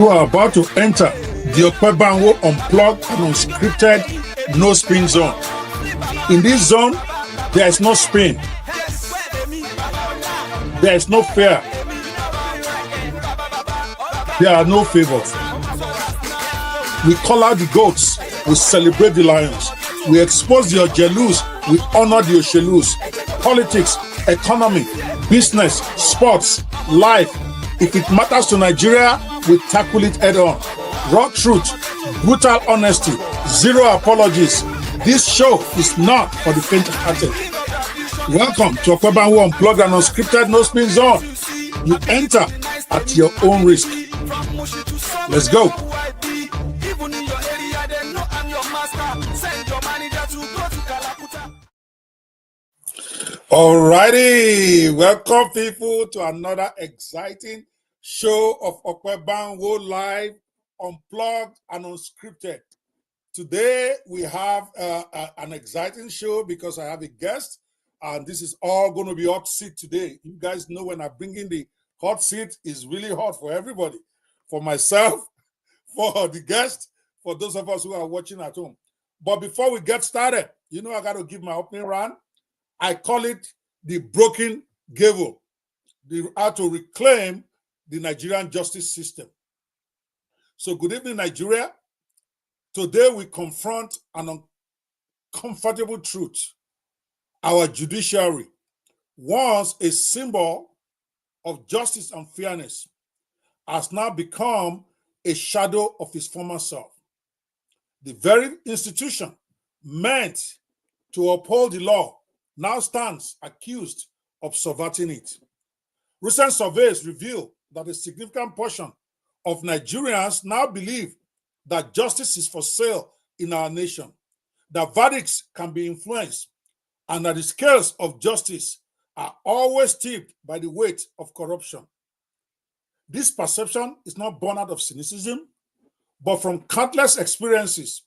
You are about to enter the OPE BANWO Unplugged and Unscripted No Spin Zone. In this zone, there is no spin. There is no fear. There are no favors. We call out the goats. We celebrate the lions. We expose the Ojelus. We honor the Oshelus. Politics, economy, business, sports, life. If it matters to Nigeria, we tackle it head on. Raw truth, brutal honesty, zero apologies. This show is not for the faint-hearted. Welcome to OPE BANWO Unplugged and Unscripted No Spin Zone. You enter at your own risk. Let's go. Alrighty, welcome people to another exciting show of OPE BANWO Live, Unplugged and Unscripted. Today we have an exciting show because I have a guest, and this is all going to be hot seat today. You guys know when I bring in the hot seat, it's really hot for everybody, for myself, for the guest, for those of us who are watching at home. But before we get started, you know I got to give my opening round. I call it the broken gavel, how to reclaim the Nigerian justice system. So good evening, Nigeria. Today we confront an uncomfortable truth. Our judiciary, once a symbol of justice and fairness, has now become a shadow of its former self. The very institution meant to uphold the law now stands accused of subverting it. Recent surveys reveal that a significant portion of Nigerians now believe that justice is for sale in our nation, that verdicts can be influenced, and that the scales of justice are always tipped by the weight of corruption. This perception is not born out of cynicism, but from countless experiences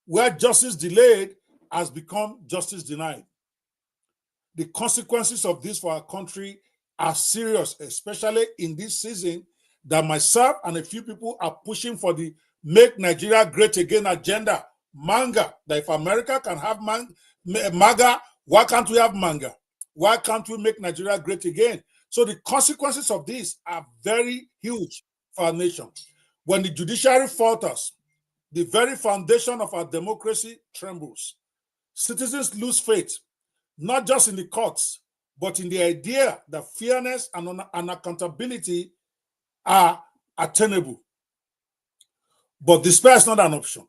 where justice delayed has become justice denied. The consequences of this for our country are serious, especially in this season that myself and a few people are pushing for the Make Nigeria Great Again agenda, MANGA, that if America can have MAGA, why can't we have MANGA? Why can't we make Nigeria great again? So the consequences of this are very huge for our nation. When the judiciary falters, the very foundation of our democracy trembles. Citizens lose faith, not just in the courts, but in the idea that fairness and accountability are attainable. But despair is not an option.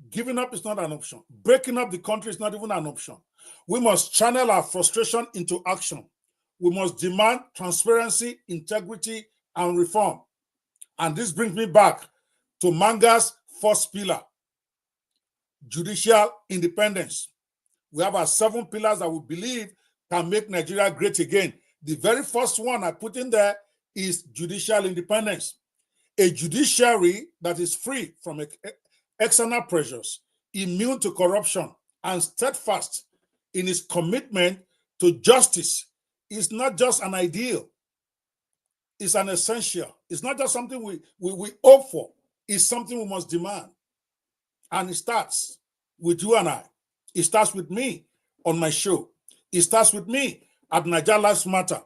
Giving up is not an option. Breaking up the country is not even an option. We must channel our frustration into action. We must demand transparency, integrity, and reform. And this brings me back to MANGA's first pillar, judicial independence. We have our 7 pillars that we believe can make Nigeria great again. The very first one I put in there is judicial independence. A judiciary that is free from external pressures, immune to corruption, and steadfast in its commitment to justice is not just an ideal, it's an essential. It's not just something we hope for, it's something we must demand. And it starts with you and I. It starts with me on my show. It starts with me at Nigeria Lives Matter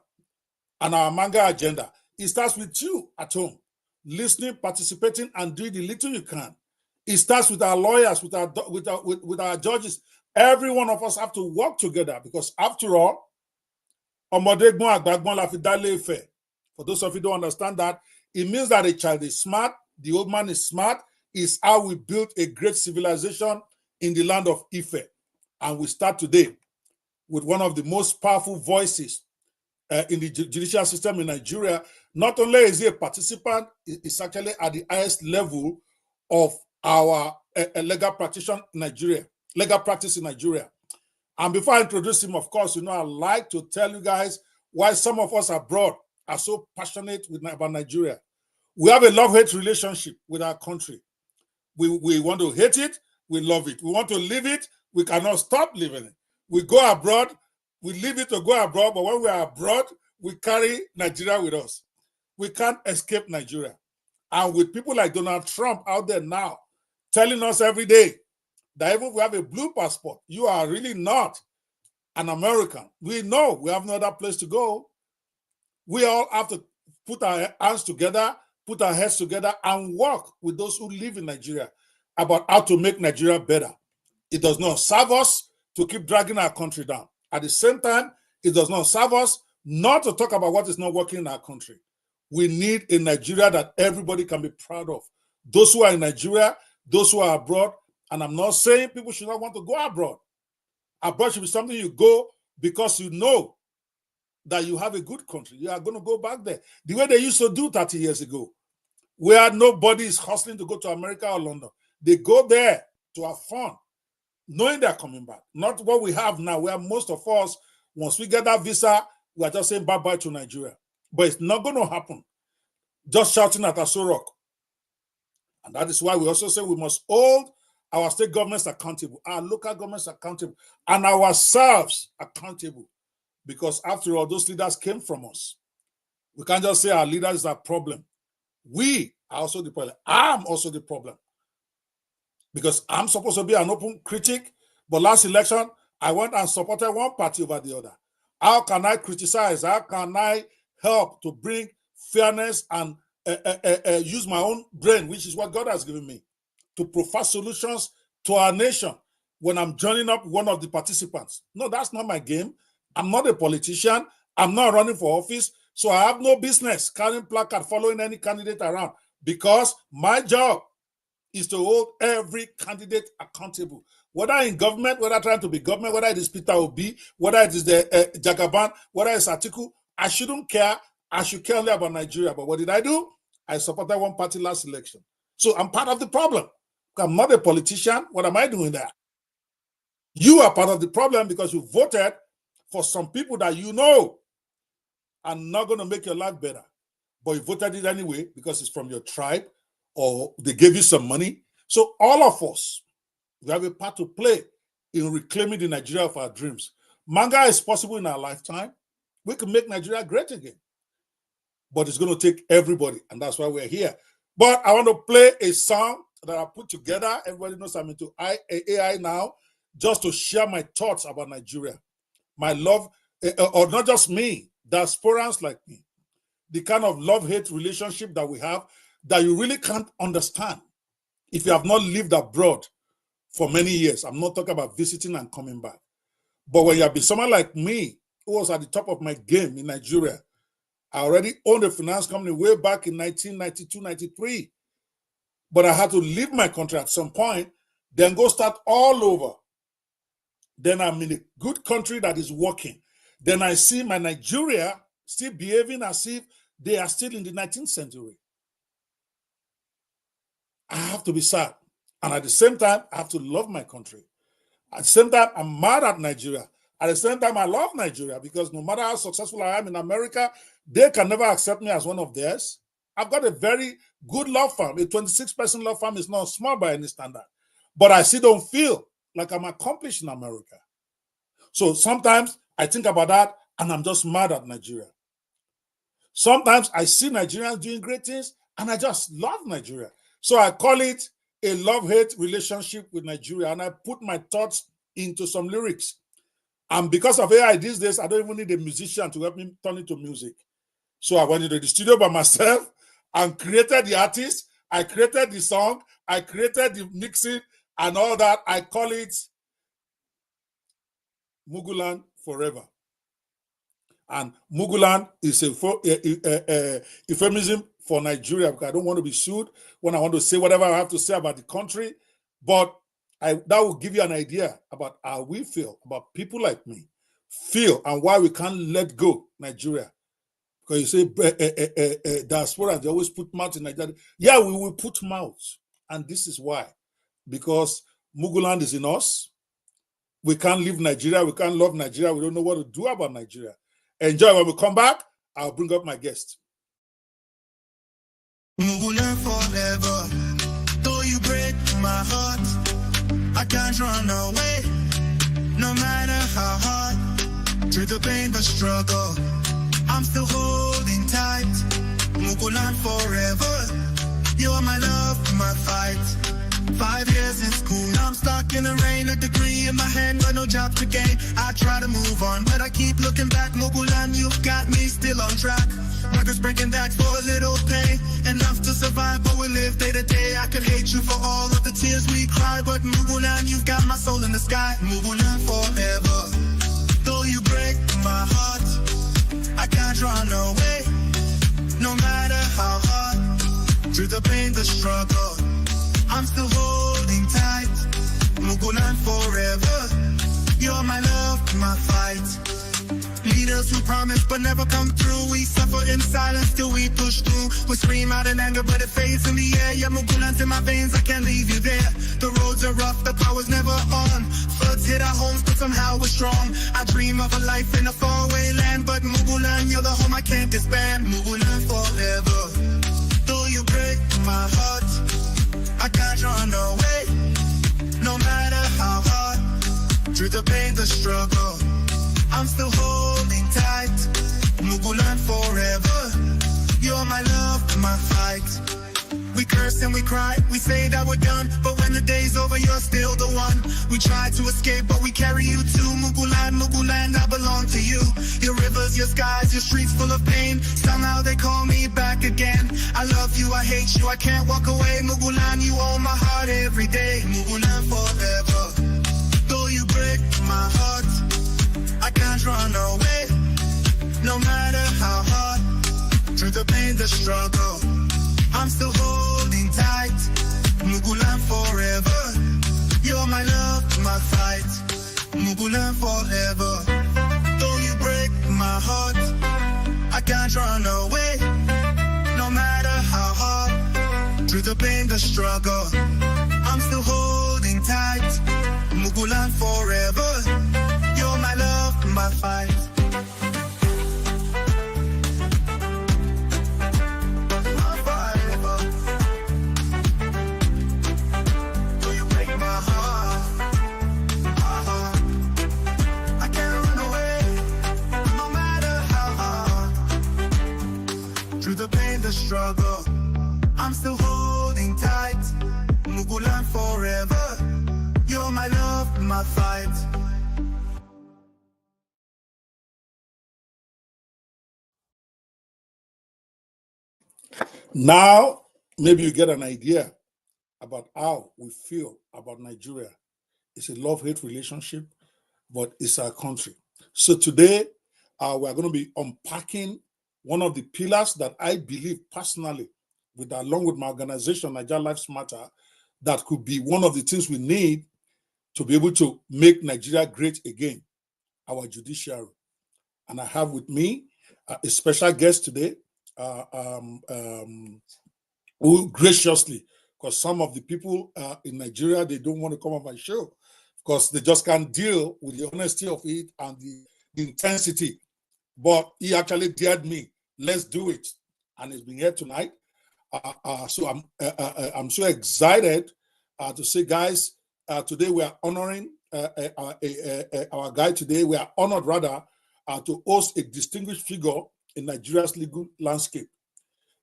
and our MANGA agenda. It starts with you at home, listening, participating, and doing the little you can. It starts with our lawyers, with our judges. Every one of us have to work together because, after all, for those of you who don't understand that, it means that a child is smart, the old man is smart. Is how we built a great civilization in the land of Ife. And we start today with one of the most powerful voices in the judicial system in Nigeria. Not only is he a participant, he's actually at the highest level of our legal practice in Nigeria. And before I introduce him, of course, you know, I like to tell you guys why some of us abroad are so passionate about Nigeria. We have a love-hate relationship with our country. We want to hate it, we love it. We want to live it, we cannot stop living it. We go abroad, we leave it to go abroad, but when we are abroad, we carry Nigeria with us. We can't escape Nigeria. And with people like Donald Trump out there now telling us every day that even if we have a blue passport, you are really not an American. We know we have no other place to go. We all have to put our hands together, put our heads together, and work with those who live in Nigeria about how to make Nigeria better. It does not serve us to keep dragging our country down. At the same time, it does not serve us not to talk about what is not working in our country. We need a Nigeria that everybody can be proud of. Those who are in Nigeria, those who are abroad, and I'm not saying people should not want to go abroad. Abroad should be something you go because you know that you have a good country. You are going to go back there. The way they used to do 30 years ago, where nobody is hustling to go to America or London. They go there to have fun, knowing they're coming back. Not what we have now, where most of us, once we get that visa, we are just saying bye-bye to Nigeria. But it's not going to happen. Just shouting at Aso Rock. And that is why we also say we must hold our state governments accountable, our local governments accountable, and ourselves accountable. Because after all, those leaders came from us. We can't just say our leaders are a problem. We are also the problem. I'm also the problem. Because I'm supposed to be an open critic, but last election, I went and supported one party over the other. How can I criticize? How can I help to bring fairness and use my own brain, which is what God has given me, to provide solutions to our nation when I'm joining up one of the participants? No, that's not my game. I'm not a politician. I'm not running for office. So I have no business carrying placard following any candidate around, because my job is to hold every candidate accountable, whether in government, whether trying to be government, whether it is Peter Obi, whether it is the Jagaban, whether it's Atiku. I shouldn't care. I should care only about Nigeria. But what did I do? I supported one party last election. So I'm part of the problem. I'm not a politician. What am I doing there? You are part of the problem because you voted for some people that you know are not going to make your life better. But you voted it anyway because it's from your tribe or they gave you some money. So all of us, we have a part to play in reclaiming the Nigeria of our dreams. Manga is possible in our lifetime. We can make Nigeria great again. But it's going to take everybody, and that's why we're here. But I want to play a song that I put together. Everybody knows I'm into AI now, just to share my thoughts about Nigeria. My love, or not just me, diasporans like me. The kind of love-hate relationship that we have that you really can't understand if you have not lived abroad for many years. I'm not talking about visiting and coming back. But when you have been someone like me, who was at the top of my game in Nigeria, I already owned a finance company way back in 1992, 93. But I had to leave my country at some point, then go start all over. Then I'm in a good country that is working. Then I see my Nigeria still behaving as if they are still in the 19th century. I have to be sad. And at the same time, I have to love my country. At the same time, I'm mad at Nigeria. At the same time, I love Nigeria because no matter how successful I am in America, they can never accept me as one of theirs. I've got a very good law firm. A 26-person law firm is not small by any standard. But I still don't feel like I'm accomplished in America. So sometimes I think about that and I'm just mad at Nigeria. Sometimes I see Nigerians doing great things and I just love Nigeria. So I call it a love-hate relationship with Nigeria, and I put my thoughts into some lyrics. And because of AI these days, I don't even need a musician to help me turn it to music. So I went into the studio by myself and created the artist. I created the song. I created the mixing and all that. I call it Muguland Forever. And Muguland is a euphemism for Nigeria, because I don't want to be sued when I want to say whatever I have to say about the country. But that will give you an idea about how we feel, about people like me feel, and why we can't let go Nigeria. Because you say diaspora, they always put mouth in Nigeria. Yeah, we will put mouth. And this is why. Because Muguland is in us. We can't leave Nigeria. We can't love Nigeria. We don't know what to do about Nigeria. Enjoy. When we come back, I'll bring up my guest. Muguland forever. Though you break my heart, I can't run away. No matter how hard, through the pain, the struggle, I'm still holding tight. Muguland forever. You're my love, my fight. 5 years in school, now I'm stuck in the rain. A degree in my hand, but no job to gain. I try to move on, but I keep looking back. Mugulan, you've got me still on track. Records breaking back for a little pain. Enough to survive, but we live day to day. I could hate you for all of the tears we cry, but Mugulan, you've got my soul in the sky. Mugulan forever. Though you break my heart, I can't run away. No matter how hard, through the pain, the struggle, I'm still holding tight. Mugulan forever. You're my love, my fight. Leaders who promise but never come through. We suffer in silence till we push through. We scream out in anger but it fades in the air. Yeah, Mugulan's in my veins, I can't leave you there. The roads are rough, the power's never on. Floods hit our homes but somehow we're strong. I dream of a life in a faraway land, but Mugulan, you're the home I can't disband. Mugulan forever. Though you break my heart, I can't run away. No matter how hard, through the pain, the struggle, I'm still holding tight. Mugulan forever. You're my love, my fight. We curse and we cry, we say that we're done, but when the day's over, you're still the one. We try to escape, but we carry you too. Mugulan, Mugulan, I belong to you. Your rivers, your skies, your streets full of pain. Somehow they call me back again. I love you, I hate you, I can't walk away. Mugulan, you own my heart every day. Mugulan forever. Though you break my heart, I can't run away. No matter how hard, through the pain, the struggle, I'm still holding tight. Mugulan forever. You're my love, my fight. Mugulan forever. Though you break my heart, I can't run away. No matter how hard, through the pain, the struggle, I'm still holding tight. Mugulan forever. You're my love, my fight. Struggle, I'm still holding tight. Mugulan forever. You're my love, my fight. Now, maybe you get an idea about how we feel about Nigeria. It's a love-hate relationship, but it's our country. So today, we're going to be unpacking one of the pillars that I believe personally, along with my organization, Nigeria Lives Matter, that could be one of the things we need to be able to make Nigeria great again, our judiciary. And I have with me a special guest today, who graciously, because some of the people in Nigeria, they don't want to come on my show because they just can't deal with the honesty of it and the intensity. But he actually dared me. Let's do it, and he's been here tonight. So I'm so excited to say, guys. Today we are honoring our guy. Today we are honored rather to host a distinguished figure in Nigeria's legal landscape,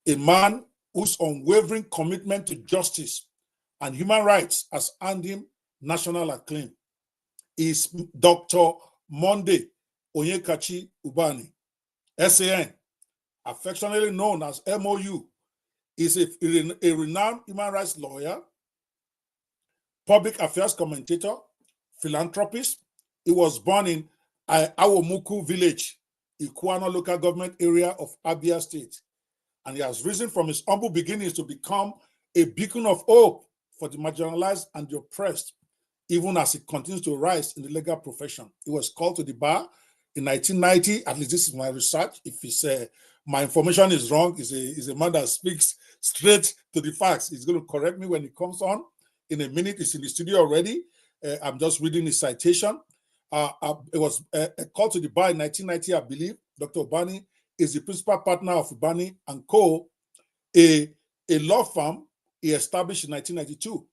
a man whose unwavering commitment to justice and human rights has earned him national acclaim. Is Dr. Monday OnyekaChi UBANI, S.A.N, affectionately known as MOU, is a renowned human rights lawyer, public affairs commentator, philanthropist. He was born in Awomuku village, Ikuano local government area of Abia State, and he has risen from his humble beginnings to become a beacon of hope for the marginalized and the oppressed, even as he continues to rise in the legal profession. He was called to the bar in 1990, at least this is my research. If it's my information is wrong, he's a man that speaks straight to the facts. He's going to correct me when he comes on. In a minute, he's in the studio already. I'm just reading his citation. It was called to the bar in 1990, I believe. Dr. UBANI is the principal partner of UBANI & Co., a law firm he established in 1992.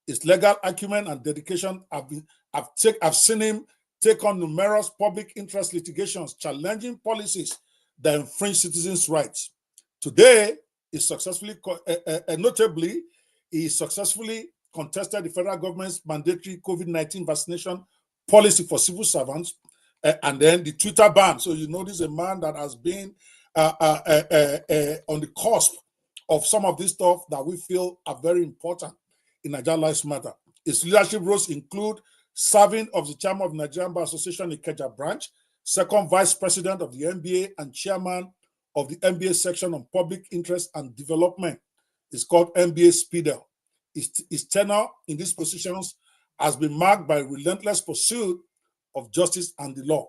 His legal acumen and dedication I've seen him take on numerous public interest litigations challenging policies that infringe citizens' rights. Today, is successfully, notably, he successfully contested the federal government's mandatory COVID-19 vaccination policy for civil servants, and then the Twitter ban. So you know, this is a man that has been on the cusp of some of this stuff that we feel are very important in Nigeria Lives Matter. His leadership roles include serving as the chairman of the Nigerian Bar Association Ikeja branch, second vice president of the NBA, and chairman of the NBA section on public interest and development. It's called NBA Speedel. His tenure in these positions has been marked by relentless pursuit of justice and the law.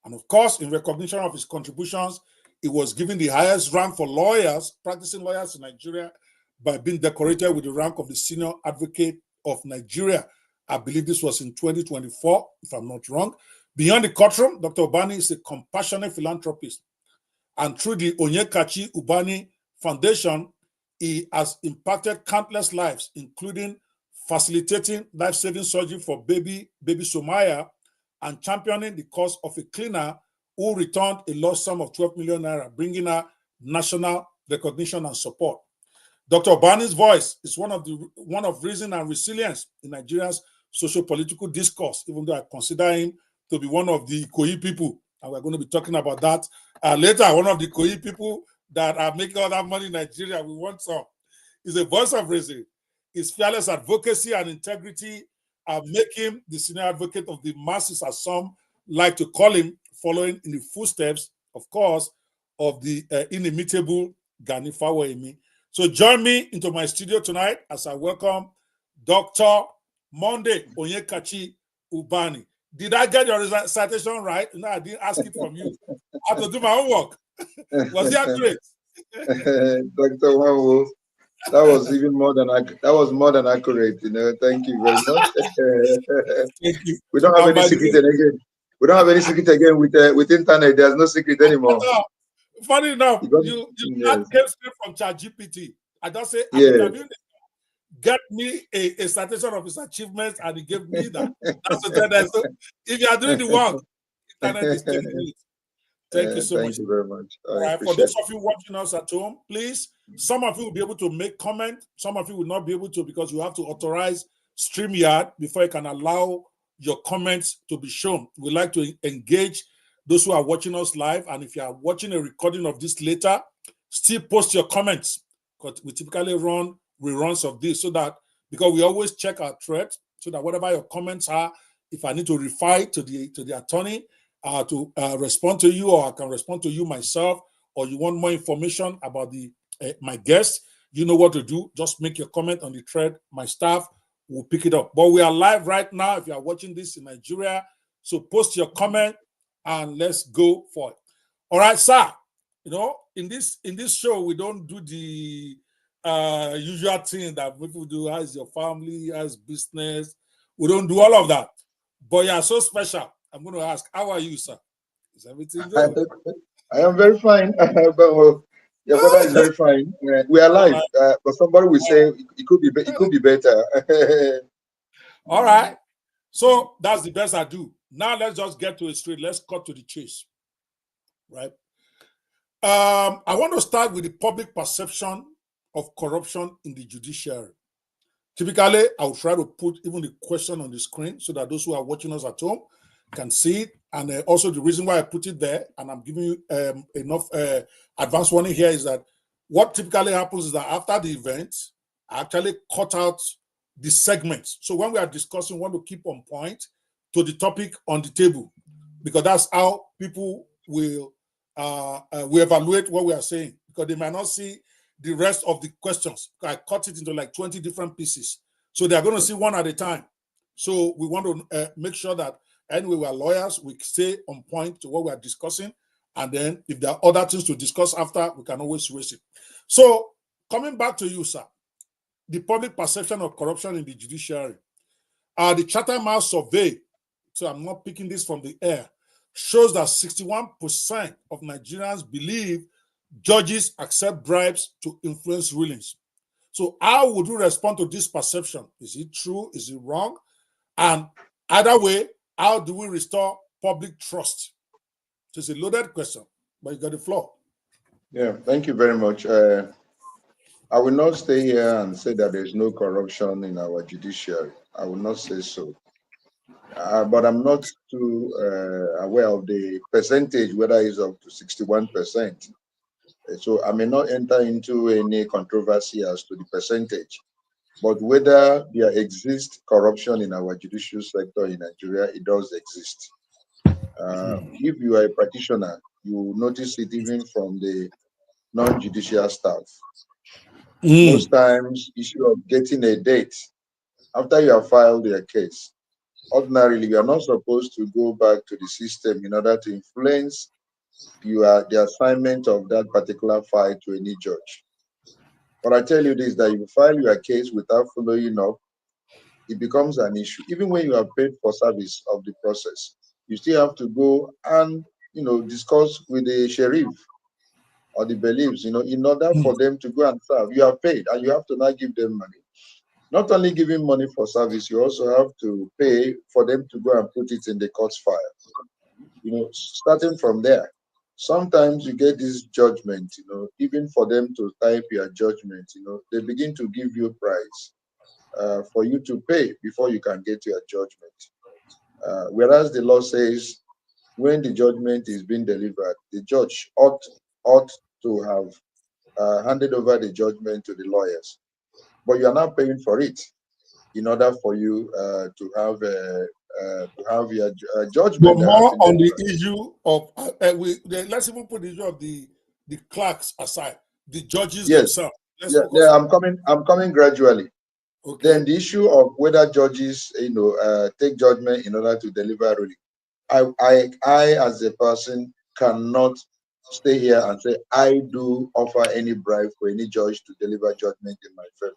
And of course, in recognition of his contributions, he was given the highest rank for lawyers, practicing lawyers in Nigeria, by being decorated with the rank of the Senior Advocate of Nigeria. I believe this was in 2024, if I'm not wrong. Beyond the courtroom, Dr. Ubani is a compassionate philanthropist. And through the OnyekaChi UBANI Foundation, he has impacted countless lives, including facilitating life-saving surgery for baby Somaya and championing the cause of a cleaner who returned a lost sum of 12 million naira, bringing her national recognition and support. Dr. Ubani's voice is one of reason and resilience in Nigeria's socio-political discourse, even though I consider him to be one of the Ikoyi people, and we're going to be talking about that later. One of the Ikoyi people that are making all that money in Nigeria, we want some. He's a voice of reason. His fearless advocacy and integrity make him the senior advocate of the masses, as some like to call him, following in the footsteps, of course, of the inimitable Gani Fawehinmi. So join me into my studio tonight as I welcome Dr. Monday OnyekaChi UBANI. Did I get your citation right? No, I didn't ask it from you. I had to do my homework. Was it accurate? Dr. Banwo, that was even more than accurate. You know, thank you very much. Thank you. We don't have any secret again. We don't have any secret again with internet. There's no secret anymore. Funny enough, you yes. came straight from ChatGPT. I just say, get me a citation of his achievements, and he gave me that. That's the so if you are doing the work, internet is taking it. Thank you so much. Thank you very much. For those of you watching us at home, please, some of you will be able to make comment, some of you will not be able to, because you have to authorize StreamYard before you can allow your comments to be shown. We like to engage those who are watching us live, and if you are watching a recording of this later, still post your comments, because we typically run reruns of this, so that, because we always check our threads, so that whatever your comments are, if I need to refer to the attorney to respond to you, or I can respond to you myself, or you want more information about my guest, you know what to do. Just make your comment on the thread. My staff will pick it up. But we are live right now if you are watching this in Nigeria. So post your comment and let's go for it. All right, sir. You know, in this show, we don't do the usual thing that people do. How's your family? How's business? We don't do all of that. But you are so special. I'm going to ask, how are you, sir? Is everything good? I am very fine. Your brother is very fine. We are live, but somebody will say it could be better. All right. So that's the best I do. Now let's just get to it straight. Let's cut to the chase. Right. I want to start with the public perception of corruption in the judiciary. Typically, I will try to put even the question on the screen so that those who are watching us at home can see it. And also the reason why I put it there, and I'm giving you enough advance warning here, is that what typically happens is that after the event, I actually cut out the segments. So when we are discussing, we want to keep on point to the topic on the table, because that's how people will evaluate what we are saying, because they might not see the rest of the questions. I cut it into like 20 different pieces. So they're going to see one at a time. So we want to make sure that anyway, we are lawyers, we stay on point to what we are discussing. And then if there are other things to discuss after, we can always raise it. So coming back to you, sir, the public perception of corruption in the judiciary. The Chatham House survey, so I'm not picking this from the air, shows that 61% of Nigerians believe judges accept bribes to influence rulings. So how would you respond to this perception? Is it true? Is it wrong? And either way, how do we restore public trust? So it's a loaded question, but you got the floor. Yeah, thank you very much. I will not stay here and say that there's no corruption in our judiciary. I will not say so. But I'm not too aware of the percentage, whether it's up to 61%. So I may not enter into any controversy as to the percentage. But whether there exists corruption in our judicial sector in Nigeria, it does exist. If you are a practitioner, you will notice it even from the non-judicial staff. Most times, issue of getting a date after you have filed your case. Ordinarily, you are not supposed to go back to the system in order to influence the assignment of that particular file to any judge. But I tell you this, that you file your case without following up, it becomes an issue. Even when you have paid for service of the process, you still have to go and discuss with the sheriff or the bailiffs, in order for them to go and serve. You have paid and you have to now give them money. Not only giving money for service, you also have to pay for them to go and put it in the court's file. Starting from there. Sometimes you get this judgment, even for them to type your judgment, they begin to give you price for you to pay before you can get your judgment. Whereas the law says when the judgment is being delivered, the judge ought to have handed over the judgment to the lawyers. But you are not paying for it in order for you to have your judgment. But more on the issue of let's even put the issue of the clerks aside, the judges themselves. I'm coming gradually. Okay. Then the issue of whether judges, take judgment in order to deliver ruling. I as a person cannot stay here and say I do offer any bribe for any judge to deliver judgment in my favor.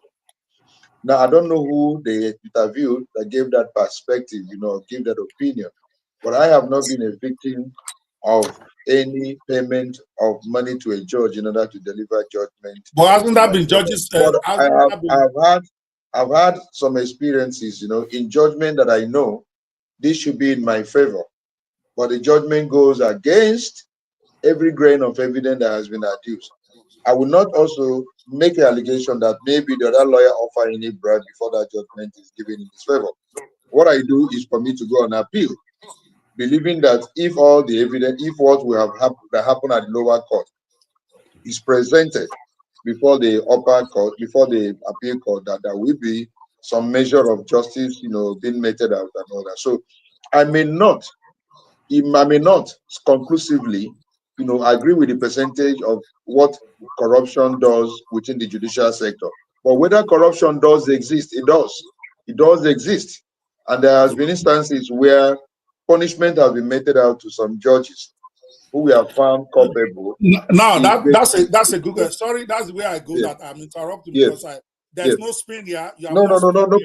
Now I don't know who they interviewed that gave that perspective, give that opinion, but I have not been a victim of any payment of money to a judge in order to deliver judgment. But hasn't that been judges? I've had some experiences, in judgment that I know this should be in my favor, but the judgment goes against every grain of evidence that has been adduced. I will not also make an allegation that maybe the other lawyer offered any bribe before that judgment is given in his favor. What I do is for me to go on appeal, believing that if all the evidence, if what will have happened at the lower court is presented before the upper court, before the appeal court, that there will be some measure of justice, being meted out and all that. So I may not conclusively, agree with the percentage of what corruption does within the judicial sector. But whether corruption does exist, it does. It does exist. And there has been instances where punishment has been meted out to some judges who we have found culpable. No, that's a good question. Sorry, that's the way I go. That I'm interrupting because there's no spin here. No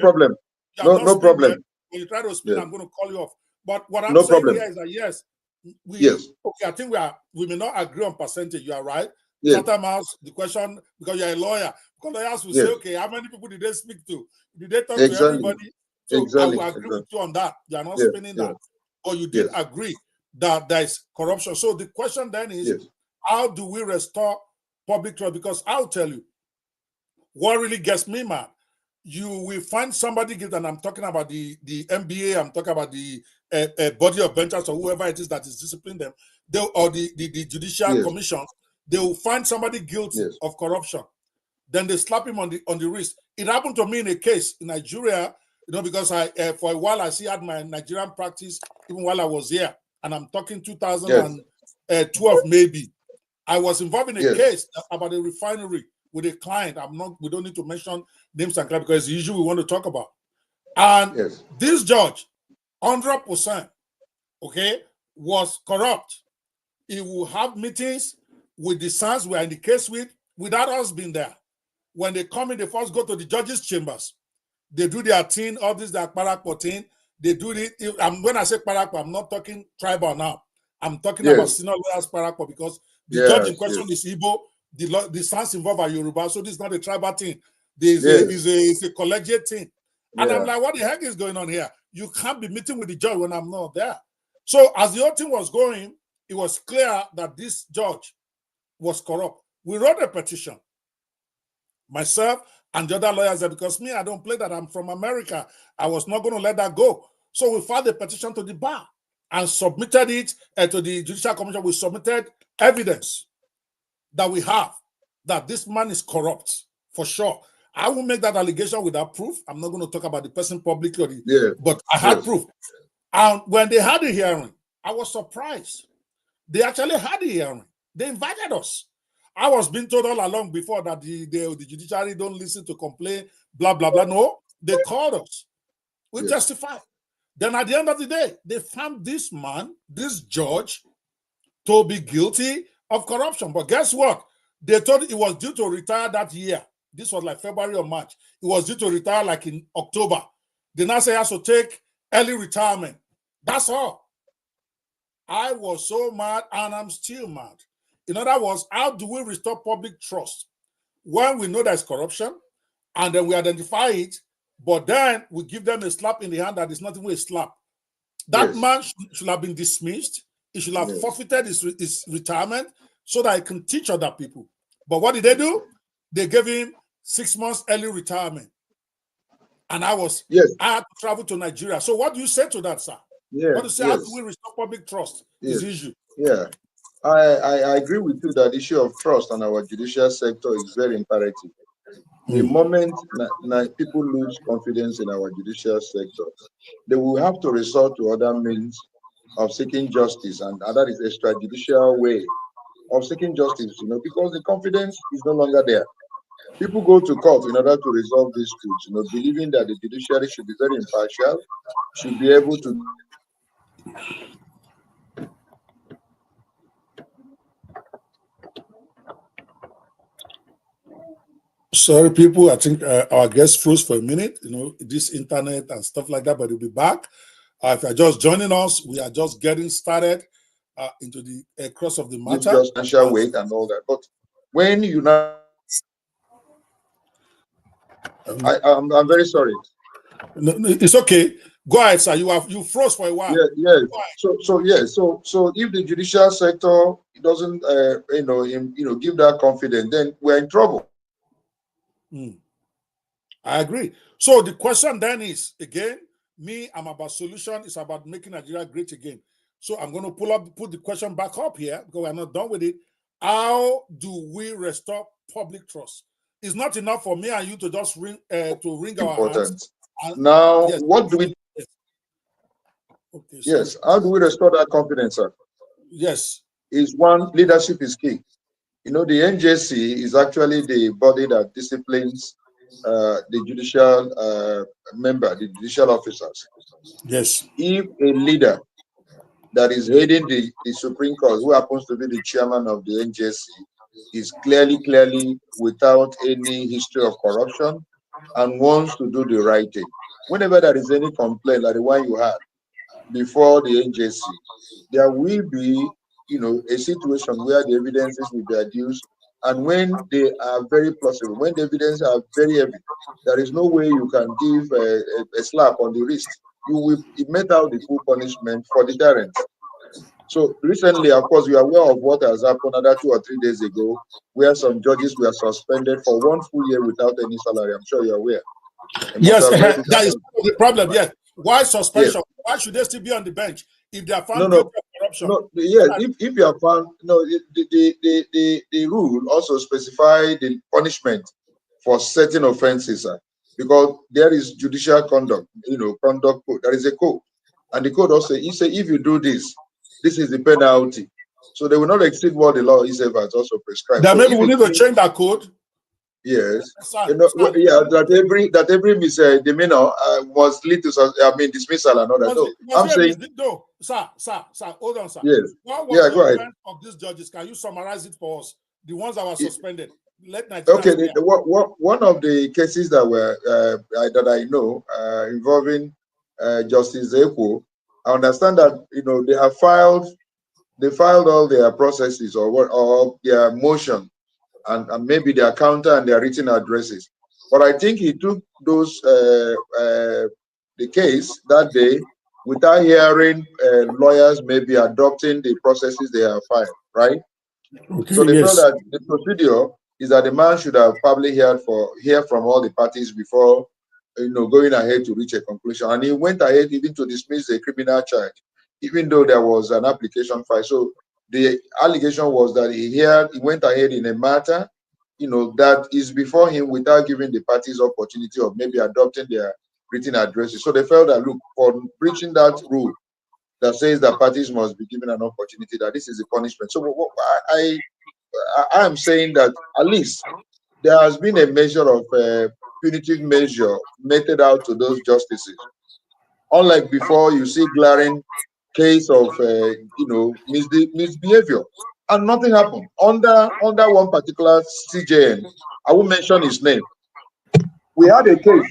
problem. No problem. When you try to spin, I'm going to call you off. But what I'm saying here is that yes, okay, I think we may not agree on percentage. You are right. Sometimes the question, because you're a lawyer, because lawyers will say, okay, how many people did they speak to? Did they talk to everybody? So I will agree with you on that. You are not spinning that. Or you did agree that there is corruption. So the question then is, how do we restore public trust? Because I'll tell you, what really gets me mad, you will find somebody guilty, and I'm talking about the MBA, I'm talking about the body of benchers or whoever it is that is disciplining them, or the judicial commission, they will find somebody guilty of corruption. Then they slap him on the wrist. It happened to me in a case in Nigeria, because I for a while I had my Nigerian practice even while I was here, and I'm talking 2012 maybe. I was involved in a case about a refinery with a client. We don't need to mention names and clients because it's the issue we want to talk about. And this judge, 100%, was corrupt. He will have meetings with the sons we are in the case with, without us being there. When they come in, they first go to the judges' chambers. They do their thing, all this, their parakpo thing. They do it. When I say parakpo, I'm not talking tribal now. I'm talking about senior lawyers parakpo because the judge in question is Igbo. The sons involved are Yoruba, so this is not a tribal thing. It's a collegiate thing. And I'm like, what the heck is going on here? You can't be meeting with the judge when I'm not there. So as the whole thing was going, it was clear that this judge was corrupt. We wrote a petition myself and the other lawyers there, because me, I don't play that. I'm from America. I was not going to let that go. So we filed a petition to the bar and submitted it to the Judicial Commission. We submitted evidence that we have that this man is corrupt, for sure. I will make that allegation without proof. I'm not going to talk about the person publicly, but I had proof. And when they had the hearing, I was surprised. They actually had the hearing. They invited us. I was being told all along before that the judiciary don't listen to complain, blah, blah, blah. No, they called us. We testified. Then at the end of the day, they found this man, this judge, to be guilty of corruption. But guess what? They thought he was due to retire that year. This was like February or March. He was due to retire like in October. They now say he has to take early retirement. That's all. I was so mad, and I'm still mad. In other words, how do we restore public trust when we know there's corruption and then we identify it, but then we give them a slap in the hand that is not even a slap? That man should have been dismissed. He should have forfeited his retirement so that he can teach other people. But what did they do? They gave him 6 months early retirement. And I had to travel to Nigeria. So what do you say to that, sir? What do you say? How do we restore public trust? This issue. Yeah. I agree with you that the issue of trust on our judicial sector is very imperative. The moment people lose confidence in our judicial sector, they will have to resort to other means of seeking justice, and that is extrajudicial way of seeking justice, because the confidence is no longer there. People go to court in order to resolve disputes, believing that the judiciary should be very impartial, should be able to. Sorry, people, I think our guest froze for a minute, this internet and stuff like that, but he'll be back. If you're just joining us, we are just getting started into the cross of the matter. Just financial weight and all that. But when you now, I'm very sorry. No, it's okay. Go ahead, sir. You froze for a while. So if the judicial sector doesn't, give that confidence, then we're in trouble. I agree. So the question then is, again, I'm about solution. It's about making Nigeria great again. So I'm going to put the question back up here because we're not done with it. How do we restore public trust? It's not enough for me and you to just wring our hands. Now, what do we? How do we restore that confidence, sir? Yes. Is one, leadership is key. The NJC is actually the body that disciplines the judicial member, the judicial officers. Yes. If a leader that is heading the Supreme Court, who happens to be the chairman of the NJC, is clearly without any history of corruption and wants to do the right thing, whenever there is any complaint like the one you had before the NJC, there will be a situation where the evidences will be adduced, and when they are very plausible, when the evidence are very heavy, there is no way you can give a slap on the wrist. You will met out the full punishment for deterrence. So recently, of course, you are aware of what has happened another 2 or 3 days ago, where some judges were suspended for 1 full year without any salary. I'm sure you're aware. Yes, that is the problem. Yes. Why suspension? Yes. Why should they still be on the bench if they are found guilty of corruption? If you are found, the rule also specify the punishment for certain offenses, because there is judicial conduct, conduct code. There is a code, and the code also if you do this, this is the penalty. So they will not exceed what the law is has also prescribed. Then maybe we need to change that code. Yes, that every misdemeanor must lead to dismissal and all that. So I'm saying, sir, hold on, sir. Yes. What was the event of these judges? Can you summarize it for us? The ones that were suspended. One of the cases that were that I know involving Justice Ekwo, I understand that they filed all their processes or their motion. And maybe their counter and their written addresses. But I think he took those the case that day without hearing lawyers maybe adopting the processes they have filed, right? Okay, so they felt that the procedure is that the man should have probably hear from all the parties before, going ahead to reach a conclusion. And he went ahead even to dismiss the criminal charge, even though there was an application filed. So the allegation was that he went ahead in a matter, that is before him without giving the parties opportunity of maybe adopting their written addresses. So they felt that, look, for breaching that rule that says that parties must be given an opportunity, that this is the punishment. So I am saying that at least there has been a measure of punitive measure meted out to those justices. Unlike before, you see glaring case of misbehavior, and nothing happened under one particular CJN. I won't mention his name. We had a case.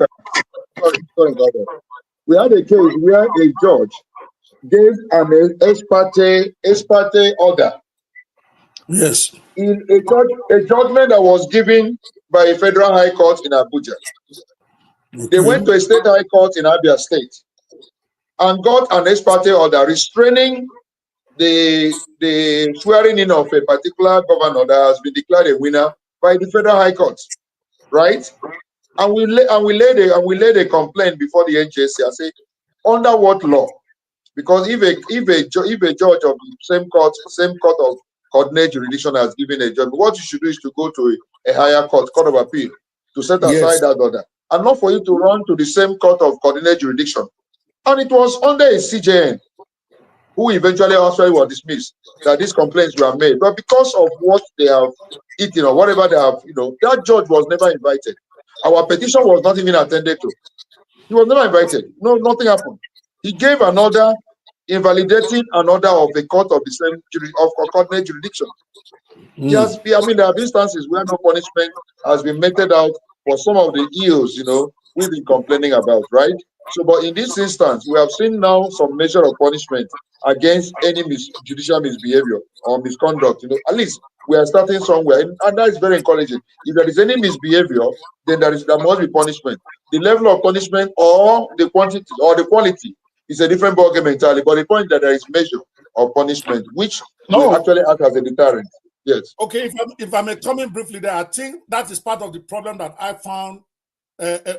Sorry about that. We had a case where a judge gave an ex parte order. Yes. In a judgment that was given by a federal high court in Abuja. Okay. They went to a state high court in Abia State and got an ex parte order restraining the swearing in of a particular governor that has been declared a winner by the federal high court, right? And we laid a complaint before the NJC and say, under what law? Because if a judge of the same court of coordinate jurisdiction has given a judgment, what you should do is to go to a higher court of appeal, to set aside that order, and not for you to run to the same court of coordinate jurisdiction. And it was under a CJN who eventually also was dismissed that these complaints were made. But because of what they have eaten or whatever they have, that judge was never invited. Our petition was not even attended to. He was never invited. No, nothing happened. He gave an order invalidating an order of a court of the same coordinate jurisdiction. Yes, I mean, there are instances where no punishment has been meted out for some of the ills, we've been complaining about, right? So, but in this instance, we have seen now some measure of punishment against any judicial misbehavior or misconduct. At least we are starting somewhere, and that is very encouraging. If there is any misbehavior, then there must be punishment. The level of punishment or the quantity or the quality is a different ballgame entirely. But the point is that there is measure of punishment, which will actually act as a deterrent. Yes. Okay, if I may comment briefly there, I think that is part of the problem that I found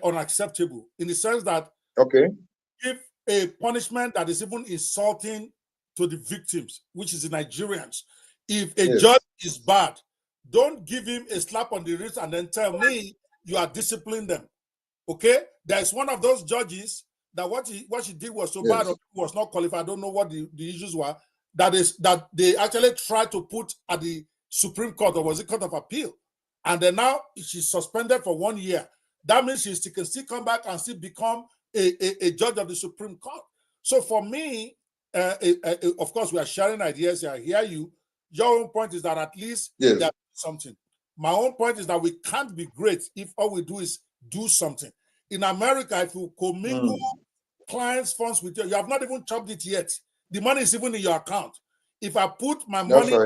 unacceptable, in the sense that if a punishment that is even insulting to the victims, which is the Nigerians, if a judge is bad, don't give him a slap on the wrist and then tell me you are disciplining them. Okay, there is one of those judges that what she did was so bad, or was not qualified. I don't know what the issues were. That they actually tried to put at the Supreme Court, or was it Court of Appeal, and then now she's suspended for 1 year. That means she can still come back and still become a judge of the Supreme Court. So for me, of course, we are sharing ideas here. I hear you. Your own point is that at least there's something. My own point is that we can't be great if all we do is do something. In America, if you commingle clients' funds with you, you have not even chopped it yet. The money is even in your account. If I put my money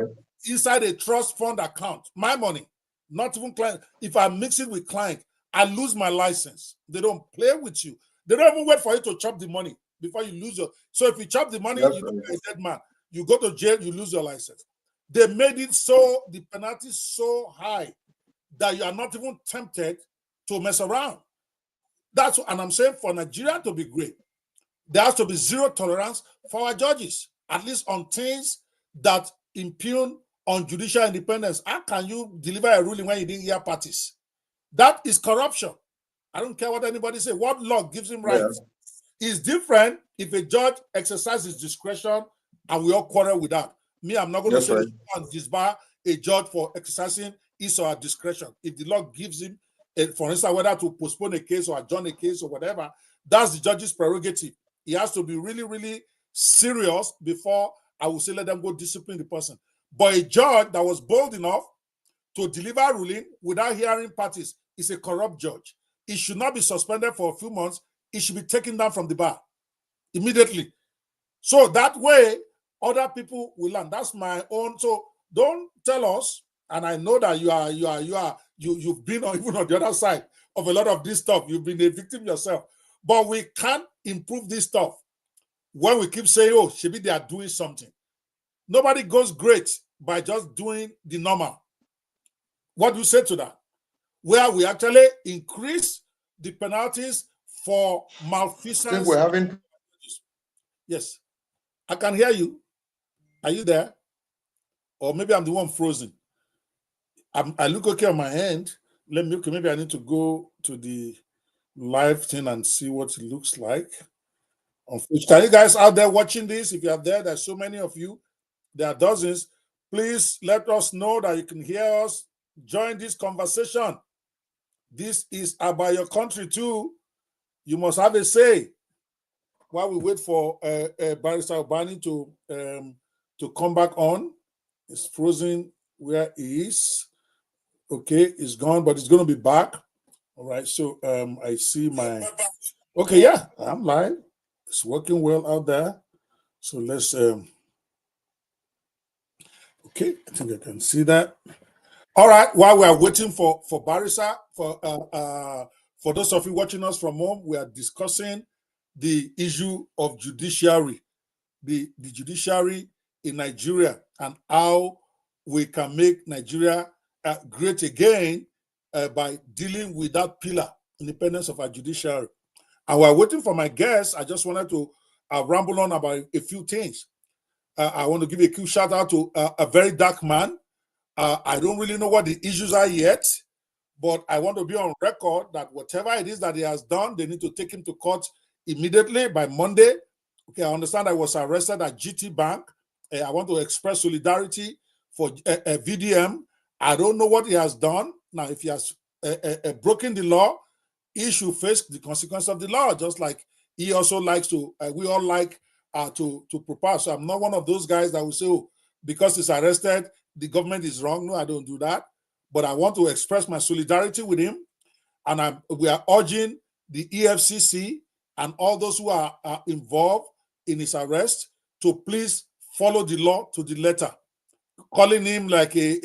inside a trust fund account, my money, not even client, if I mix it with client, I lose my license. They don't play with you. They don't even wait for you to chop the money before you lose your. So if you chop the money, you're a dead man. You go to jail, you lose your license. They made it so, the penalty so high that you are not even tempted to mess around. And I'm saying for Nigeria to be great, there has to be zero tolerance for our judges, at least on things that impugn on judicial independence. How can you deliver a ruling when you didn't hear parties? That is corruption. I don't care what anybody say. What law gives him rights? It's different if a judge exercises discretion and we all quarrel with that. Me, I'm not going to say disbar a judge for exercising his or her discretion. If the law gives him, for instance, whether to postpone a case or adjourn a case or whatever, that's the judge's prerogative. He has to be really, really serious before I will say let them go discipline the person. But a judge that was bold enough to deliver a ruling without hearing parties is a corrupt judge. He should not be suspended for a few months. He should be taken down from the bar immediately. So that way, other people will learn. That's my own. So don't tell us. And I know that you've been even on the other side of a lot of this stuff. You've been a victim yourself. But we can't improve this stuff when we keep saying, oh, maybe they are doing something. Nobody goes great by just doing the normal. What do you say to that? Where we actually increase the penalties for malfeasance. I think we're having. Yes, I can hear you. Are you there? Or maybe I'm the one frozen. I look okay on my hand. Maybe I need to go to the live thing and see what it looks like. Can you guys out there watching this? If you are there, there's so many of you. There are dozens. Please let us know that you can hear us. Join this conversation. This is about your country too. You must have a say. While we wait for Barrister UBANI to come back on, it's frozen where he is. Okay, it's gone, but it's going to be back. All right, so I see my. Okay, yeah, I'm live. It's working well out there. So let's. Okay, I think I can see that. All right, while we are waiting for Barrister, for those of you watching us from home, we are discussing the issue of judiciary, the judiciary in Nigeria, and how we can make Nigeria great again by dealing with that pillar, independence of our judiciary. And while waiting for my guests, I just wanted to ramble on about a few things. I want to give a quick shout out to a very dark man. I don't really know what the issues are yet, but I want to be on record that whatever it is that he has done, they need to take him to court immediately by Monday. Okay, I understand I was arrested at GT Bank. I want to express solidarity for VDM. I don't know what he has done. Now, if he has broken the law, he should face the consequence of the law, just like he also likes to, we all like to propose. So I'm not one of those guys that will say, oh, because he's arrested, the government is wrong. No, I don't do that. But I want to express my solidarity with him. And we are urging the EFCC and all those who are involved in his arrest to please follow the law to the letter. Calling him like a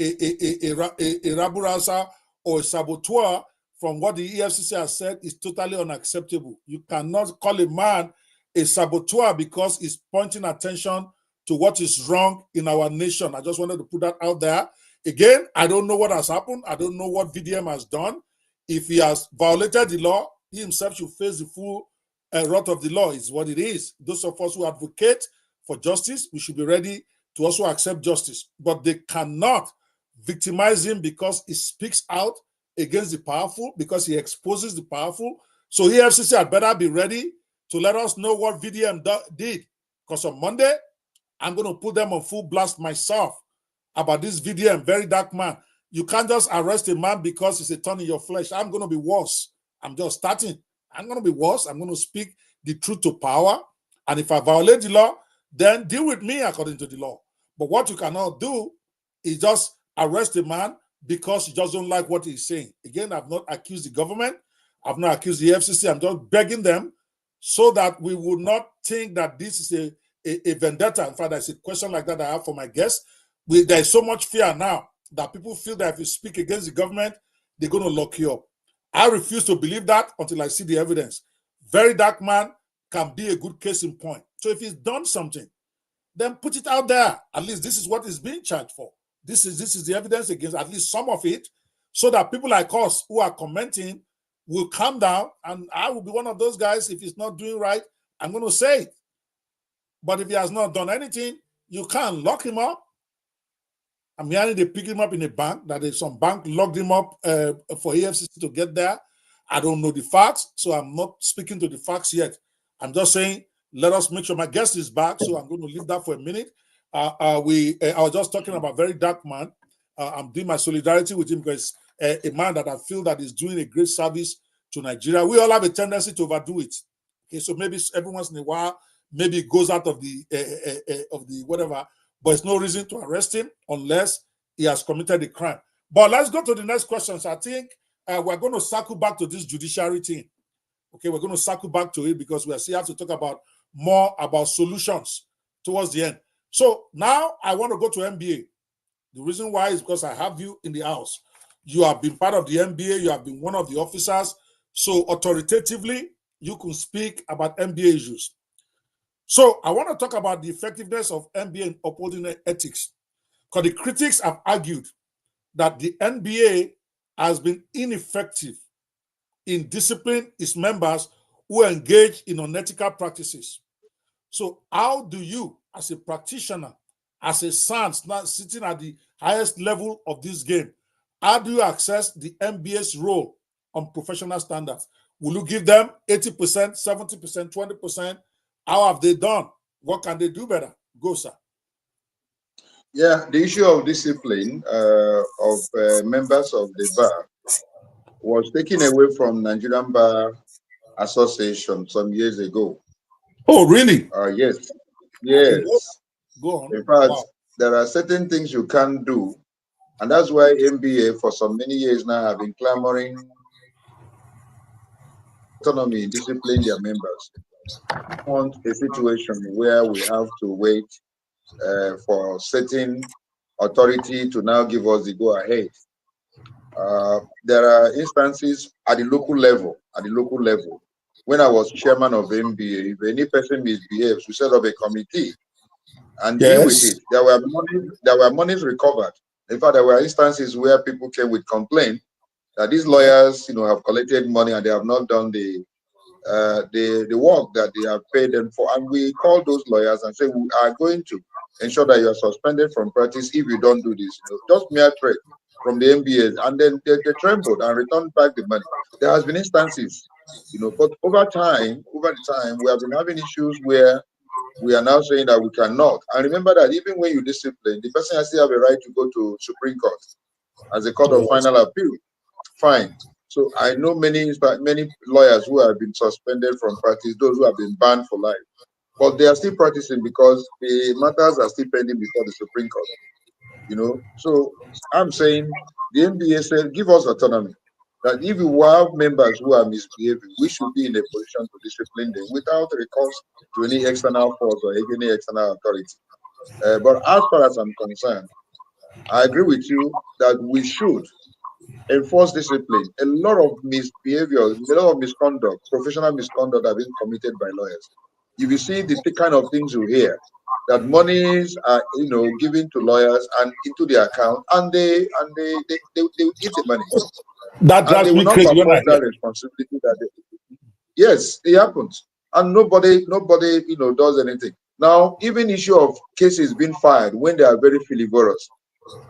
raburasa or a saboteur from what the EFCC has said is totally unacceptable. You cannot call a man a saboteur because he's pointing attention to what is wrong in our nation. I just wanted to put that out there. Again, I don't know what has happened. I don't know what VDM has done. If he has violated the law, he himself should face the full wrath of the law, is what it is. Those of us who advocate for justice, we should be ready to also accept justice. But they cannot victimize him because he speaks out against the powerful, because he exposes the powerful. So EFCC had better be ready to let us know what VDM did. Because on Monday, I'm going to put them on full blast myself about this VDM, very dark man. You can't just arrest a man because it's a thorn in your flesh. I'm going to be worse. I'm just starting. I'm going to be worse. I'm going to speak the truth to power. And if I violate the law, then deal with me according to the law. But what you cannot do is just arrest a man because you just don't like what he's saying. Again, I've not accused the government. I've not accused the FCC. I'm just begging them so that we would not think that this is a vendetta. In fact, there's a question like that I have for my guests. There is so much fear now that people feel that if you speak against the government, they're going to lock you up. I refuse to believe that until I see the evidence. Very dark man can be a good case in point. So if he's done something, then put it out there. At least this is what he's being charged for. This is the evidence against at least some of it, so that people like us who are commenting will calm down. And I will be one of those guys. If he's not doing right, I'm going to say it. But if he has not done anything, you can't lock him up. I'm hearing they pick him up in a bank, that is some bank locked him up for EFCC to get there. I don't know the facts, so I'm not speaking to the facts yet. I'm just saying, let us make sure my guest is back, so I'm going to leave that for a minute. I was just talking about very dark man. I'm doing my solidarity with him because a man that I feel that is doing a great service to Nigeria. We all have a tendency to overdo it. Okay, so maybe every once in a while, maybe it goes out of the whatever, but it's no reason to arrest him unless he has committed a crime. But let's go to the next question. So I think we're going to circle back to this judiciary thing. Okay, we're going to circle back to it because we still have to talk about more about solutions towards the end. So now I want to go to MBA. The reason why is because I have you in the house. You have been part of the MBA. You have been one of the officers. So authoritatively, you can speak about MBA issues. So I want to talk about the effectiveness of MBA in upholding ethics. Because the critics have argued that the NBA has been ineffective in disciplining its members who engage in unethical practices. So how do you, as a practitioner, as a S.A.N, now sitting at the highest level of this game, how do you assess the NBA's role on professional standards? Will you give them 80%, 70%, 20%? How have they done? What can they do better? Go, sir. Yeah, the issue of discipline of members of the bar was taken away from Nigerian Bar Association some years ago. Oh, really? Yes. Yes. Go on. In fact, there are certain things you can't do, and that's why NBA for so many years now have been clamoring autonomy and discipline their members. We want a situation where we have to wait for certain authority to now give us the go ahead. There are instances at the local level. When I was chairman of NBA, if any person misbehaves, we set up a committee and deal with it. There were monies recovered. In fact, there were instances where people came with complaint that these lawyers, have collected money and they have not done the work that they have paid them for. And we called those lawyers and said, we are going to ensure that you are suspended from practice if you don't do this. Just mere threat from the NBA. And then they trembled and returned back the money. There has been instances, but over the time, we have been having issues where we are now saying that we cannot. And remember that even when you discipline, the person has still have a right to go to Supreme Court as a court of final appeal. Fine. So I know many lawyers who have been suspended from practice, those who have been banned for life, but they are still practicing because the matters are still pending before the Supreme Court. So I'm saying the NBA said, give us autonomy. That if you have members who are misbehaving, we should be in a position to discipline them without recourse to any external force or any external authority. But as far as I'm concerned, I agree with you that we should enforce discipline. A lot of misbehavior, a lot of misconduct, professional misconduct have been committed by lawyers. If you see the kind of things you hear, that monies are given to lawyers and into their account, and they give the money. That drives me crazy. That responsibility yes, it happens, and nobody does anything. Now, even issue of cases being filed when they are very filivorous.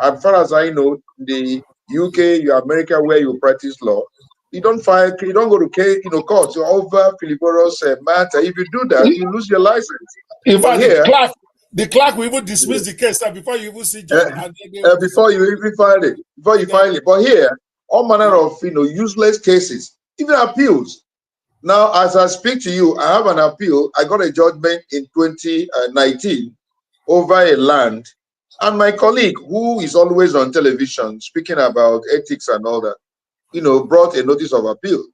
As far as I know, the UK, America, where you practice law, you don't go to court over filivorous matter. If you do that, you lose your license. In fact, the clerk will even dismiss the case before you even see judge. Before you even file it. But here, all manner of useless cases, even appeals. Now, as I speak to you, I have an appeal. I got a judgment in 2019 over a land, and my colleague, who is always on television speaking about ethics and all that, brought a notice of appeal.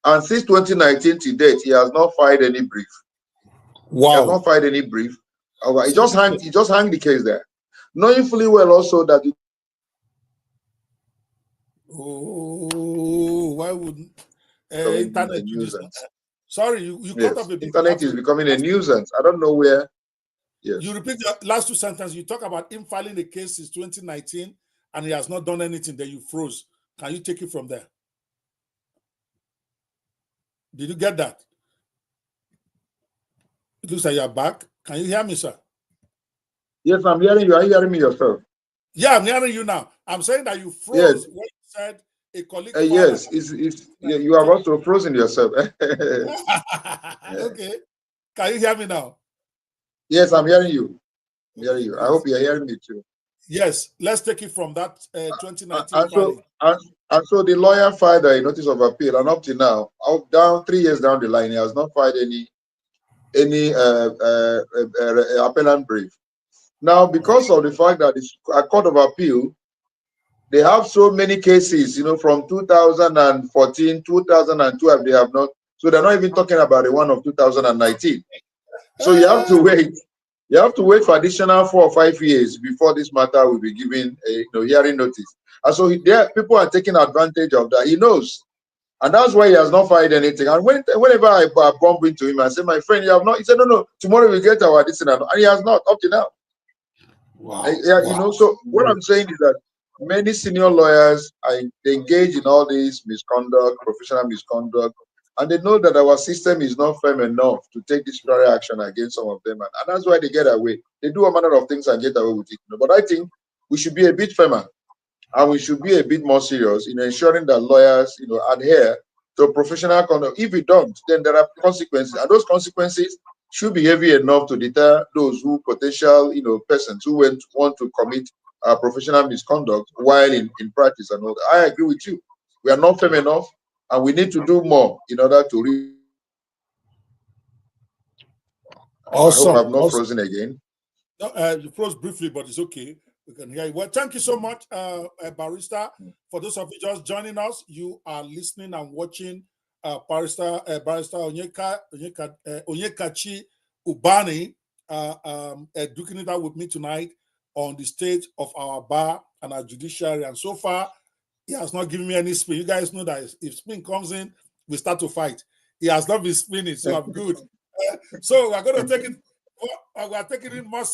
And since 2019 to date, he has not filed any brief. Wow. He has not filed any brief. He just hung the case there, knowing fully well also that. Why wouldn't internet do this? Sorry, you cut off a bit. Internet is becoming a nuisance. I don't know where. Yes. You repeat the last two sentences. You talk about him filing a case since 2019 and he has not done anything. Then you froze. Can you take it from there? Did you get that? It looks like you're back. Can you hear me, sir? Yes, I'm hearing you. Are you hearing me yourself? Yeah, I'm hearing you now. I'm saying that you froze when you said a colleague. Yes, you have also frozen yourself. Okay. Can you hear me now? Yes, I'm hearing you. I hope you're hearing me too. Yes, let's take it from that 2019. And so the lawyer filed a notice of appeal, and up to now, 3 years down the line, he has not filed any appellant brief. Now, because of the fact that a court of appeal, they have so many cases, from 2014, 2012, they have not. So they're not even talking about the one of 2019. So you have to wait. You have to wait for additional 4 or 5 years before this matter will be given a hearing notice. And so people are taking advantage of that. He knows. And that's why he has not filed anything. And whenever I bump into him, I say, my friend, you have not. He said, no, tomorrow we get our decision. And he has not up to now. Wow. So what I'm saying is that many senior lawyers are engaged in all this misconduct, professional misconduct, and they know that our system is not firm enough to take disciplinary action against some of them, and that's why they get away. They do a manner of things and get away with it. But I think we should be a bit firmer, and we should be a bit more serious in ensuring that lawyers, adhere to professional conduct. If we don't, then there are consequences, and those consequences should be heavy enough to deter those who potential, persons who want to commit professional misconduct while in practice and all that. I agree with you. We are not firm enough, and we need to do more in order to reach. Awesome. I hope I'm not frozen again. No, you froze briefly, but it's okay. We can hear you. Well, thank you so much, Barrister. For those of you just joining us, you are listening and watching Barrister OnyekaChi UBANI duking it out with me tonight on the stage of our bar and our judiciary. And so far, he has not given me any spin. You guys know that if spin comes in, we start to fight. He has not been spinning, so I'm good. So we're going to take it. We are taking it more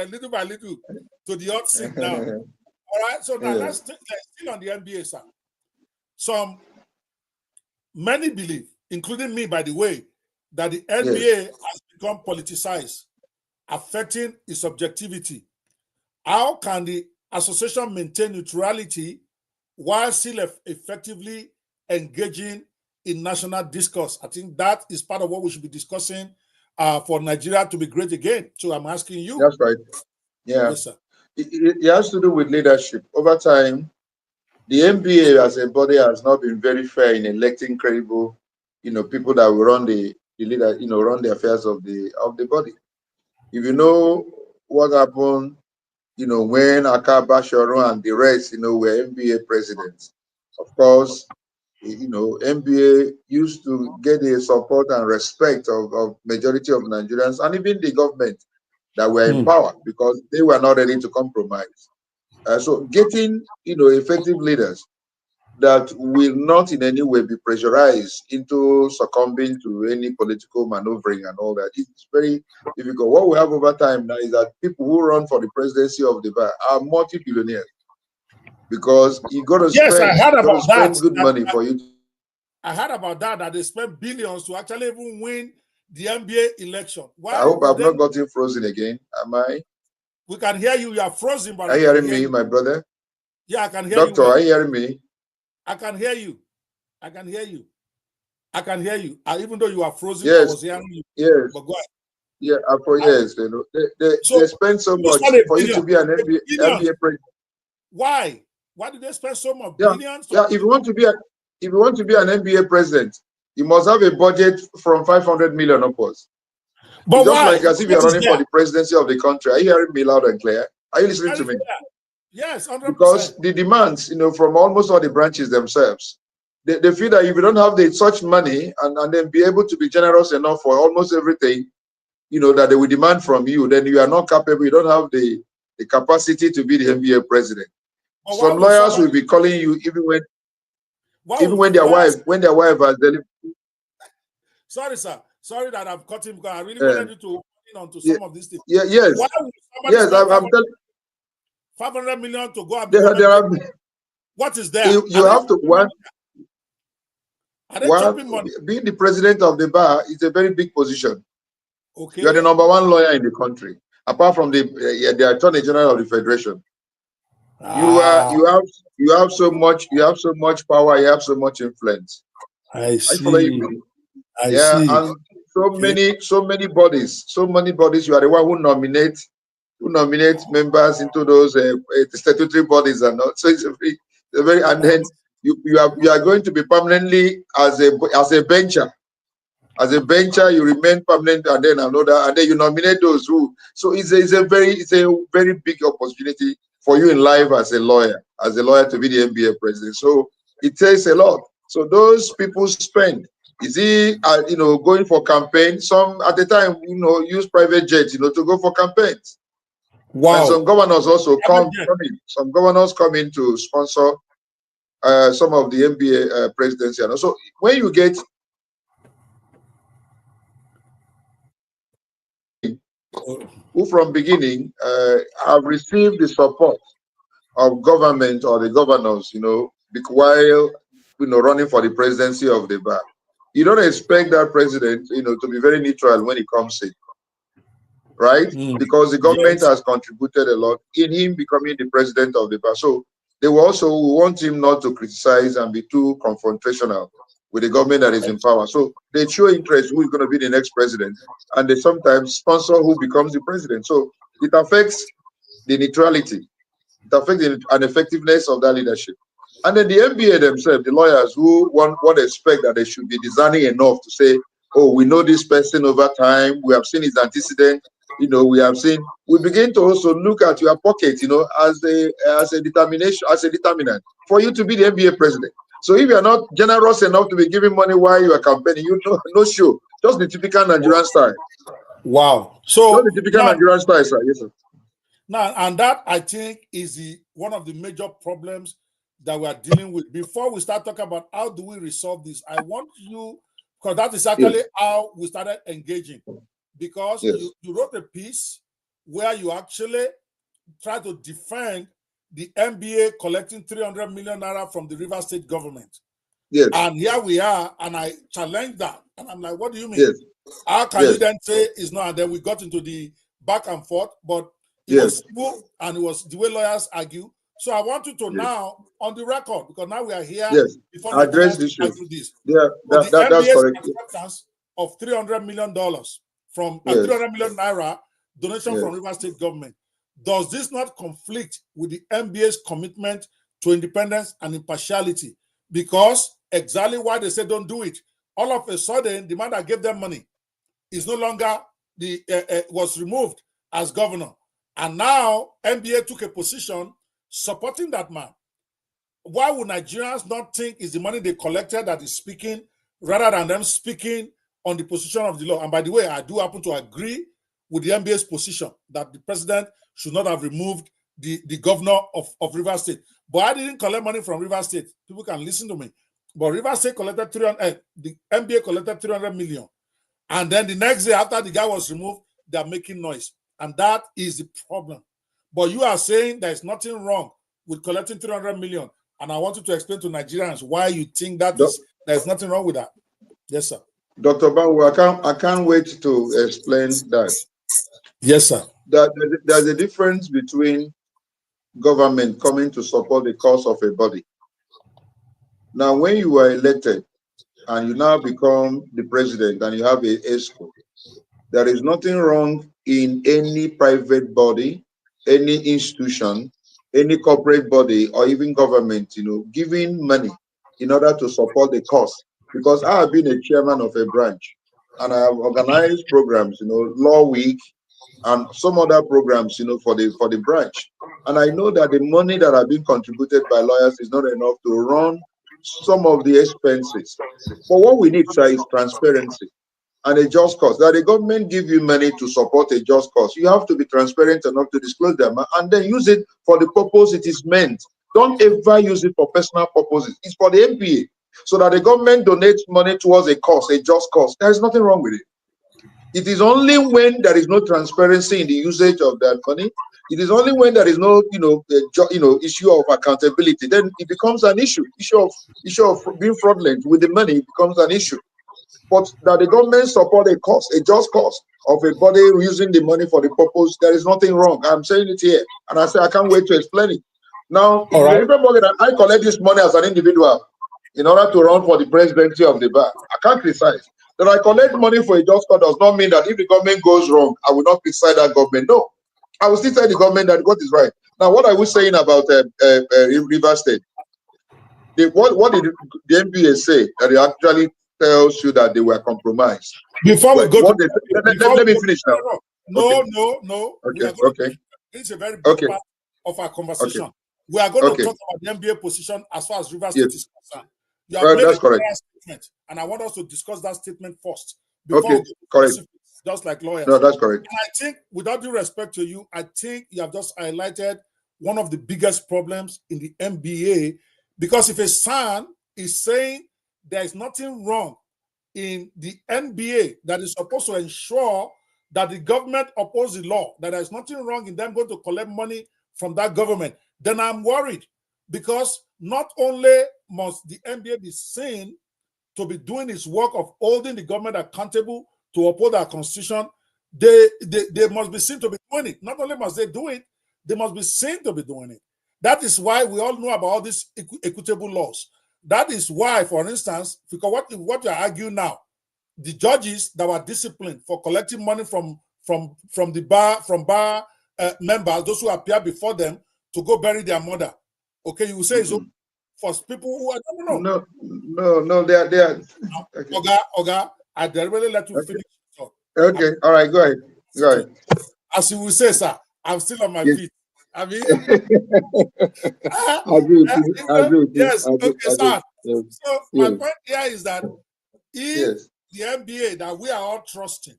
little by little to the hot seat now. All right. So now let's still on the NBA side. Many believe, including me, by the way, that the NBA has become politicized, affecting its objectivity. How can the association maintain neutrality while still effectively engaging in national discourse? I think that is part of what we should be discussing for Nigeria to be great again. So I'm asking you. That's right. Yeah. Yes, sir. It has to do with leadership. Over time, the NBA as a body has not been very fair in electing credible, people that will run the leader, run the affairs of the body. If you know what happened, when Akaba Sharon and the rest, were NBA presidents, of course, NBA used to get the support and respect of majority of Nigerians and even the government that were in power because they were not ready to compromise. So getting, effective leaders that will not in any way be pressurized into succumbing to any political maneuvering and all that. It's very difficult. What we have over time now is that people who run for the presidency of the bar are multi-billionaires because you got to spend good money for you. I heard about that they spend billions to actually even win the NBA election. Why I hope I've not gotten frozen again. Am I? We can hear you. You are frozen, but are you hearing me, my brother? Yeah, I can hear Doctor, you. Doctor, are you hearing me? I can hear you. I can hear you. I can hear you. Even though you are frozen, yes. I was hearing you. Yes. But go ahead. Yeah, yes. They spend so much for you to be an NBA president. Why? Why did they spend so much billions? Yeah, if you want to be an NBA president, you must have a budget from 500 million upwards. But it's just why? like as if you're running for the presidency of the country. Are you hearing me loud and clear? Are you listening to me? Yes, 100%. Because the demands, from almost all the branches themselves, they feel that if you don't have such money and then be able to be generous enough for almost everything, that they will demand from you, then you are not capable. You don't have the capacity to be the NBA president. Some lawyers will be calling you even when their wife has delivered. Sorry, sir. Sorry that I've cut him because I really wanted you to in onto some of these things. Yeah, yes. Why would somebody I'm telling 500 million to go up? What is there? You have to being the president of the bar is a very big position. Okay. You are the number one lawyer in the country, apart from the Attorney General of the Federation. You have so much power, you have so much influence. I see. I see. And so many bodies, you are the one who nominate members into those statutory bodies and all. So it's a very and then you are going to be permanently as a bencher. As a bencher, you remain permanent, and then you nominate those who. So it's a very big opportunity for you in life as a lawyer to be the NBA president. So it takes a lot. So those people spend. Is he going for campaign? Some at the time use private jets to go for campaigns. Wow. And some governors also come in. Some governors come in to sponsor some of the NBA presidency. And so when you get who from beginning have received the support of government or the governors, while running for the presidency of the bar. You don't expect that president, to be very neutral when it comes in, right? Because the government has contributed a lot in him becoming the president of the bar. So they will also want him not to criticize and be too confrontational with the government that is in power. So they show interest who is going to be the next president, and they sometimes sponsor who becomes the president. So it affects the neutrality. It affects the effectiveness of that leadership. And then the NBA themselves, the lawyers who want expect that they should be discerning enough to say, oh, we know this person over time, we have seen his antecedent, we begin to also look at your pocket, as a determinant for you to be the NBA president. So if you are not generous enough to be giving money while you are campaigning, no show. Just the typical Nigerian style. Wow. So just the typical Nigerian style, sir. Yes, sir. Now, and that I think is one of the major problems that we are dealing with. Before we start talking about how do we resolve this, I want you, because that is actually how we started engaging. Because you wrote a piece where you actually try to defend the NBA collecting 300 million naira from the River State government. Yes. And here we are, and I challenged that. And I'm like, what do you mean? Yes. How can you then say it's not? And then we got into the back and forth, but it was smooth, and it was the way lawyers argue. So I want you to now, on the record, because now we are here before address this issue. Yeah, that's correct. Acceptance of $300 million from 300 million naira donation from River State government. Does this not conflict with the NBA's commitment to independence and impartiality? Because exactly why they say don't do it, all of a sudden the man that gave them money is no longer was removed as governor. And now NBA took a position supporting that man. Why would Nigerians not think it's the money they collected that is speaking rather than them speaking on the position of the law? And by the way, I do happen to agree with the NBA's position that the president should not have removed the governor of River State. But I didn't collect money from River State. People can listen to me. But River State collected the NBA collected 300 million. And then the next day after the guy was removed, they're making noise. And that is the problem. But you are saying there's nothing wrong with collecting 300 million. And I want you to explain to Nigerians why you think that there's nothing wrong with that. Yes, sir. Dr. Banwo, I can't wait to explain that. Yes, sir. There's a difference between government coming to support the cause of a body. Now, when you are elected and you now become the president and you have a ESCO, there is nothing wrong in any private body, any institution, any corporate body, or even government, giving money in order to support the cause. Because I have been a chairman of a branch and I have organized programs, Law Week and some other programs, for the branch. And I know that the money that have been contributed by lawyers is not enough to run some of the expenses. But what we need, sir, is transparency and a just cause. That the government give you money to support a just cause, you have to be transparent enough to disclose them and then use it for the purpose it is meant. Don't ever use it for personal purposes. It's for the NPA. So that the government donates money towards a cause, a just cause. There is nothing wrong with it. It is only when there is no transparency in the usage of that money. It is only when there is no, issue of accountability. Then it becomes an issue. Issue of being fraudulent with the money becomes an issue. But that the government support a cause, a just cause of a body using the money for the purpose, there is nothing wrong. I'm saying it here, and I say I can't wait to explain it. Now, remember that I collect this money as an individual in order to run for the presidency of the bar. I can't criticize. That I collect money for a just cause does not mean that if the government goes wrong, I will not criticize that government. No, I will still tell the government that what is right. Now, what I was saying about River State, what did the NBA say that it actually tells you that they were compromised? Before we go to let me finish now. No. Okay. This is a very big part of our conversation. Okay. We are going to talk about the NBA position as far as River State is concerned. You have made a clear statement, and I want us to discuss that statement first. Okay, correct. Just like lawyers. No, that's correct. And I think, with all due respect to you, I think you have just highlighted one of the biggest problems in the NBA, because if a S.A.N is saying there is nothing wrong in the NBA that is supposed to ensure that the government opposes the law, that there is nothing wrong in them going to collect money from that government, then I'm worried, because not only must the NBA be seen to be doing its work of holding the government accountable to uphold our constitution, they must be seen to be doing it. Not only must they do it, they must be seen to be doing it. That is why we all know about all these equitable laws. That is why, for instance, because what you are arguing now, the judges that were disciplined for collecting money from the bar members, those who appear before them to go bury their mother. Okay, you will say it's for people who are no, they are. Okay. Oga, I deliberately let you finish. Okay, all right, go ahead. Go ahead. As you will say, sir, I'm still on my feet. I mean, I agree with you. Yes, okay, sir. Yes. So my point here is that if the NBA that we are all trusting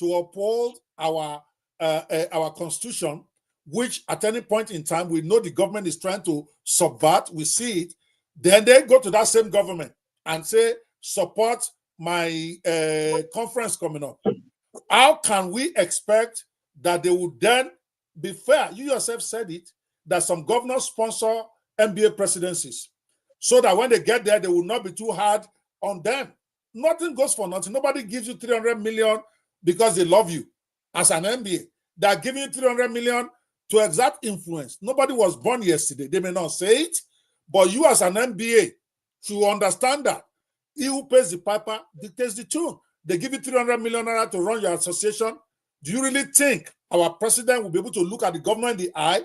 to uphold our constitution, which at any point in time we know the government is trying to subvert, we see it, then they go to that same government and say, support my conference coming up. How can we expect that they would then be fair? You yourself said it, that some governors sponsor NBA presidencies, so that when they get there, they will not be too hard on them. Nothing goes for nothing. Nobody gives you 300 million because they love you as an NBA. They are giving you 300 million to exert influence. Nobody was born yesterday. They may not say it, but you as an NBA should understand that he who pays the piper dictates the tune. They give you 300 million naira to run your association. Do you really think our president will be able to look at the governor in the eye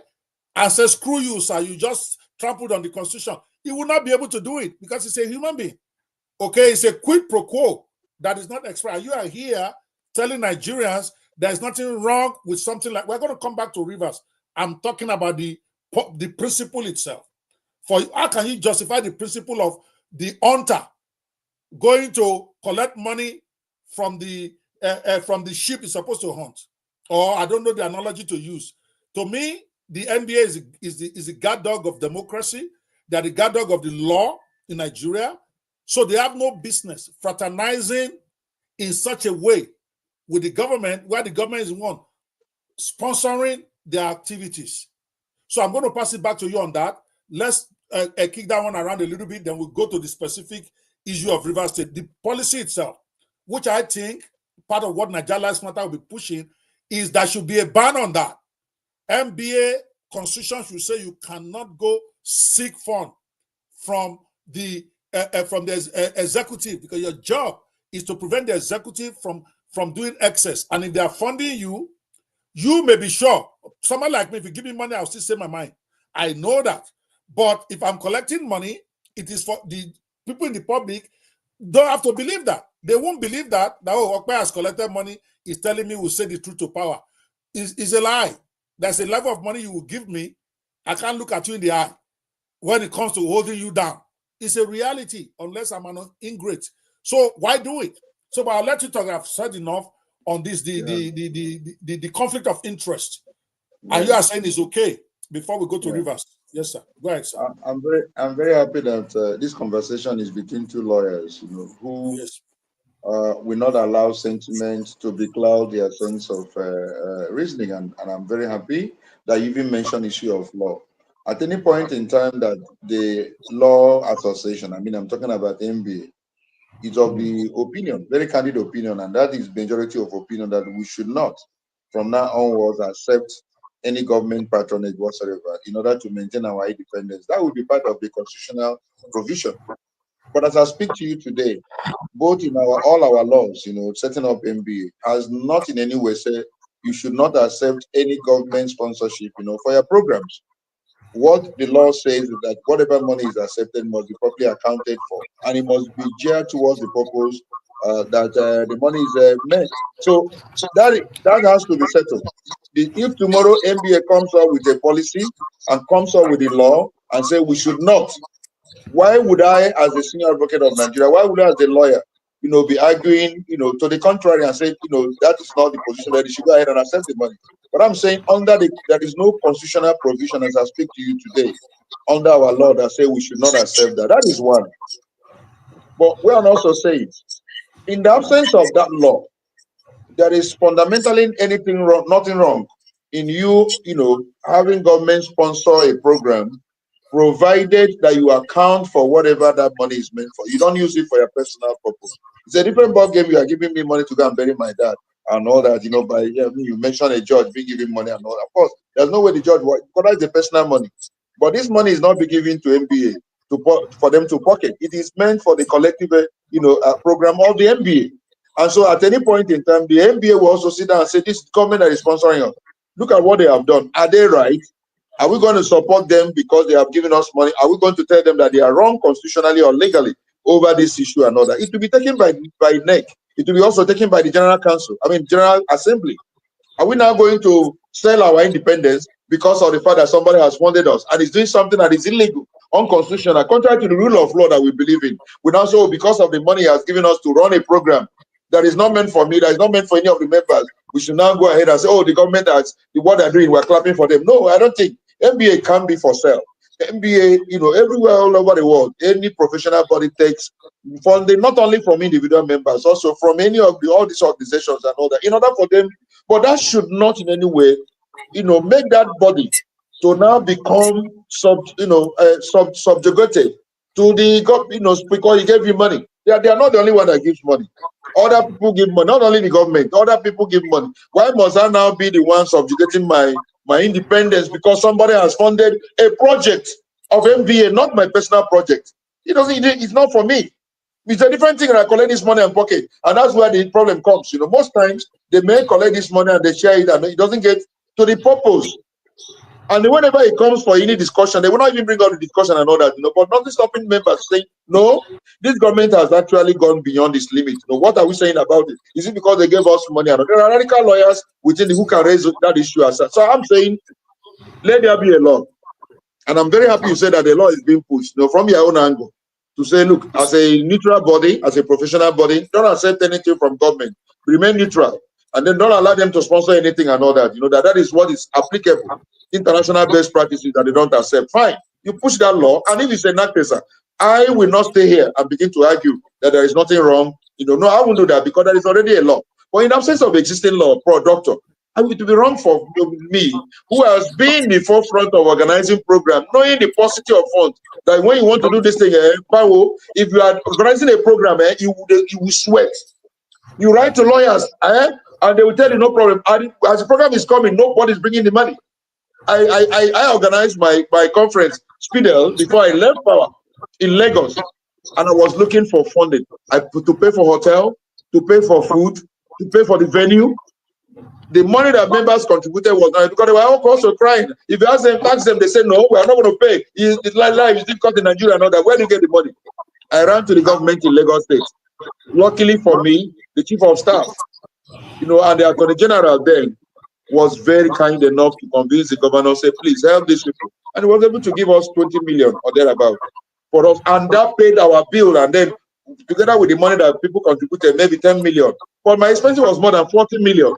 and say, screw you, sir, you just trampled on the constitution? He will not be able to do it because he's a human being. Okay, it's a quid pro quo that is not expired. You are here telling Nigerians there's nothing wrong with something like, we're going to come back to Rivers. I'm talking about the principle itself. For how can you justify the principle of the hunter going to collect money from the sheep is supposed to hunt? Or I don't know the analogy to use. To me, the NBA is the guard dog of democracy. They are the guard dog of the law in Nigeria. So they have no business fraternizing in such a way with the government, where the government is one sponsoring their activities. So I'm going to pass it back to you on that. Let's kick that one around a little bit, then we'll go to the specific issue of Rivers State. The policy itself, which I think part of what Nigeria Lives Matter will be pushing, is there should be a ban on that. NBA constitution should say you cannot go seek fund from the executive, because your job is to prevent the executive from doing excess. And if they are funding you, you may be sure. Someone like me, if you give me money, I'll still say my mind. I know that. But if I'm collecting money, it is for the people in the public. Don't have to believe that. They won't believe that oh, Okpe has collected money, is telling me we'll say the truth to power. It's a lie. There's a level of money you will give me. I can't look at you in the eye when it comes to holding you down. It's a reality, unless I'm an ingrate. So why do it? So, but I'll let you talk. I've said enough on this, the conflict of interest. Yeah. And you are saying it's okay before we go to Rivers. Yes, sir. Go ahead, sir. I'm very happy that this conversation is between two lawyers, who will not allow sentiment to becloud their sense of reasoning. And I'm very happy that you even mentioned issue of law. At any point in time that the law association, I'm talking about NBA, is of the opinion, very candid opinion, and that is majority of opinion, that we should not, from now onwards, accept any government patronage whatsoever in order to maintain our independence. That would be part of the constitutional provision. But as I speak to you today, both in all our laws, setting up NBA, has not in any way said you should not accept any government sponsorship, for your programs. What the law says is that whatever money is accepted must be properly accounted for, and it must be geared towards the purpose that the money is meant. So that has to be settled. If tomorrow NBA comes up with a policy and comes up with the law and say we should not, why would I, as a senior advocate of Nigeria, why would I, as a lawyer, be arguing, to the contrary, and say, that is not the position, that you should go ahead and accept the money? But I'm saying there is no constitutional provision, as I speak to you today, under our law that say we should not accept that. That is one. But we can also say it. In the absence of that law, there is fundamentally nothing wrong in you having government sponsor a program, provided that you account for whatever that money is meant for. You don't use it for your personal purpose. It's a different ball game. You are giving me money to go and bury my dad and all that, by you mentioned a judge being given money and all that. Of course, there's no way the judge will, because that's the personal money. But this money is not be given to MBA for them to pocket. It is meant for the collective, program of the MBA. And so at any point in time, the MBA will also sit down and say, this government that is sponsoring us, look at what they have done. Are they right? Are we going to support them because they have given us money? Are we going to tell them that they are wrong constitutionally or legally over this issue and all that? It will be taken by NEC. It will be also taken by the General Assembly. Are we now going to sell our independence because of the fact that somebody has funded us and is doing something that is illegal, unconstitutional, contrary to the rule of law that we believe in? We now say, because of the money he has given us to run a program that is not meant for me, that is not meant for any of the members, we should now go ahead and say, the government has what they're doing, we're clapping for them. No, I don't think. MBA can be for sale. MBA, everywhere all over the world, any professional body takes funding, not only from individual members, also from any of all these organizations and all that, in order for them, but that should not in any way, make that body to now become subjugated to the government, because he gave you money. They are not the only one that gives money. Other people give money, not only the government, other people give money. Why must I now be the one subjugating my independence because somebody has funded a project of MBA, not my personal project? It's not for me. It's a different thing. I collect this money and pocket, and that's where the problem comes. Most times they may collect this money and they share it, and it doesn't get to the purpose. And whenever it comes for any discussion, they will not even bring up the discussion and all that, but nothing stopping members saying, no, this government has actually gone beyond this limit. What are we saying about it? Is it because they gave us money? And there are radical lawyers within who can raise that issue as such. So I'm saying, let there be a law. And I'm very happy you said that the law is being pushed, from your own angle, to say, look, as a neutral body, as a professional body, don't accept anything from government. Remain neutral. And then don't allow them to sponsor anything and all that. That is what is applicable. International best practices that they don't accept. Fine. You push that law, and if it's an actor, I will not stay here and begin to argue that there is nothing wrong. No, I won't do that because there is already a law. But in absence of existing law, doctor, it would be wrong for me, who has been in the forefront of organizing program, knowing the paucity of funds, that when you want to do this thing, if you are organizing a program, you will sweat. You write to lawyers, and they will tell you no problem. As the program is coming, nobody's bringing the money. I organized my conference, Spidel, before I left power in Lagos, and I was looking for funding. To pay for hotel, to pay for food, to pay for the venue. The money that members contributed was not, because they were all also crying. If you ask them, they say, no, we are not going to pay. It's like life is difficult in Nigeria and all that. Where do you get the money? I ran to the government in Lagos State. Luckily for me, the chief of staff, and the attorney general then was very kind enough to convince the governor, say, please help these people. And he was able to give us 20 million or thereabout for us. And that paid our bill. And then together with the money that people contributed, maybe 10 million. But my expense was more than 40 million.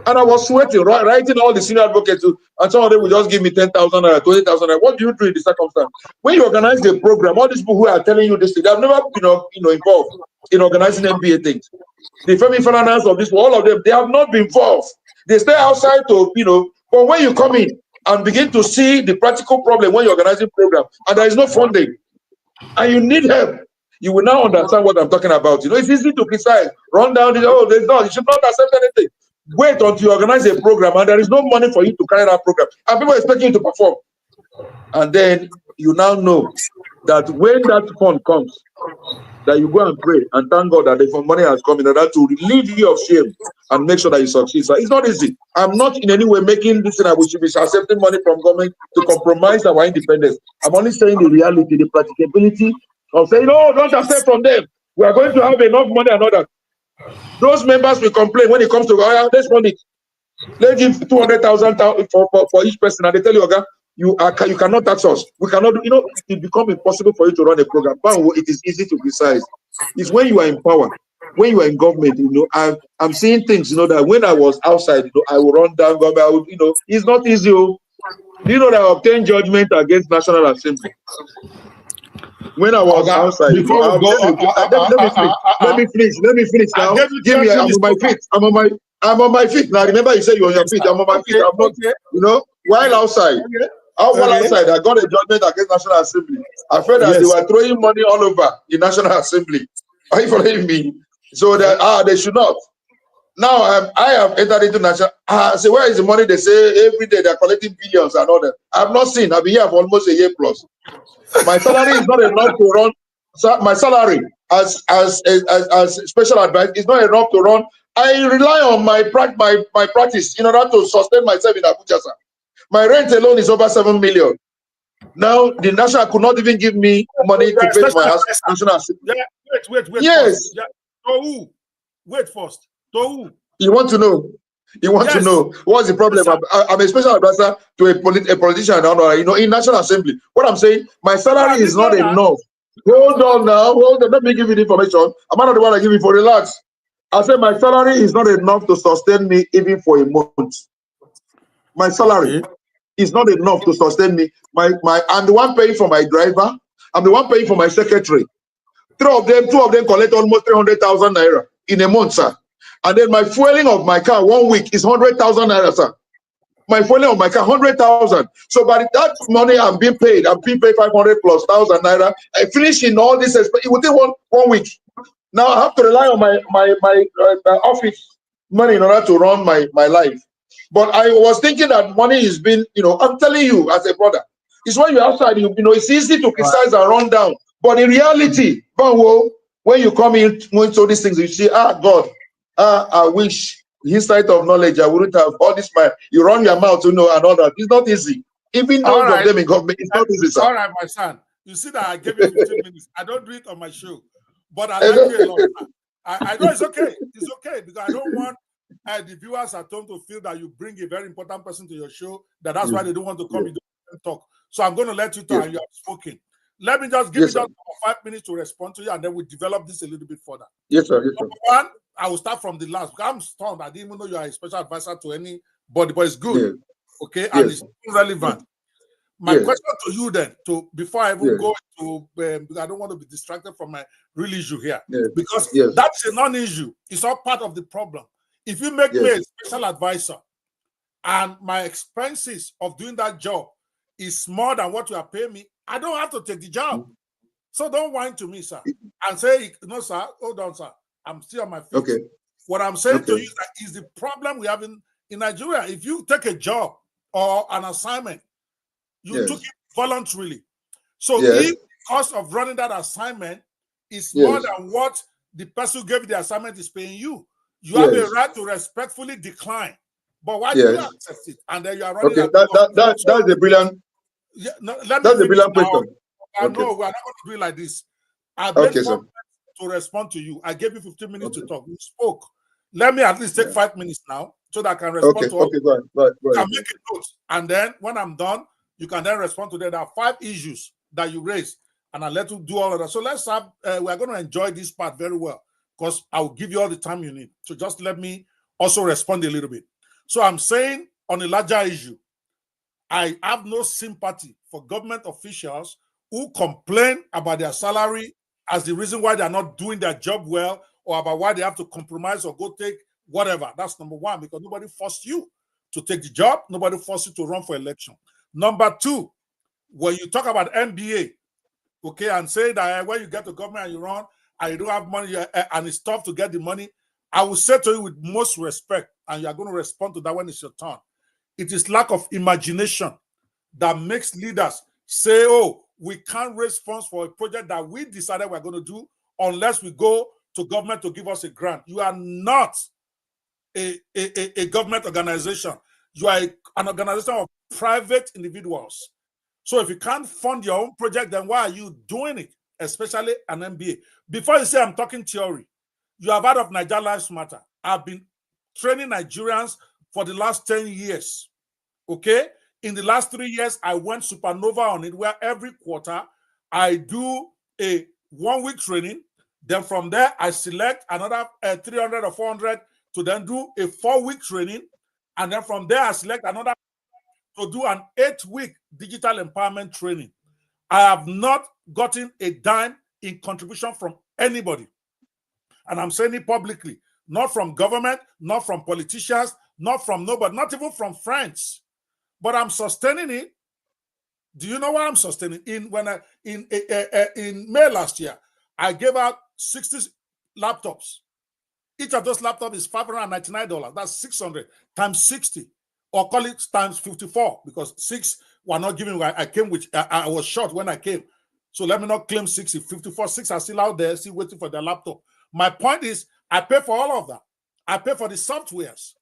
And I was sweating, writing all the senior advocates, and some of them would just give me 10,000 or 20,000. What do you do in this circumstance? When you organize the program, all these people who are telling you this thing, they've never been involved in organizing MBA things. The Femi Fernandez of this, all of them, they have not been involved. They stay outside to, but when you come in and begin to see the practical problem when you're organizing program, and there is no funding, and you need help, you will now understand what I'm talking about. It's easy to criticize, run down, there's not, you should not accept anything. Wait until you organize a program and there is no money for you to carry that program, and people expect you to perform. And then you now know that when that fund comes, that you go and pray and thank God that the money has come in order to relieve you of shame and make sure that you succeed. So it's not easy. I'm not in any way making this thing that we should be accepting money from government to compromise our independence. I'm only saying the reality, the practicability of saying, no, don't accept from them. We are going to have enough money and all that. Those members will complain when it comes to, let's fund it. Let's give 200,000 for each person, and they tell you, okay, you cannot tax us. We cannot do, it becomes impossible for you to run a program. But it is easy to criticize. It's when you are in power, when you are in government, I'm seeing things, that when I was outside, I will run down government, it's not easy. Do you know that I obtained judgment against National Assembly? When I was outside, before we go, let me finish now. Give me. I'm on my feet. I'm on my feet now. Remember, you said you're on your feet. I'm on my feet. I'm not. You know, while outside, while outside, I got a judgment against National Assembly. I felt that they were throwing money all over the National Assembly. Are you following me? So that they should not. Now I have entered into national. So where is the money? They say every day they're collecting billions and all that. I've not seen. I've been here for almost a year plus. My salary is not enough to run. So my salary as special advice is not enough to run. I rely on my practice in order to sustain myself in Abuja, sir. My rent alone is over 7 million. Now the national could not even give me money to pay for my house. National. Yeah, wait. Yes. First. Yeah. To who? Wait first. To who? You want to know? You want to know what's the problem? I'm a special advisor to a politician, you know, in National Assembly. What I'm saying, my salary is not enough. Hold on now, hold on. Let me give you the information. I'm not the one I give you for relax. I said my salary is not enough to sustain me even for a month. My salary is not enough to sustain me. I'm the one paying for my driver. I'm the one paying for my secretary. Two of them collect almost 300,000 naira in a month, sir. And then my fueling of my car 1 week is 100,000 naira, sir. My fueling of my car 100,000. So by that money I'm being paid 500 plus 1,000 naira. I finish in all this. It will take one week. Now I have to rely on my office money in order to run my life. But I was thinking that money is being, you know, I'm telling you as a brother, it's when you're outside, you know, it's easy to criticize and run down. But in reality, Banwo, when you come into these things, you see, God, I wish insight of knowledge, I wouldn't have all this. You run your mouth to know and all that. It's not easy. Even those of them in government, it's not easy, sir. All right, my son. You see that I gave you 15 minutes. I don't do it on my show, but I like you a lot. I know it's okay. It's okay because I don't want the viewers at home to feel that you bring a very important person to your show. That's why they don't want to come and talk. So I'm going to let you talk and you have spoken. Let me just give you just 5 minutes to respond to you, and then we develop this a little bit further. Yes, sir. Yes, sir. Number one, I will start from the last. I'm stunned. I didn't even know you are a special advisor to anybody, but it's good. Okay, and it's relevant. My question to you then, before I even go to, because I don't want to be distracted from my real issue here, because that's a non-issue. It's all part of the problem. If you make me a special advisor, and my expenses of doing that job is more than what you are paying me, I don't have to take the job. So don't whine to me, sir, and say, no, sir, hold on, sir. I'm still on my feet. Okay. What I'm saying to you is the problem we have in Nigeria. If you take a job or an assignment, you took it voluntarily. So if the cost of running that assignment is more than what the person who gave you the assignment is paying you, you have a right to respectfully decline. But why do you accept it? And then you are running that's a brilliant. Yeah, no, let that's me a brilliant question. I know we're not going to do it like this. I've been to respond to you. I gave you 15 minutes to talk. You spoke. Let me at least take 5 minutes now so that I can respond to all. Okay, go ahead. You can make a note. And then when I'm done, you can then respond to them. There are 5 issues that you raised, and I'll let you do all of that. So let's have, we're going to enjoy this part very well because I'll give you all the time you need. So just let me also respond a little bit. So I'm saying on a larger issue, I have no sympathy for government officials who complain about their salary as the reason why they're not doing their job well, or about why they have to compromise or go take whatever. That's number one, because nobody forced you to take the job. Nobody forced you to run for election. Number two, when you talk about MBA, okay, and say that when you get to government and you run and you don't have money and it's tough to get the money, I will say to you with most respect, and you are going to respond to that when it's your turn. It is lack of imagination that makes leaders say, oh, we can't raise funds for a project that we decided we're going to do unless we go to government to give us a grant. You are not a government organization. You are an organization of private individuals. So if you can't fund your own project, then why are you doing it, especially an MBA? Before you say I'm talking theory, you have heard of Nigeria Lives Matter. I've been training Nigerians for the last 10 years, okay? In the last 3 years, I went supernova on it, where every quarter I do a 1 week training. Then from there, I select another 300 or 400 to then do a 4 week training. And then from there, I select another to do an 8 week digital empowerment training. I have not gotten a dime in contribution from anybody. And I'm saying it publicly, not from government, not from politicians, not from nobody, not even from friends. But I'm sustaining it. Do you know what I'm sustaining? In May last year, I gave out 60 laptops. Each of those laptops is $599. That's 600 times 60, or call it times 54, because 6 were not giving. I came with, I was short when I came. So let me not claim 60, 54, 6 are still out there, still waiting for their laptop. My point is, I pay for all of that. I pay for the softwares.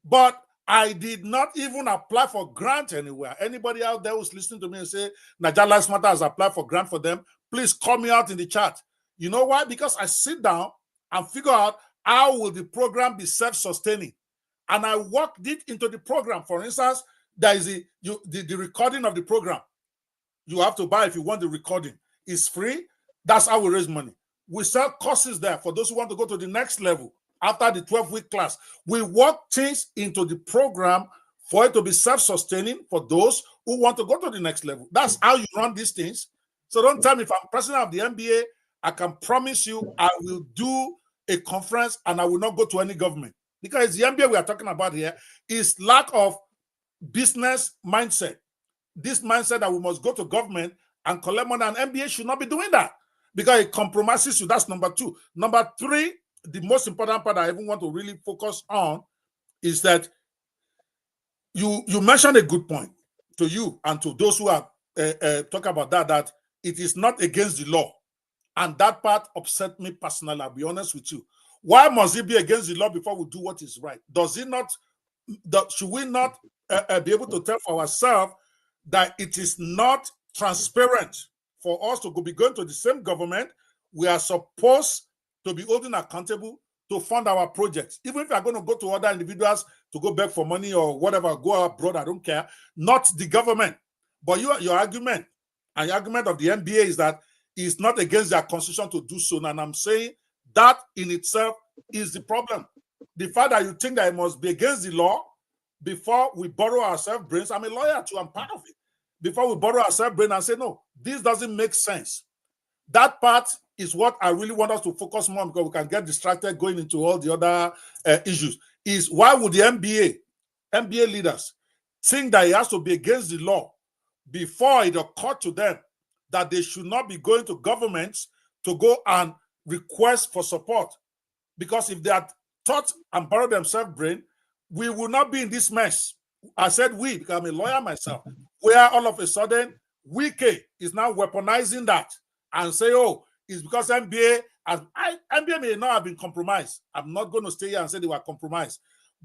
But I did not even apply for grant anywhere. Anybody out there who's listening to me and say, Nigeria Lives Matter has applied for grant for them, please call me out in the chat. You know why? Because I sit down and figure out how will the program be self-sustaining. And I worked it into the program. For instance, there is the recording of the program. You have to buy if you want the recording. It's free. That's how we raise money. We sell courses there for those who want to go to the next level. After the 12-week class, we work things into the program for it to be self-sustaining for those who want to go to the next level. That's how you run these things. So don't tell me, if I'm president of the NBA, I can promise you I will do a conference and I will not go to any government. Because the NBA we are talking about here is lack of business mindset. This mindset that we must go to government and collect money, and NBA should not be doing that because it compromises you. That's number 2. Number 3, the most important part I even want to really focus on is that you mentioned a good point to you and to those who are talking about that it is not against the law. And that part upset me personally, I'll be honest with you. Why must it be against the law before we do what is right? Does it not, should we not be able to tell for ourselves that it is not transparent for us to be going to the same government? We are supposed to be holding accountable to fund our projects. Even if you are going to go to other individuals to go beg for money or whatever, go abroad, I don't care. Not the government. But your argument, and the argument of the NBA is that it's not against their constitution to do so. And I'm saying that in itself is the problem. The fact that you think that it must be against the law before we borrow ourselves brains. I'm a lawyer too, I'm part of it. Before we borrow ourselves brains and say, no, this doesn't make sense. That part is what I really want us to focus more on, because we can get distracted going into all the other issues. Is why would the NBA leaders think that it has to be against the law before it occurred to them that they should not be going to governments to go and request for support? Because if they had thought and borrowed themselves brain, we will not be in this mess. I said we, because I'm a lawyer myself, where all of a sudden WK is now weaponizing that and say, oh, it's because NBA may not have been compromised. I'm not going to stay here and say they were compromised.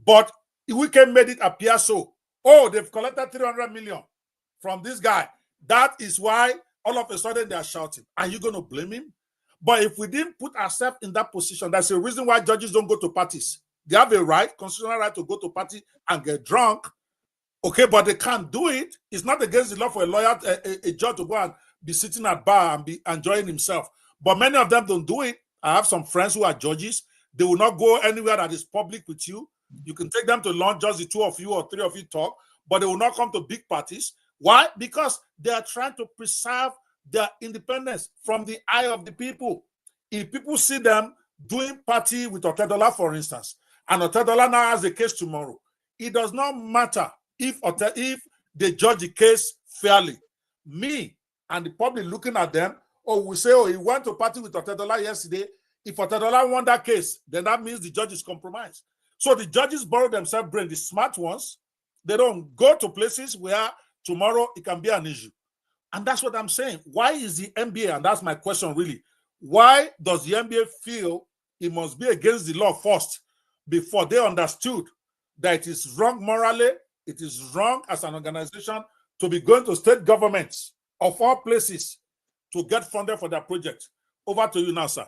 But WK made it appear so. Oh, they've collected 300 million from this guy. That is why all of a sudden they are shouting. Are you going to blame him? But if we didn't put ourselves in that position, that's the reason why judges don't go to parties. They have a right, constitutional right, to go to party and get drunk. Okay, but they can't do it. It's not against the law for a lawyer, a judge to go and be sitting at bar and be enjoying himself. But many of them don't do it. I have some friends who are judges. They will not go anywhere that is public with you. You can take them to lunch, just the 2 of you or 3 of you talk, but they will not come to big parties. Why? Because they are trying to preserve their independence from the eye of the people. If people see them doing party with Otedola, for instance, and Otedola now has a case tomorrow, it does not matter if they judge the case fairly. Me and the public looking at them, we say, oh, he went to party with Otedola yesterday. If Otedola won that case, then that means the judge is compromised. So the judges borrow themselves brain, the smart ones. They don't go to places where tomorrow it can be an issue. And that's what I'm saying. Why is the NBA, and that's my question really, why does the NBA feel it must be against the law first before they understood that it is wrong morally, it is wrong as an organization to be going to state governments of all places to get funded for their project? Over to you now, sir.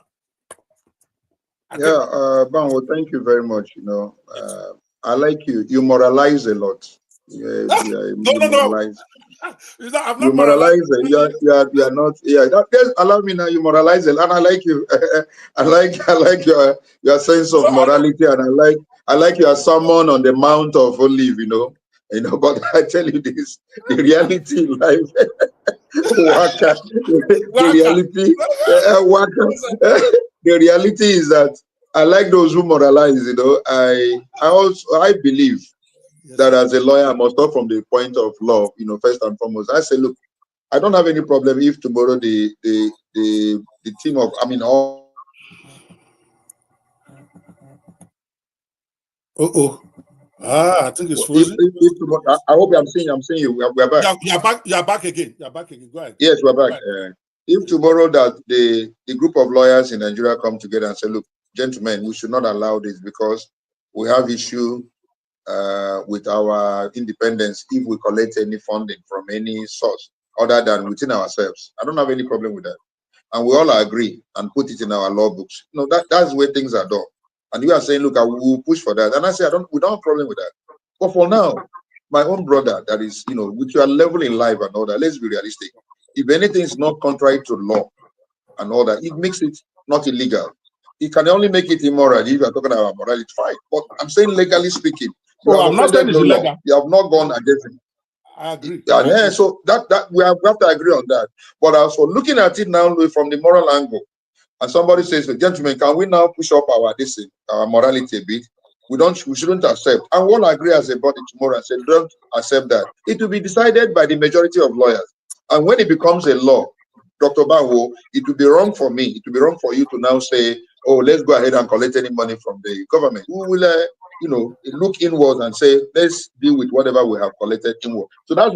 Banwo, thank you very much. You know, I like you. You moralize a lot. No. You moralize. You are not. Yeah, just allow me now. You moralize it, and I like you. I like your sense of morality, and I like your sermon on the Mount of Olive. You know. But I tell you this: the reality in life, Waka. The reality, Waka. The reality is that I like those who moralize. I believe that as a lawyer, I must talk from the point of law. First and foremost, I say, look, I don't have any problem if tomorrow the team of all. I think it's frozen. If tomorrow, I hope I'm seeing you. We're back. You're back. You're back again. You're back again. Go ahead. Yes, we're back. If tomorrow that the group of lawyers in Nigeria come together and say, look, gentlemen, we should not allow this because we have issue with our independence if we collect any funding from any source other than within ourselves. I don't have any problem with that. And we all agree and put it in our law books. That's the way things are done. And you are saying, look, I will push for that. And I say, we don't have a problem with that. But for now, my own brother, that is, with your level in life and all that, let's be realistic. If anything is not contrary to law and all that, it makes it not illegal. It can only make it immoral if you are talking about morality, fine. But I'm saying legally speaking, I'm not saying it's illegal. You have not gone against it. I agree. So that we have to agree on that. But also looking at it now from the moral angle, and somebody says, gentlemen, can we now push up our morality a bit? We shouldn't accept. And we'll agree as a body tomorrow and say, don't accept that. It will be decided by the majority of lawyers. And when it becomes a law, Dr. Banwo, it will be wrong for me. It will be wrong for you to now say, oh, let's go ahead and collect any money from the government. We will, look inwards and say, let's deal with whatever we have collected inward. So that's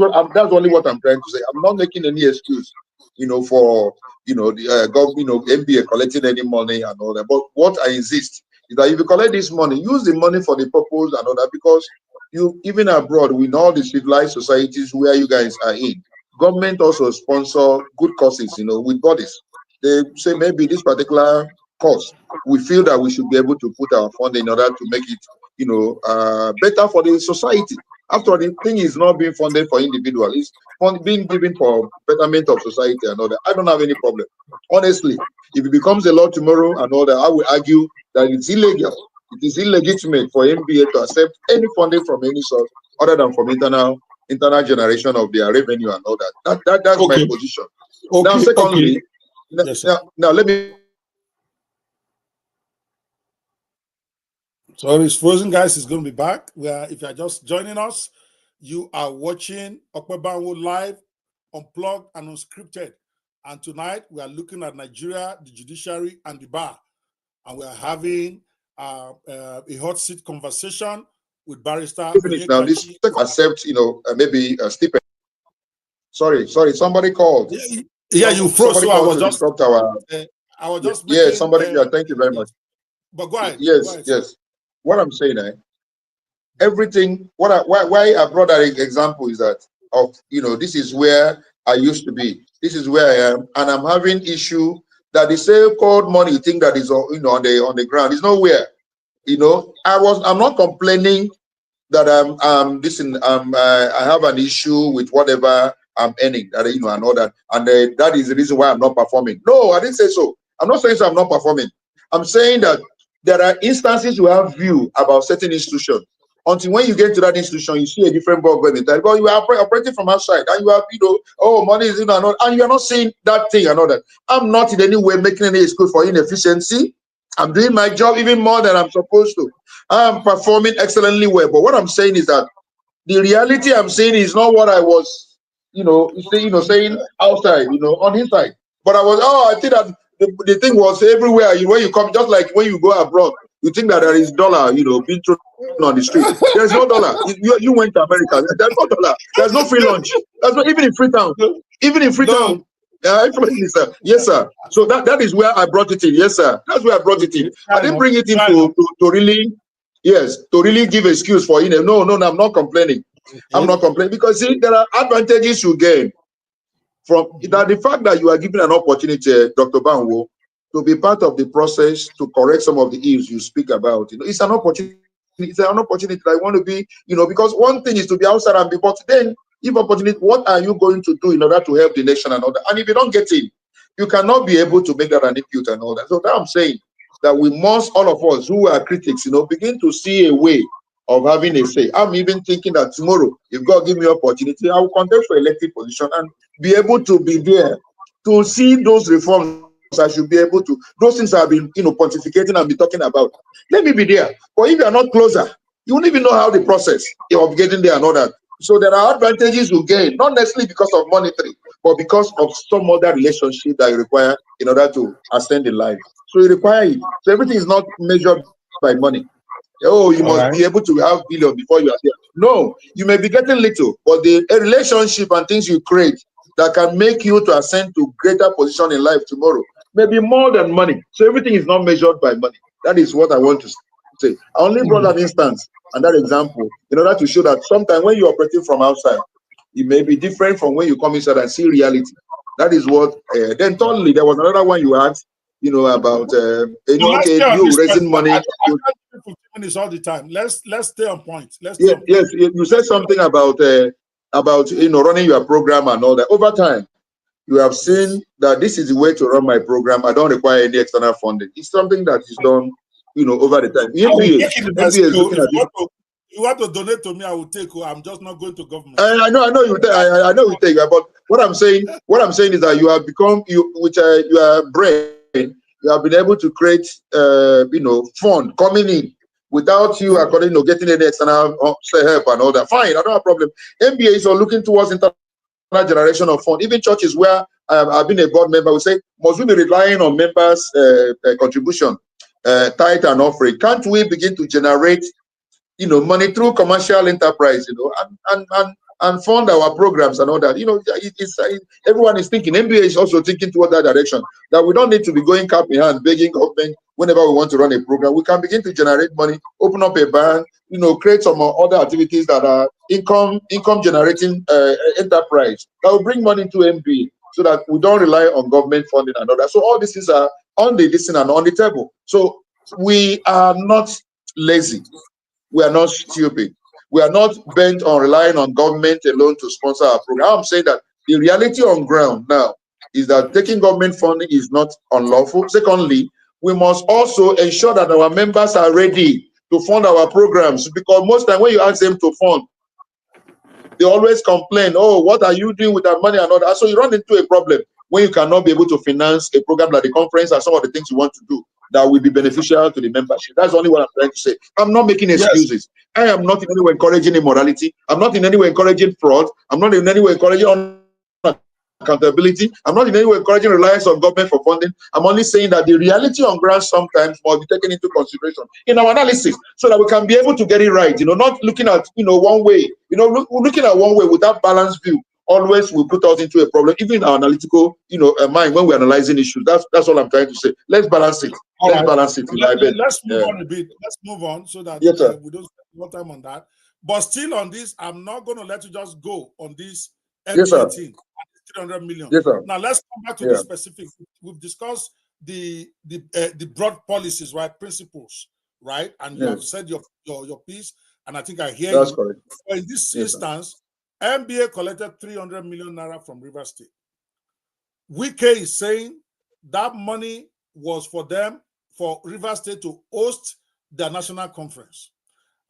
only what I'm trying to say. I'm not making any excuse, for the government, MBA collecting any money and all that. But what I insist is that if you collect this money, use the money for the purpose and all that, because even abroad, with all the civilized societies where you guys are in, government also sponsor good causes, with bodies. They say maybe this particular cause, we feel that we should be able to put our fund in order to make it, better for the society. After all, the thing is not being funded for individuals, it's being given for betterment of society and all that. I don't have any problem. Honestly, if it becomes a law tomorrow and all that, I will argue that it's illegal. It is illegitimate for MBA to accept any funding from any source other than from internal generation of their revenue and all that. That's my position. Okay. Now, secondly, Yes, now let me. So it's frozen, guys. It's going to be back. If you're just joining us, you are watching OPE BANWO live, unplugged and unscripted. And tonight we are looking at Nigeria, the judiciary, and the bar, and we are having a hot seat conversation with Barrister. Now this accept, maybe a stipend. Sorry. Somebody called. Yeah, you froze. So I was just. I was just. Yeah, somebody. Thank you very much. But go ahead. Yes. What I'm saying, everything. Why I brought that example is that this is where I used to be. This is where I am, and I'm having issue that the so-called money you think that is on the ground is nowhere. I'm not complaining that I have an issue with whatever I'm earning, and all that, and that is the reason why I'm not performing. No, I didn't say so. I'm not saying I'm not performing. I'm saying that there are instances you have view about certain institutions. Until when you get to that institution, you see a different ball going. But you are operating from outside, and you have, money is and you are not seeing that thing and all that. I'm not in any way making any excuse for inefficiency. I'm doing my job even more than I'm supposed to. I'm performing excellently well. But what I'm saying is that the reality I'm saying is not what I was, saying outside, on inside. But I think that the thing was everywhere. When you come, just like when you go abroad, you think that there is dollar, being thrown on the street. There's no dollar. You went to America. There's no dollar. There's no free lunch. There's not even in Freetown. Even in Freetown. Yes, sir. So that is where I brought it in. Yes, sir. That's where I brought it in. I didn't bring it in to really give excuse for No, I'm not complaining. I'm not complaining because see, there are advantages you gain from that. The fact that you are given an opportunity, Dr. Banwo, to be part of the process to correct some of the ills you speak about. It's an opportunity. It's an opportunity that I want to be, because one thing is to be outside and be, but then if opportunity, what are you going to do in order to help the nation and all that? And if you don't get in, you cannot be able to make that an input and all that. So that I'm saying that we must, all of us who are critics, begin to see a way of having a say. I'm even thinking that tomorrow, if God give me opportunity, I will contest for elected position and be able to be there to see those reforms. I should be able to, those things I've been, pontificating and be talking about. Let me be there. But if you are not closer, you won't even know how the process of getting there and all that. So there are advantages you gain, not necessarily because of monetary, but because of some other relationship that you require in order to ascend in life. So you require it. So everything is not measured by money. Oh, you must be able to have billion before you are there. No, you may be getting little, but the relationship and things you create that can make you to ascend to greater position in life tomorrow maybe more than money. So everything is not measured by money. That is what I want to say. I only brought an instance and that example in order to show that sometimes when you're operating from outside, it may be different from when you come inside and see reality. That is what. Then thirdly, there was another one you asked, about okay, you raising money. I 15 minutes all the time. Let's stay on point. Yes, you said something about running your program and all that. Over time, you have seen that this is the way to run my program. I don't require any external funding. It's something that is done, over the time. NBA is looking at it. You want to donate to me, I will take. I'm just not going to government. I know you take. I know you take. But what I'm saying is that you have become with your brain. You have been able to create, fund coming in without you, according to getting any external help and all that. Fine, I don't have a problem. NBA is looking towards international generation of fund. Even churches where I've been a board member will say, must we be relying on members' contribution, tithe and offering? Can't we begin to generate, money through commercial enterprise, and fund our programs and all that? Everyone is thinking. NBA is also thinking toward that direction. That we don't need to be going cap in hand begging government whenever we want to run a program. We can begin to generate money, open up a bank, create some other activities that are income generating enterprise that will bring money to NBA, so that we don't rely on government funding and all that. So all these things are on the and on the table. So we are not lazy. We are not stupid. We are not bent on relying on government alone to sponsor our program. I'm saying that the reality on ground now is that taking government funding is not unlawful. Secondly, we must also ensure that our members are ready to fund our programs, because most time when you ask them to fund, they always complain, oh, what are you doing with that money and all that? So you run into a problem when you cannot be able to finance a program like the conference and some of the things you want to do that will be beneficial to the membership. That's only what I'm trying to say. I'm not making excuses. Yes. I am not in any way encouraging immorality. I'm not in any way encouraging fraud. I'm not in any way encouraging accountability. I'm not in any way encouraging reliance on government for funding. I'm only saying that the reality on ground sometimes must be taken into consideration in our analysis so that we can be able to get it right. Not looking at, one way, looking at one way without balanced view always will put us into a problem, even in our analytical, mind when we're analyzing issues. That's all I'm trying to say. Let's balance it. Balance it. Let's move on a bit. Let's move on so that we don't spend more time on that. But still on this, I'm not going to let you just go on this NBA thing. 300 million. Yes, sir. Now let's come back to the specific. We've discussed the broad policies, right? Principles, right? And you have said your piece, and I think I hear That's you. correct. But in this instance, NBA collected 300 million naira from River State. Wike is saying that money was for them, for River State to host their national conference.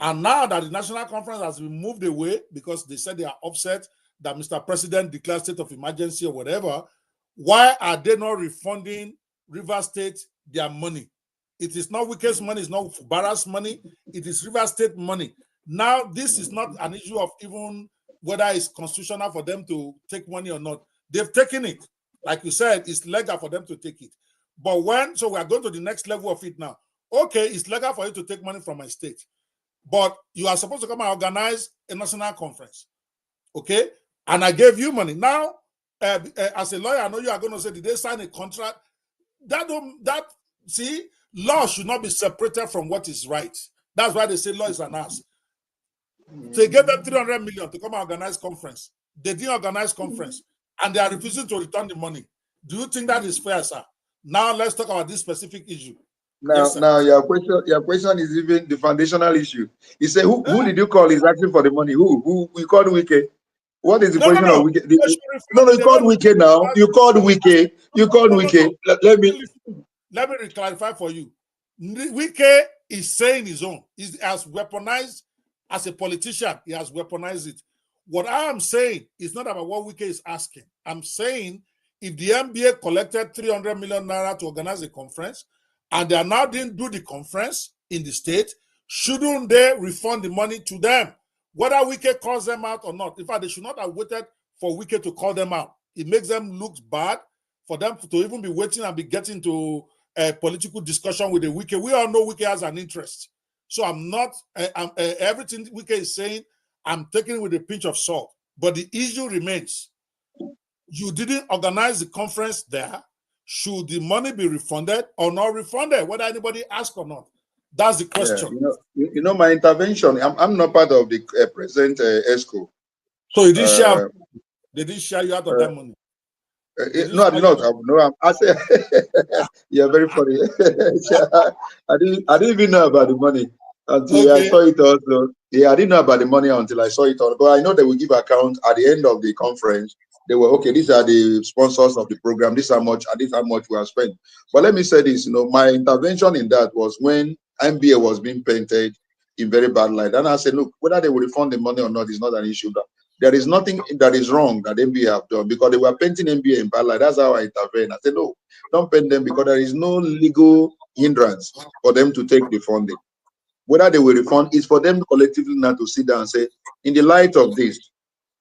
And now that the national conference has been moved away because they said they are upset that Mr. President declared state of emergency or whatever, why are they not refunding River State their money? It is not Wike's money, it's not Barra's money, it is River State money. Now, this is not an issue of even whether it's constitutional for them to take money or not. They've taken it. Like you said, it's legal for them to take it. But so we are going to the next level of it now. Okay, it's legal for you to take money from my state, but you are supposed to come and organize a national conference. Okay? And I gave you money. Now, as a lawyer, I know you are going to say, did they sign a contract? See, law should not be separated from what is right. That's why they say law is an ass. They gave them 300 million to come and organize conference. They didn't organize conference, and they are refusing to return the money. Do you think that is fair, sir? Now let's talk about this specific issue. Now your question is even the foundational issue. You say, who did you call is asking for the money? Who you called Wike? What is the position of Wike? No, you called Wike now. You called Wike. You called Wike. Let me clarify for you. Wike is saying his own. He has weaponized as a politician. He has weaponized it. What I am saying is not about what Wike is asking. I'm saying if the NBA collected 300 million naira to organize a conference and they now didn't do the conference in the state, shouldn't they refund the money to them? Whether Wike calls them out or not. In fact, they should not have waited for Wike to call them out. It makes them look bad for them to even be waiting and be getting to a political discussion with the Wike. We all know Wike has an interest. So I'm not, everything Wike is saying, I'm taking it with a pinch of salt. But the issue remains. You didn't organize the conference there. Should the money be refunded or not refunded, whether anybody asks or not? That's the question. Yeah, my intervention, I'm not part of the present ESCO. So you didn't share, they didn't share you out of that money? No, I did not. No, I say, you're very funny. I didn't even know about the money until I saw it also. Yeah, I didn't know about the money until I saw it all. But I know they will give account at the end of the conference. They were, okay, these are the sponsors of the program. This is how much, and this is how much we have spent. But let me say this, my intervention in that was when NBA was being painted in very bad light. And I said, look, whether they will refund the money or not is not an issue. There is nothing that is wrong that NBA have done because they were painting NBA in bad light. That's how I intervened. I said, no, don't paint them because there is no legal hindrance for them to take the funding. Whether they will refund is for them collectively now to sit down and say, in the light of this,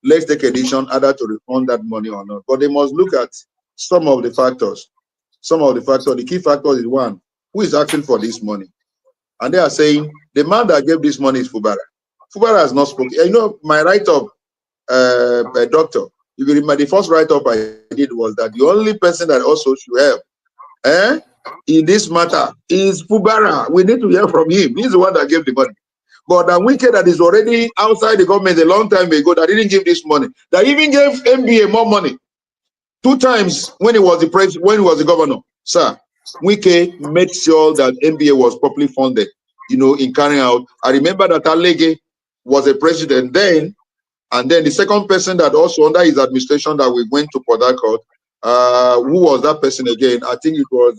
let's take a decision either to refund that money or not. But they must look at some of the factors. The key factor is one, who is asking for this money? And they are saying, the man that gave this money is Fubara. Fubara has not spoken. My write-up, a doctor, you will remember the first write-up I did was that the only person that also should help in this matter is Fubara. We need to hear from him. He's the one that gave the money. But that Wike that is already outside the government a long time ago that didn't give this money, that even gave NBA more money 2 times when he was the president, when he was the governor, sir. Wike made sure that NBA was properly funded, in carrying out. I remember that Alege was a president then, and then the second person that also under his administration that we went to Port Harcourt, who was that person again? I think it was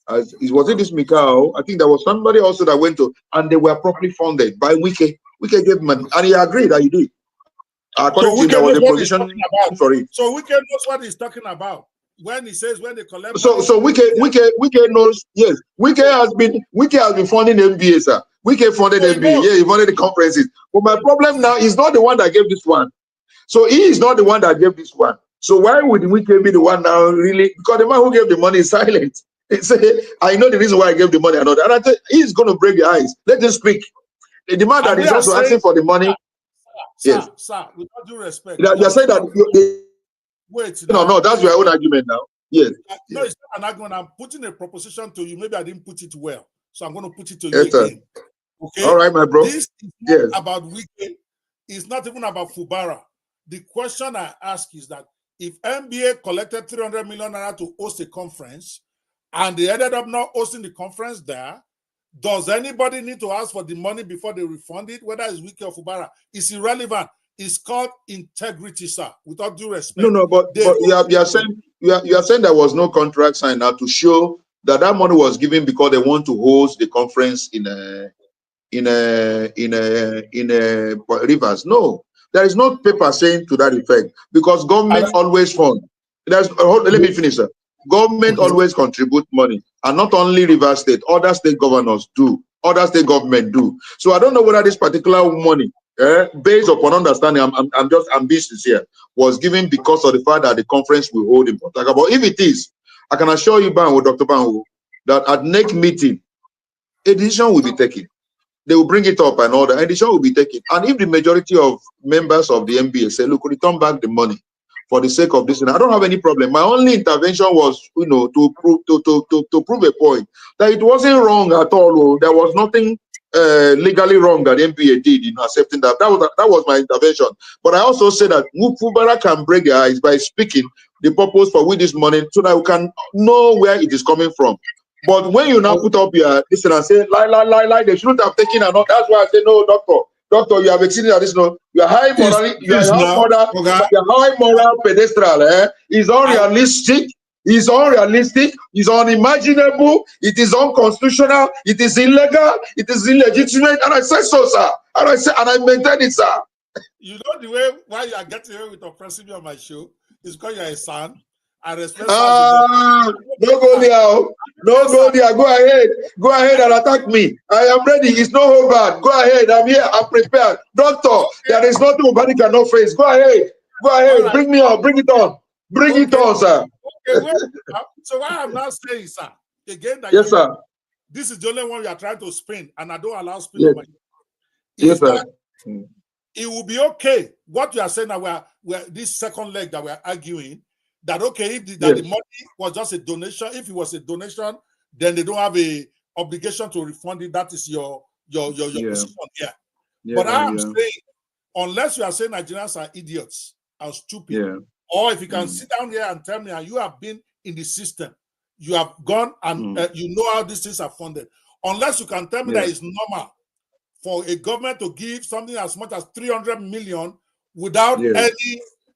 was it this Mikao? I think there was somebody also that went to, and they were properly funded by Wike. Wike gave money, and he agreed that he did. According to him, there was a position for it. So Wike knows what he's talking about when he says when they collect. So Wike knows. Yes, Wike has been funding NBA, sir. Wike funded NBA. Yeah, he funded the conferences. But my problem now is not the one that gave this one. So he is not the one that gave this one. So why would Wike be the one now, really? Because the man who gave the money is silent. He said, I know the reason why I gave the money or not. And I said, he's going to break the ice. Let him speak. The man that is also asking for the money. Sir, sir, with all due respect. You're saying that. Wait. No, that's your own argument now. Yes. No, it's not an argument. I'm putting a proposition to you. Maybe I didn't put it well. So I'm going to put it to you again. Okay. All right, my bro. This is not about Wike. It's not even about Fubara. The question I ask is that if NBA collected 300 million naira to host a conference and they ended up not hosting the conference there, does anybody need to ask for the money before they refund it, whether it's Wike or Fubara? It's irrelevant. It's called integrity, sir, with all due respect. No, but you are saying there was no contract signed now to show that money was given because they want to host the conference in Rivers. No, there is no paper saying to that effect because government always fund. Let me finish, sir. Government always contribute money, and not only Rivers State, other state governors do, other state government do. So I don't know whether this particular money, based upon understanding, I'm being sincere, was given because of the fact that the conference will hold in Port Harcourt. But if it is, I can assure you, Banwo, Dr. Banwo, that at next meeting, a decision will be taken. They will bring it up and all that, and a decision will be taken. And if the majority of members of the NBA say, look, return back the money for the sake of this, and I don't have any problem. My only intervention was, to prove a point that it wasn't wrong at all. There was nothing legally wrong that NBA did in accepting that. That was my intervention. But I also said that Fubara can break the ice by speaking the purpose for which this money, so that we can know where it is coming from. But when you now put up your this and say lie, they shouldn't have taken or not. That's why I say no, doctor, you have exceeded this. No, you are high moral, you are high moral pedestal. It's unrealistic. It's unrealistic. It's unimaginable. It is unconstitutional. It is illegal. It is illegitimate. And I said so, sir. And I maintain it, sir. You know the way why you are getting away with oppressing me on my show is because you are a son. I respect don't go there. Don't go there. Go ahead. Go ahead and attack me. I am ready. It's no hold back. Go ahead. I'm here. I'm prepared. Doctor, okay. there is nothing nobody cannot face. Go ahead. Go ahead. Right. Bring me on. Bring it on. Bring it on, sir. Okay. Well, so what I'm now saying, sir, again, that yes, sir. This is the only one we are trying to spin, and I don't allow spin yes. on my. Yes, sir. It will be okay. What you are saying that we're this second leg that we are arguing, that okay, if the money was just a donation, if it was a donation, then they don't have a obligation to refund it. That is your position here. But I'm saying, unless you are saying Nigerians are idiots and stupid, or if you can sit down here and tell me, and you have been in the system, you have gone and you know how these things are funded. Unless you can tell me that it's normal for a government to give something as much as 300 million without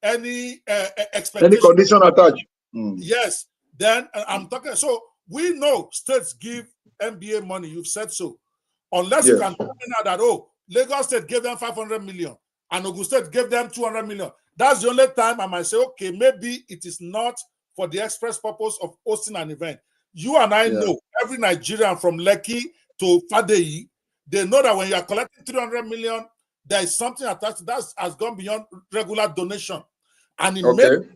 any expectation, any condition attached. Yes, then I'm talking. So we know states give MBA money. You've said so. Unless you can tell me now that Lagos State gave them 500 million and Ogun State gave them 200 million. That's the only time I might say, okay, maybe it is not for the express purpose of hosting an event. You and I know, every Nigerian from Lekki to Fadeyi, they know that when you are collecting 300 million, there is something attached that has gone beyond regular donation. And it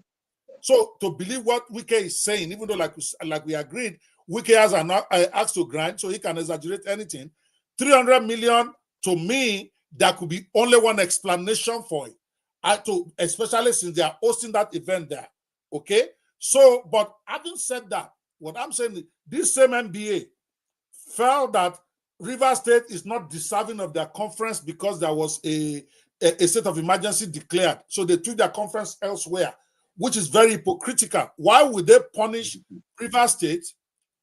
so to believe what Wike is saying, even though like we agreed, Wike has an axe to grind, so he can exaggerate anything. 300 million, to me, there could be only one explanation for it. Especially since they are hosting that event there. Okay? So, but having said that, what I'm saying is this same MBA felt that Rivers State is not deserving of their conference because there was a state of emergency declared. So they took their conference elsewhere, which is very hypocritical. Why would they punish Rivers State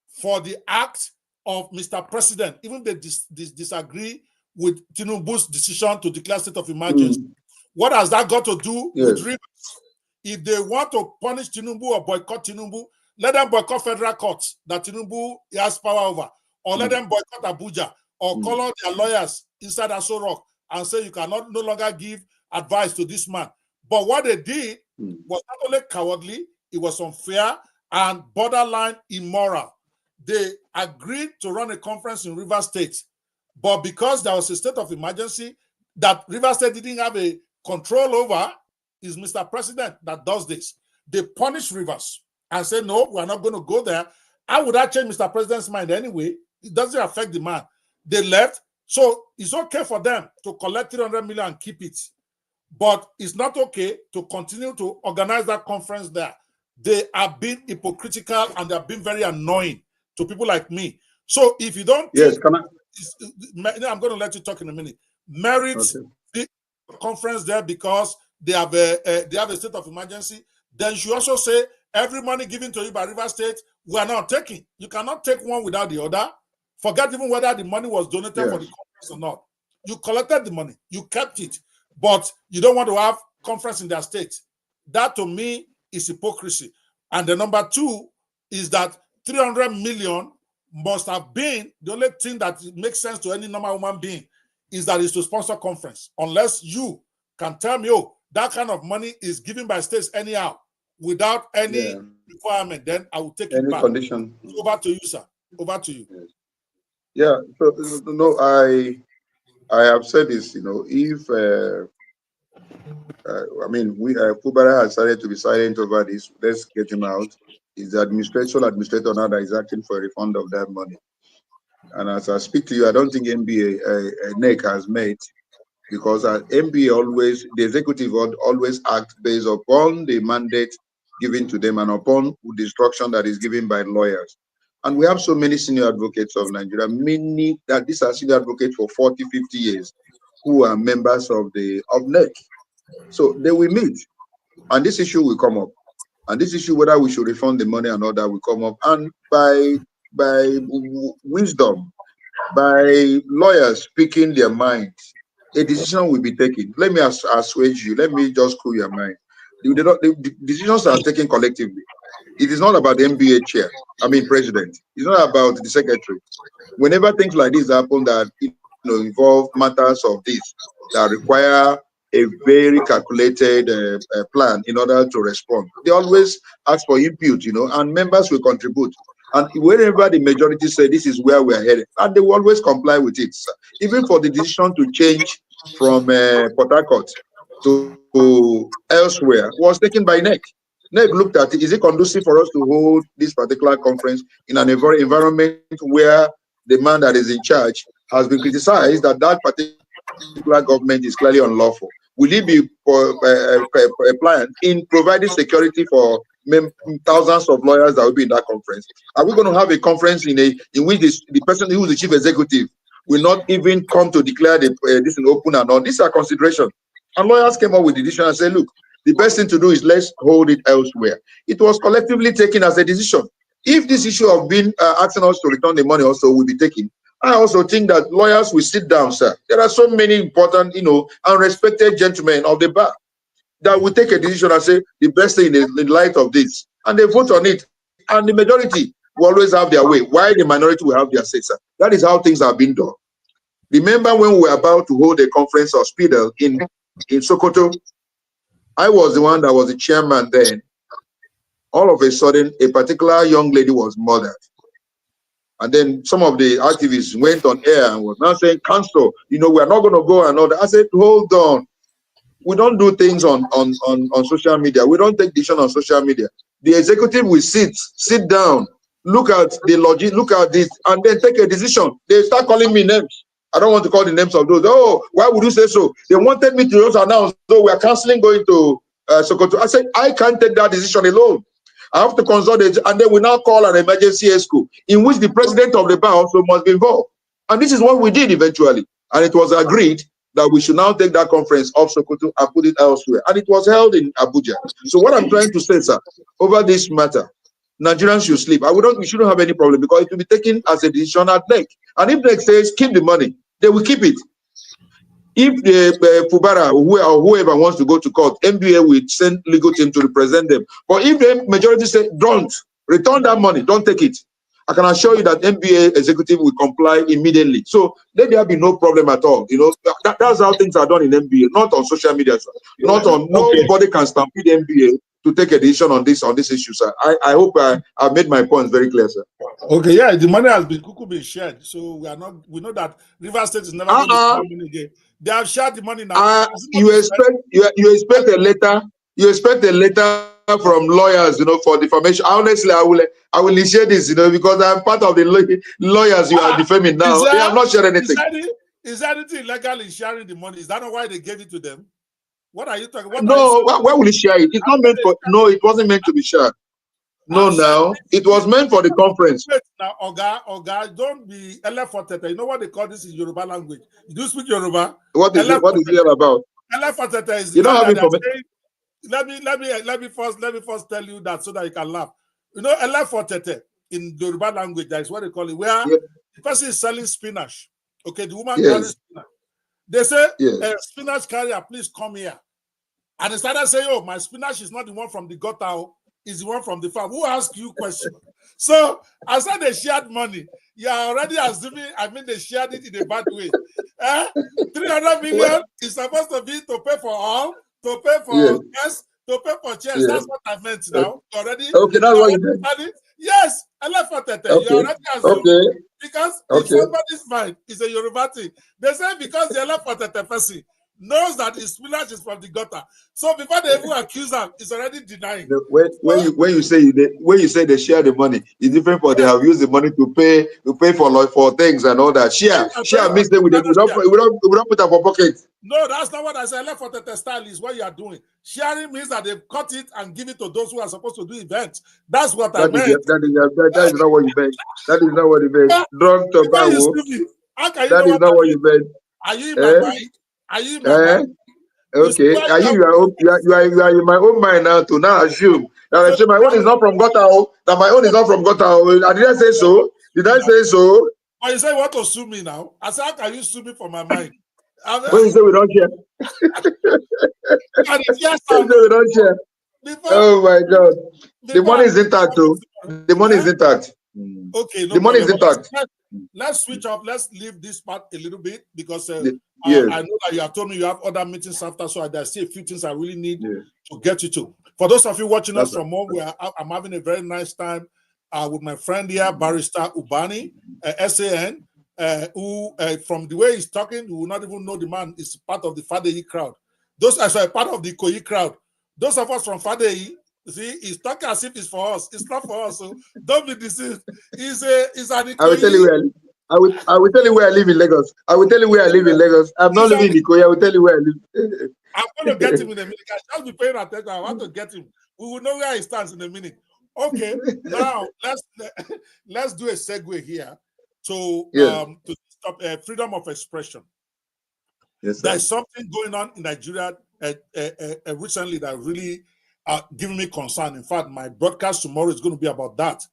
for the act of Mr. President, even if they disagree with Tinubu's decision to declare state of emergency? What has that got to do with Rivers? If they want to punish Tinubu or boycott Tinubu, let them boycott federal courts that Tinubu has power over, or let them boycott Abuja, or call out their lawyers inside Aso Rock and say you cannot no longer give advice to this man. But what they did was not only cowardly, it was unfair and borderline immoral. They agreed to run a conference in Rivers State, but because there was a state of emergency that Rivers State didn't have a control over, is Mr. President that does this. They punish Rivers and say, no, we're not going to go there. How would that change Mr. President's mind anyway? It doesn't affect the man. They left. So it's okay for them to collect 300 million and keep it. But it's not okay to continue to organize that conference there. They are being hypocritical and they are being very annoying to people like me. So if you don't I'm going to let you talk in a minute. Merits the conference there because they have a state of emergency. Then you also say every money given to you by Rivers State, we are not taking. You cannot take one without the other. Forget even whether the money was donated for the conference or not. You collected the money, you kept it, but you don't want to have conference in their state. That to me is hypocrisy. And the number two is that 300 million must have been the only thing that makes sense to any normal human being is that is to sponsor conference. Unless you can tell me, that kind of money is given by states anyhow without any requirement, then I will take it back. Condition. Over to you, sir. Over to you. Yeah. So no, I have said this. If I mean, Fubara has started to be silent over this. Let's get him out. Is the administrator now that is acting for a refund of that money? And as I speak to you, I don't think NEC has met, because MBA always, the executive always act based upon the mandate given to them and upon the instruction that is given by lawyers. And we have so many senior advocates of Nigeria, many that these are senior advocates for 40, 50 years, who are members of NEC. So they will meet, and this issue will come up. And this issue, whether we should refund the money or not, that will come up. And by wisdom, by lawyers speaking their minds, a decision will be taken. Let me assuage you. Let me just cool your mind. The decisions are taken collectively. It is not about the MBA chair, president. It's not about the secretary. Whenever things like this happen that involve matters of this that require a very calculated plan in order to respond. They always ask for input, you know, and members will contribute. And wherever the majority say this is where we are headed, and they will always comply with it. Even for the decision to change from Port Harcourt to elsewhere was taken by NEC. NEC looked at it. Is it conducive for us to hold this particular conference in an environment where the man that is in charge has been criticized that that particular government is clearly unlawful? Will he be compliant in providing security for thousands of lawyers that will be in that conference? Are we going to have a conference in which the person who is the chief executive will not even come to declare this in open and all? These are considerations. And lawyers came up with the decision and said, look, the best thing to do is let's hold it elsewhere. It was collectively taken as a decision. If this issue of being asking us to return the money also will be taken, I also think that lawyers will sit down, sir. There are so many important, you know, and respected gentlemen of the bar that will take a decision and say the best thing in light of this, and they vote on it. And the majority will always have their way. Why the minority will have their say, sir? That is how things have been done. Remember when we were about to hold a conference of Spidel in Sokoto? I was the one that was the chairman then. All of a sudden, a particular young lady was murdered. And then some of the activists went on air and was now saying, counsel, you know, we're not going to go and all that. I said, hold on. We don't do things on social media. We don't take decision on social media. The executive will sit down, look at the logic, look at this, and then take a decision. They start calling me names. I don't want to call the names of those. Oh, why would you say so? They wanted me to also announce, so we are canceling going to Sokoto. I said, I can't take that decision alone. I have to consult it, and then we now call an emergency ESCO, in which the president of the bar also must be involved. And this is what we did eventually. And it was agreed that we should now take that conference off Sokoto and put it elsewhere. And it was held in Abuja. So what I'm trying to say, sir, over this matter, Nigerians should sleep. We shouldn't have any problem, because it will be taken as a decision at NEC. And if NEC says keep the money, they will keep it. If the Fubara or whoever wants to go to court, NBA will send legal team to represent them. But if the majority say don't return that money, don't take it, I can assure you that NBA executive will comply immediately. So let there be no problem at all. You know, that's how things are done in NBA, not on social media, sir. Not on nobody can stampede NBA to take a decision on this issue, sir. I hope I made my points very clear, sir. Okay, yeah, the money has been shared, so we know that Rivers State is never going to share money again. They have shared the money now. You expect a letter. You expect a letter from lawyers, you know, for defamation. Honestly, I will initiate this, you know, because I'm part of the lawyers you are defaming now. They have not shared anything. Is there anything illegal in sharing the money? Is that not why they gave it to them? What are you talking about? No, why will he share it? It's not meant for. No, it wasn't meant to be shared. No, it was meant for the conference. Wait, now, Oga, don't be elephantete. You know what they call this in Yoruba language? You do speak Yoruba? What is it all about? Elephantete is. You don't have information. Let me first tell you that so that you can laugh. You know, elephantete in Yoruba language, that is what they call it, where the person is selling spinach. Okay, the woman carries spinach. They say, spinach carrier, please come here. And they started saying, oh, my spinach is not the one from the gutter, it's the one from the farm. Who asked you question? So I said they shared money. You are already assuming, they shared it in a bad way. 300 million is supposed to be to pay for all, to pay for guests, to pay for chairs. Yes. That's what I meant now. Already. Okay, that's what you meant. Yes, elephantete. Okay. You already assuming. Because in somebody's mind, it's a Yoruba thing. They say because the elephantete person knows that his spinach is from the gutter. So before they even accuse him, he's already denying. When you say they share the money, it's different. For they have used the money to pay for things and all that. Share means that we don't put up our pocket. No, that's not what I said. Left for the style is what you are doing. Sharing means that they've cut it and give it to those who are supposed to do events. That's what I meant. That is not what you meant. That is not what you meant. Drunk tobacco. That is not what you meant. Are you in my mind? Are you in my mind? Okay. You are in my own mind now to now assume that my own is not from gutter. That my own is not from gutter. I didn't say so. Did I say so? Oh, you say you want to sue me now? I said, how can you sue me for my mind? When you say we don't share. We don't share. Oh my God. The money is intact too. The money is intact. Okay, no The money is problem. intact. Let's switch up. Let's leave this part a little bit because Yes. I know that you have told me you have other meetings after, so there's still a few things I really need Yes. to get you to. For those of you watching us That's from home, I'm having a very nice time with my friend here, Barrister UBANI, S.A.N, who, from the way he's talking, you will not even know the man is part of the Fadeyi crowd. Those are part of the Koyi crowd. Those of us from Fadeyi, see, he's talking as if it's for us. It's not for us, so don't be deceived. He's an Ikoyi. I will tell you where I will tell you where I live in Lagos. I will tell you where I live in Lagos. I'm not living in Ikoyi. I will tell you where I live. I'm going to get him in a minute. I just be paying attention. I want to get him. We will know where he stands in a minute. Okay, now let's do a segue here to stop freedom of expression. Yes, there's something going on in Nigeria recently that really giving me concern. In fact, my broadcast tomorrow is going to be about that.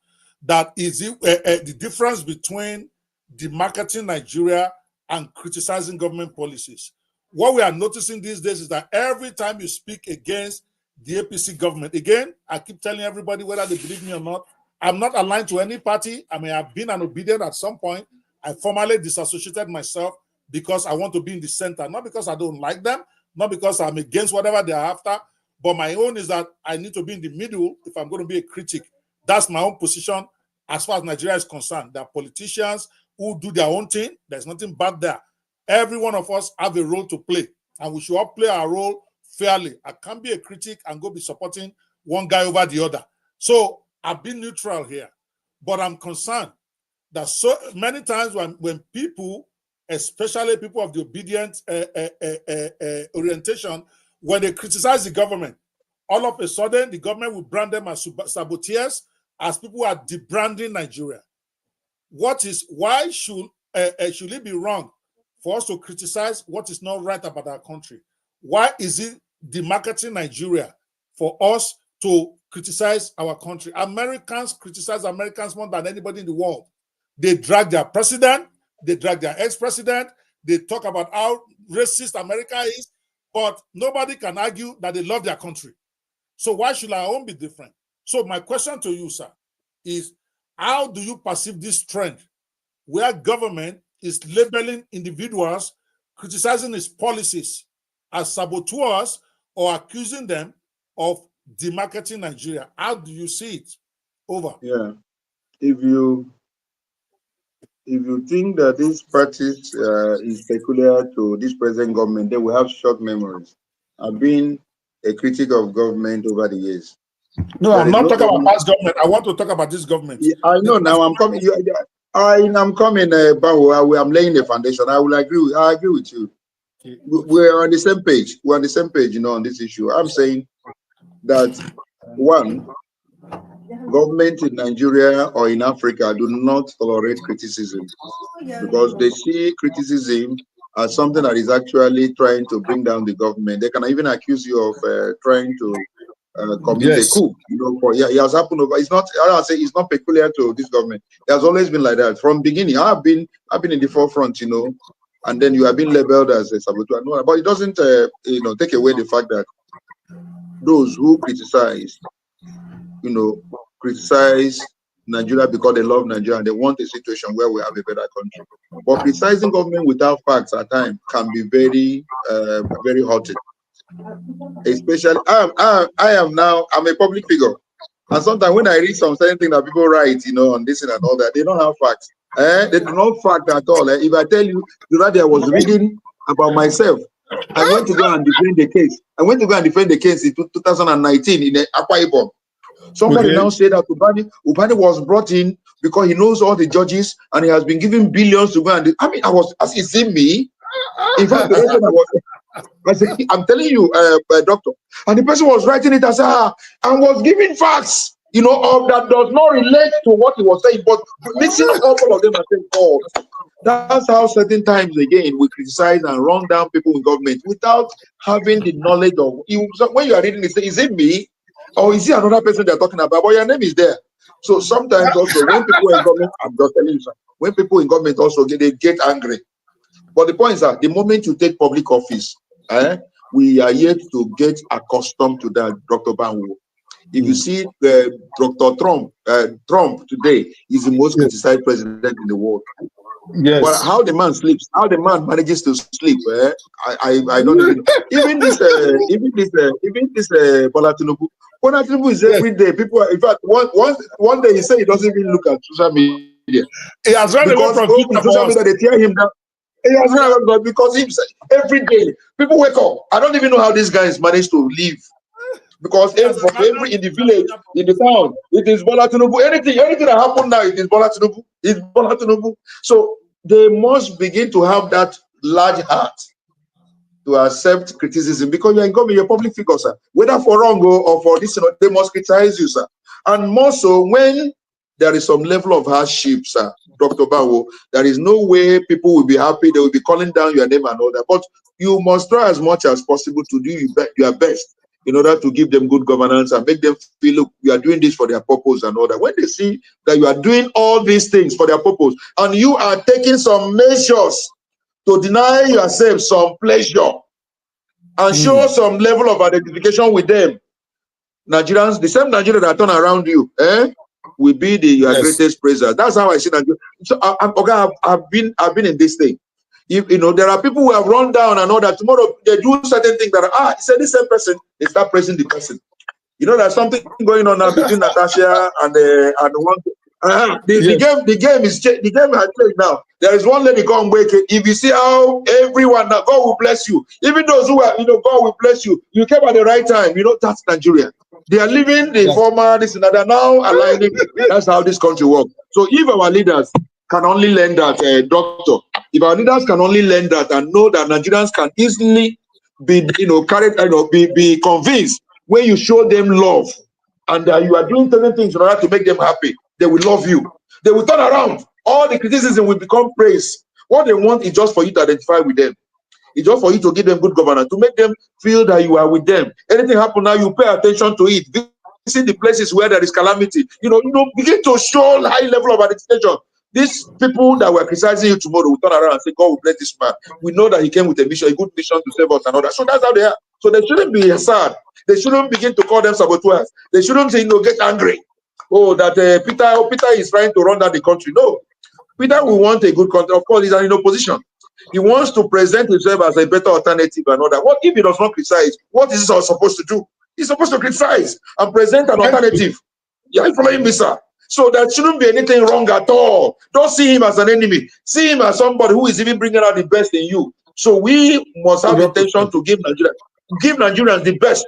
That is the difference between demarketing Nigeria and criticizing government policies. What we are noticing these days is that every time you speak against the APC government, again, I keep telling everybody whether they believe me or not, I'm not aligned to any party. I mean, I've been an obedient at some point. I formally disassociated myself because I want to be in the center, not because I don't like them, not because I'm against whatever they are after, but my own is that I need to be in the middle if I'm going to be a critic. That's my own position as far as Nigeria is concerned. There are politicians who do their own thing. There's nothing bad there. Every one of us have a role to play, and we should all play our role fairly. I can't be a critic and go be supporting one guy over the other. So I've been neutral here, but I'm concerned that so many times when people, especially people of the obedient orientation, when they criticize the government, all of a sudden the government will brand them as saboteurs, as people who are debranding Nigeria. Why should it be wrong for us to criticize what is not right about our country? Why is it demarketing Nigeria for us to criticize our country? Americans criticize Americans more than anybody in the world. They drag their president, they drag their ex-president, they talk about how racist America is, but nobody can argue that they love their country. So why should our own be different? So my question to you, sir, is how do you perceive this trend where government is labeling individuals, criticizing its policies as saboteurs or accusing them of demarketing Nigeria? How do you see it? Over. Yeah. If you think that this practice is peculiar to this present government, they will have short memories. I've been a critic of government over the years. No, I'm not talking about past government. I want to talk about this government. Yeah, I know now. I'm coming. I'm coming. Banwo. I'm laying the foundation. I agree with you. We're on the same page. We're on the same page, on this issue. I'm saying that one, government in Nigeria or in Africa do not tolerate criticism because they see criticism as something that is actually trying to bring down the government. They can even accuse you of trying to commit a coup. It has happened over. It's not. I say it's not peculiar to this government. It has always been like that from beginning. I've been in the forefront, and then you have been labeled as a saboteur. No, but it doesn't, take away the fact that those who criticize Nigeria because they love Nigeria and they want a situation where we have a better country. But criticizing government without facts at times can be very, very hurting. Especially, I'm a public figure, and sometimes when I read some certain things that people write, on this and all that, they don't have facts. They do not fact at all. If I tell you, the other day I was reading about myself, I went to go and defend the case. I went to go and defend the case in 2019 in Akwa Ibom. Somebody now said that Ubani was brought in because he knows all the judges and he has been given billions to go and. I was, as you see me, in fact, the person I said, I'm telling you, doctor, and the person was writing it as and was giving facts, of that does not relate to what he was saying, but mixing all of them and saying, oh, that's how certain times again we criticize and run down people in government without having the knowledge of. When you are reading it, is it me? Or is it another person they're talking about? But your name is there. So sometimes also when people in government, I'm just telling you, when people in government also they get angry. But the point is that the moment you take public office, we are yet to get accustomed to that, Dr. Banwo. If you see Dr. Trump today is the most criticized president in the world. Yes. But how the man sleeps, how the man manages to sleep, I don't even know. Even this Bola Tinubu. Bola Tinubu is every day. People are, in fact, one day he said he doesn't even look at social media. He has run away from Twitter social media they tear him down. He has run away because every day people wake up. I don't even know how these guys manage to live. Because every in the village, in the town, it is Bola Tinubu. Anything that happens now, it is Bola Tinubu. It's Bola Tinubu. So they must begin to have that large heart to accept criticism, because you're in government, you're a public figure, sir. Whether for wrong or for this, they must criticize you, sir. And more so when there is some level of hardship, sir, Dr. Banwo, there is no way people will be happy. They will be calling down your name and all that. But you must try as much as possible to do your best in order to give them good governance and make them feel, look, you are doing this for their purpose and all that. When they see that you are doing all these things for their purpose and you are taking some measures to deny yourself some pleasure and show some level of identification with them, Nigerians, the same Nigerian that turn around you, will be your greatest praiser. That's how I see Nigeria. So I've been in this thing. You know, there are people who have run down and all that. Tomorrow they do certain things that are, it's the same person. They start praising the person. You know, there's something going on now between Natasha and the one. The game has changed now. There is one lady called Mweke. If you see how everyone now, God will bless you. Even those who are, God will bless you. You came at the right time. You know, that's Nigeria. They are leaving the former, this and that. They're now aligning. That's how this country works. So if our leaders can only learn that, doctor, if our leaders can only learn that and know that Nigerians can easily be, carried, be convinced when you show them love and you are doing certain things in order to make them happy, they will love you. They will turn around. All the criticism will become praise. What they want is just for you to identify with them. It's just for you to give them good governance, to make them feel that you are with them. Anything happen now, you pay attention to it. Visit the places where there is calamity. Begin to show high level of identification. These people that were criticizing you tomorrow will turn around and say, God will bless this man. We know that he came with a mission, a good mission to save us and all that. So that's how they are. So they shouldn't be sad. They shouldn't begin to call them saboteurs. They shouldn't say, get angry. Oh, that Peter is trying to run down the country. No. Peter will want a good country. Of course, he's in opposition. He wants to present himself as a better alternative and all that. What if he does not criticize? What is he supposed to do? He's supposed to criticize and present an alternative. Yeah, you following me, sir? So there shouldn't be anything wrong at all. Don't see him as an enemy. See him as somebody who is even bringing out the best in you. So we must have intention to give Nigerians the best.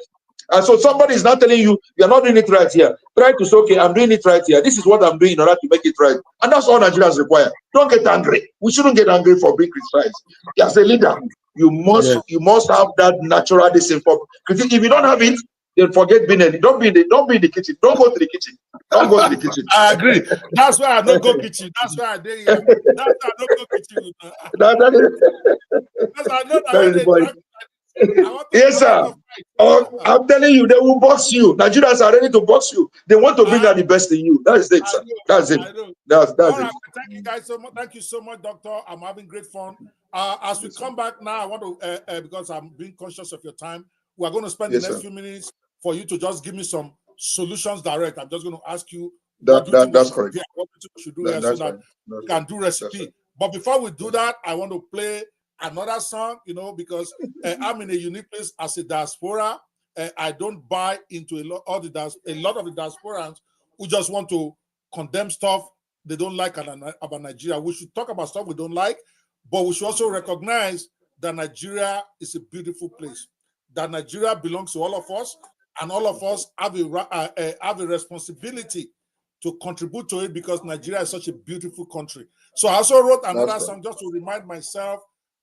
And so somebody is not telling you, you're not doing it right here. Try to say, okay, I'm doing it right here. This is what I'm doing in order to make it right. And that's all Nigerians require. Don't get angry. We shouldn't get angry for being criticized. As a leader, you must have that natural disinformation. If you don't have it, then forget being in. Don't be in the kitchen. Don't go to the kitchen. Don't go to the kitchen. I agree. That's why I don't go kitchen. That's why I did here. That's why I don't go kitchen. That's why I know that yes, sir. I'm telling you, they will box you. Nigerians are ready to box you. They want to bring out the best in you. That's it, sir. That's it. That's it. Right. Thank you guys so much. Thank you so much, Doctor. I'm having great fun. As we come back now, I want to, because I'm being conscious of your time, we are going to spend the next few minutes for you to just give me some solutions direct. I'm just going to ask you that's correct. What you should do here so that you can do recipe. But before we do that, I want to play another song, because I'm in a unique place as a diaspora. I don't buy into a lot of the diasporans who just want to condemn stuff they don't like about Nigeria. We should talk about stuff we don't like, but we should also recognize that Nigeria is a beautiful place, that Nigeria belongs to all of us, and all of us have a responsibility to contribute to it because Nigeria is such a beautiful country. So I also wrote another song just to remind myself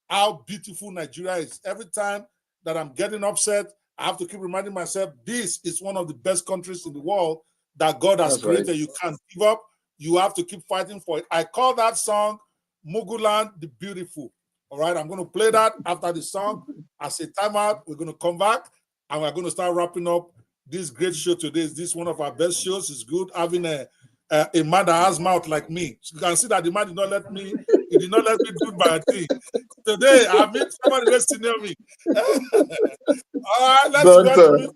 how beautiful Nigeria is. Every time that I'm getting upset, I have to keep reminding myself, this is one of the best countries in the world that God has created. Right. You can't give up. You have to keep fighting for it. I call that song Muguland the Beautiful. All right, I'm going to play that after the song. As a timeout, we're going to come back and we're going to start wrapping up this great show today. This is one of our best shows. It's good having a man that has mouth like me. So you can see that the man did not let me do my thing. Today, I meet somebody very senior me. All right, let's go to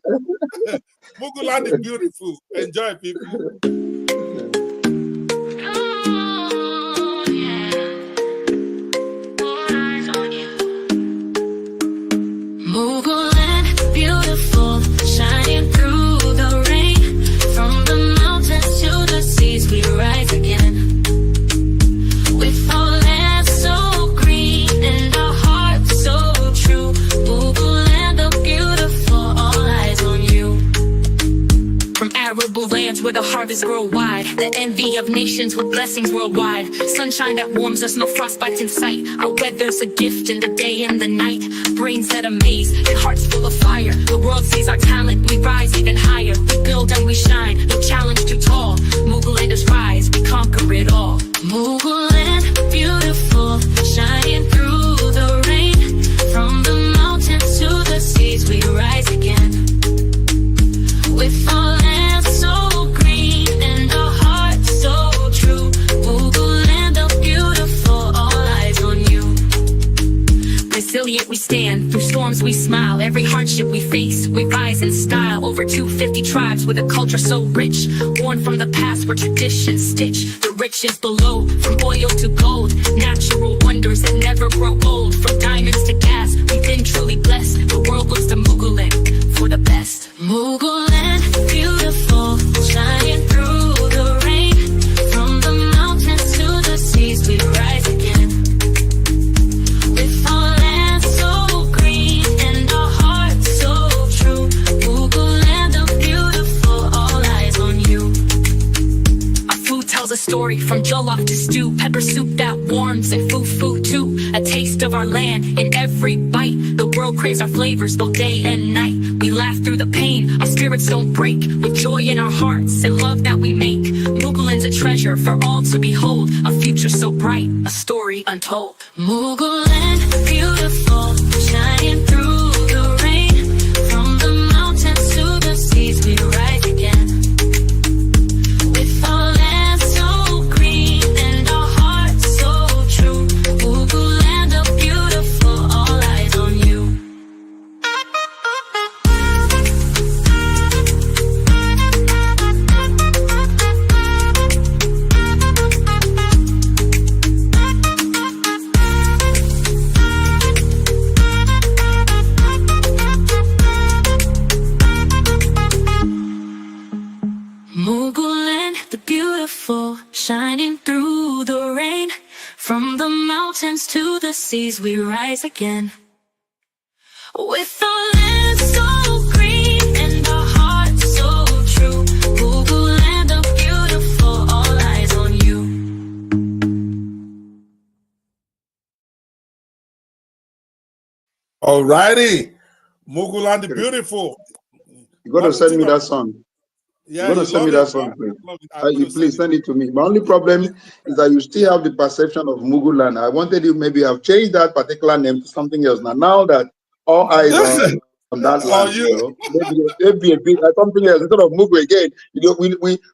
Muguland the Beautiful. Enjoy, people. Muguland, beautiful, shining through the rain. From the mountains to the seas, we rise again. With our land so green and our hearts so true. Muguland, the beautiful, all eyes on you. From arable lands where the harvests grow wide, the envy of nations with blessings worldwide. Sunshine that warms us, no frostbites in sight. Our weather's a gift in the day and the night. Brains that amaze and hearts full of fire. The world sees our talent, we rise even higher. We build and we shine, no challenge too tall. Mugulanders rise, we conquer it all. Muguland, beautiful, shining through the rain. From the mountains to the seas, we rise again. With our land so green and our hearts so true. Muguland, the beautiful, all eyes on you. Resilient we stand, through storms we smile. Every hardship we face, we rise in style. Over 250 tribes with a culture so rich. Born from the past where traditions stitch the riches below. From oil to gold, natural wonders that never grow old. From diamonds to gas, we've been truly blessed. The world looks to Muguland for the best. Muguland, beautiful, shining through the rain. From the mountains to the seas, we rise again. With our land so green and our hearts so true. Muguland, the beautiful, all eyes on you. Our food tells a story, from jollof to stew. Pepper soup that warms and fufu too. A taste of our land in every bite. The world craves our flavors both day and night. We laugh through the pain, our spirits don't break. With joy in our hearts and love that we make. Muguland's a treasure for all to behold. A future so bright, a story untold. Muguland, beautiful, shining through the rain. From the mountains to the seas, we rise again. With our land so green and our hearts so true. Muguland, the beautiful, all eyes on you. Muguland, the beautiful, shining through the rain. From the mountains to the seas, we rise again. With our land so green and our hearts so true. Muguland, the beautiful, all eyes on you. All righty. Muguland the Beautiful. You got to send me that song. Yeah, you're going to send me that song, please. Please send it to me. My only problem is that you still have the perception of Muguland. I wanted you maybe have changed that particular name to something else. Now that all eyes are on that land, maybe a bit something else instead of Mugu again.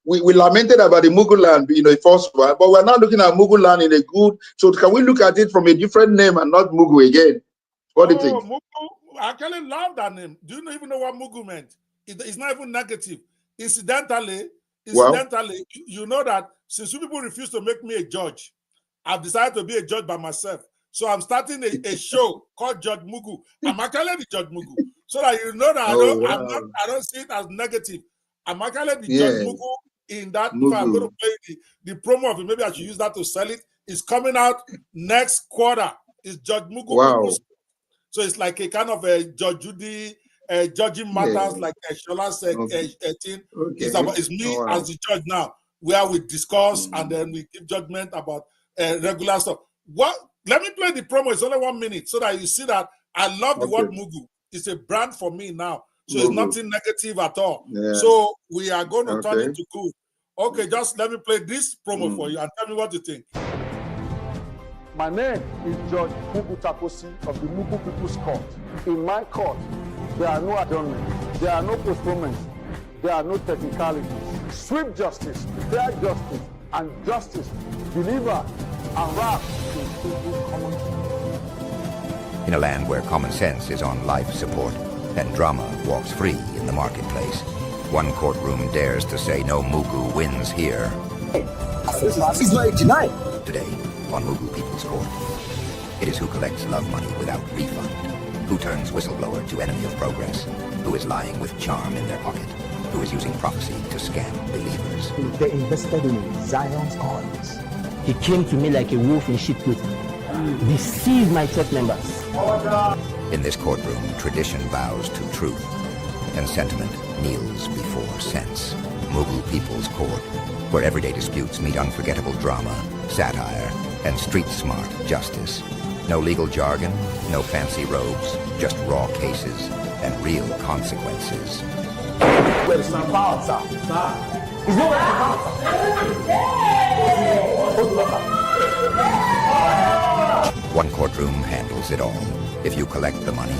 We lamented about the Muguland, first one, but we're now looking at Muguland in a good. So can we look at it from a different name and not Mugu again? What do you think? Mugu, I actually love that name. Do you even know what Mugu meant? It's not even negative. Incidentally, you know that since you people refuse to make me a judge, I've decided to be a judge by myself. So I'm starting a show called Judge Mugu. I'm actually the Judge Mugu. So that you know that I don't see it as negative. I'm actually the Judge Mugu in that. If I'm going to play the promo of it, maybe I should use that to sell it. It's coming out next quarter. It's Judge Mugu. Wow. So it's like a kind of a Judge Judy judging matters like Shola said. It's me as the judge now, where we discuss and then we give judgment about regular stuff. Let me play the promo. It's only 1 minute so that you see that I love the word Mugu. It's a brand for me now. So it's nothing negative at all. Yeah. So we are going to turn it to good. Okay, just let me play this promo for you and tell me what you think. My name is Judge Mugu Takosi of the Mugu People's Court. In my court, there are no adjournments, there are no postponements, there are no technicalities. swift justice, fair justice, and justice delivered and wrapped in people's common sense. In a land where common sense is on life support and drama walks free in the marketplace, one courtroom dares to say no Mugu wins here. He's not denied. Today, on Mugu People's Court, it is who collects love money without refund, who turns whistleblower to enemy of progress, who is lying with charm in their pocket, who is using prophecy to scam believers. They invested in Zion's cause. He came to me like a wolf in sheep clothing. Deceived my church members. In this courtroom, tradition bows to truth, and sentiment kneels before sense. Mugu People's Court, where everyday disputes meet unforgettable drama, satire, and street-smart justice. No legal jargon, no fancy robes, just raw cases and real consequences. Where's my power, sir? He's not One courtroom handles it all. If you collect the money,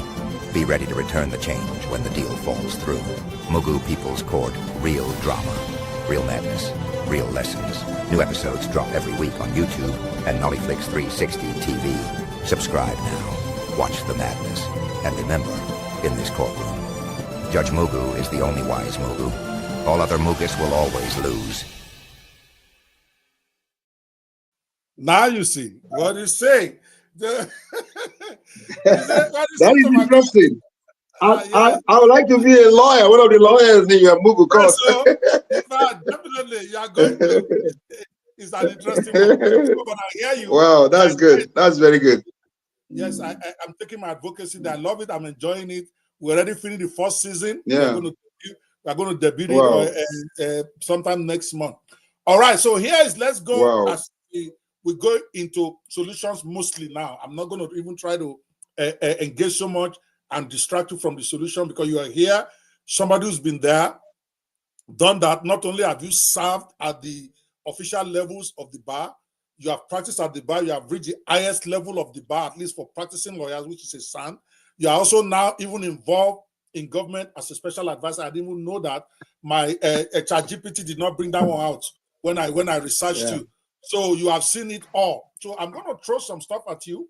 be ready to return the change when the deal falls through. Mugu People's Court, real drama, real madness, real lessons. New episodes drop every week on YouTube and Nollyflix 360 TV. Subscribe now. Watch the madness. And remember, in this courtroom, Judge Mugu is the only wise Mugu. All other Mugus will always lose. Now you see what he's saying. That is interesting. I would like to be a lawyer, one of the lawyers in your Mugu court. So, definitely, you are going to. It's an interesting one. But I hear you. Wow, that's good. That's very good. Yes, I'm taking my advocacy. I love it. I'm enjoying it. We already finished the first season. Yeah. We're going to debut it sometime next month. All right. So let's go as we go into solutions mostly now. I'm not going to even try to engage so much and distract you from the solution because you are here. Somebody who's been there, done that. Not only have you served at the official levels of the bar, you have practiced at the bar, you have reached the highest level of the bar, at least for practicing lawyers, which is S.A.N. You are also now even involved in government as a special advisor. I didn't even know that. My ChatGPT did not bring that one out when I researched you. So you have seen it all. So I'm going to throw some stuff at you,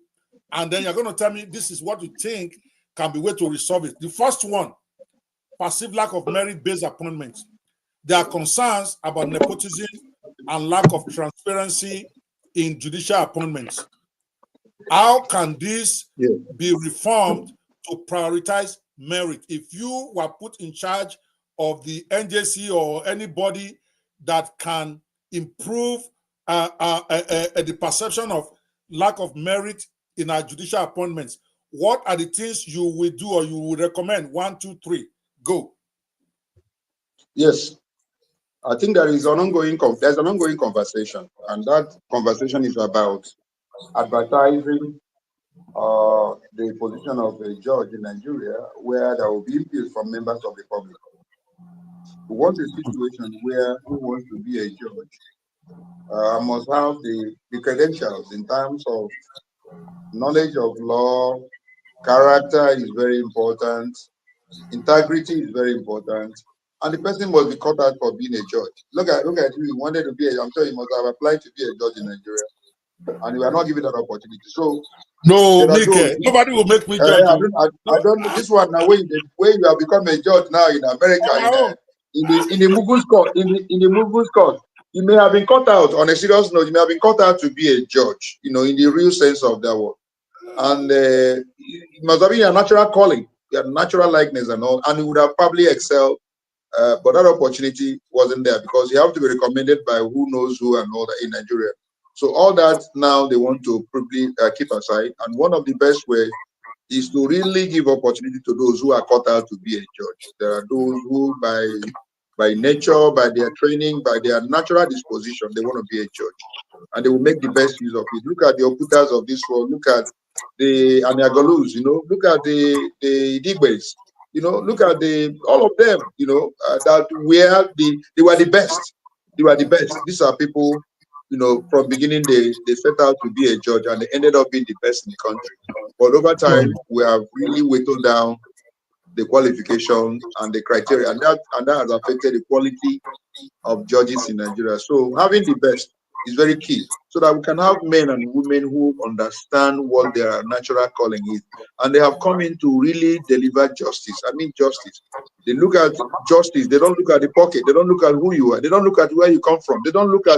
and then you're going to tell me this is what you think can be way to resolve it. The first one, passive lack of merit-based appointments. There are concerns about nepotism and lack of transparency in judicial appointments. How can this be reformed to prioritize merit? If you were put in charge of the NJC or anybody that can improve the perception of lack of merit in our judicial appointments, what are the things you will do or you will recommend? 1, 2, 3, go. Yes, I think there's an ongoing conversation, and that conversation is about advertising the position of a judge in Nigeria, where there will be input from members of the public. We want a situation where who wants to be a judge must have the credentials in terms of knowledge of law. Character is very important. Integrity is very important. And the person must be cut out for being a judge. Look at you. You wanted to be I'm sure you must have applied to be a judge in Nigeria, and you are not given that opportunity. So no, nobody will make me judge. I don't. This one now, when you have become a judge now in America, in the Mugu's court, in the Mugu's court, you may have been cut out. On a serious note, you may have been cut out to be a judge. In the real sense of that word, and it must have been a natural calling, your natural likeness and all, and you would have probably excelled. But that opportunity wasn't there because you have to be recommended by who knows who and all that in Nigeria. So all that now they want to probably keep aside. And one of the best ways is to really give opportunity to those who are cut out to be a judge. There are those who by nature, by their training, by their natural disposition, they want to be a judge. And they will make the best use of it. Look at the Okutas of this world. Look at the Aniagalus, look at the Idigbes. Look at all of them, that they were the best. They were the best. These are people, from beginning they set out to be a judge and they ended up being the best in the country. But over time, we have really whittled down the qualification and the criteria, and that has affected the quality of judges in Nigeria. So having the best is very key, so that we can have men and women who understand what their natural calling is, and they have come in to really deliver justice. I mean justice. They look at justice. They don't look at the pocket. They don't look at who you are. They don't look at where you come from. They look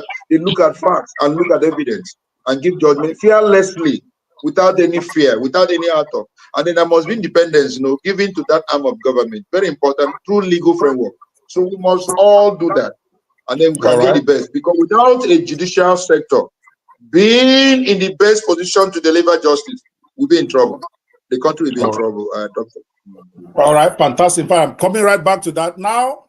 at facts and look at evidence and give judgment fearlessly, without any fear, without any author. And then there must be independence, given to that arm of government. Very important, through legal framework. So we must all do that, and then we can get the best. Because without a judicial sector being in the best position to deliver justice, we'll be in trouble. The country will be in trouble, Doctor. All right, fantastic. I'm coming right back to that. Now,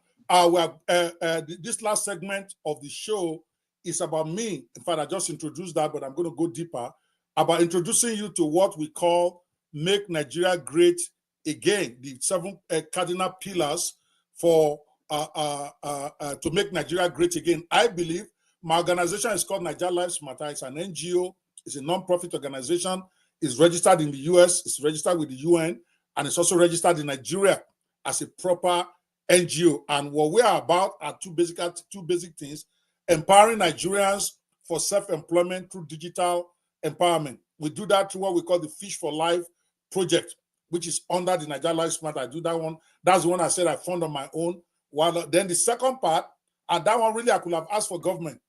this last segment of the show is about me. In fact, I just introduced that, but I'm going to go deeper about introducing you to what we call Make Nigeria Great Again, the 7 cardinal pillars for to make Nigeria great again. I believe my organization is called Nigeria Lives Matter. It's an NGO. It's a non-profit organization. It's registered in the US. It's registered with the UN. And it's also registered in Nigeria as a proper NGO. And what we are about are two basic things: empowering Nigerians for self-employment through digital empowerment. We do that through what we call the Fish for Life project, which is under the Nigeria Lives Matter. I do that one. That's the one I said I found on my own. While then the second part, and that one really I could have asked for government,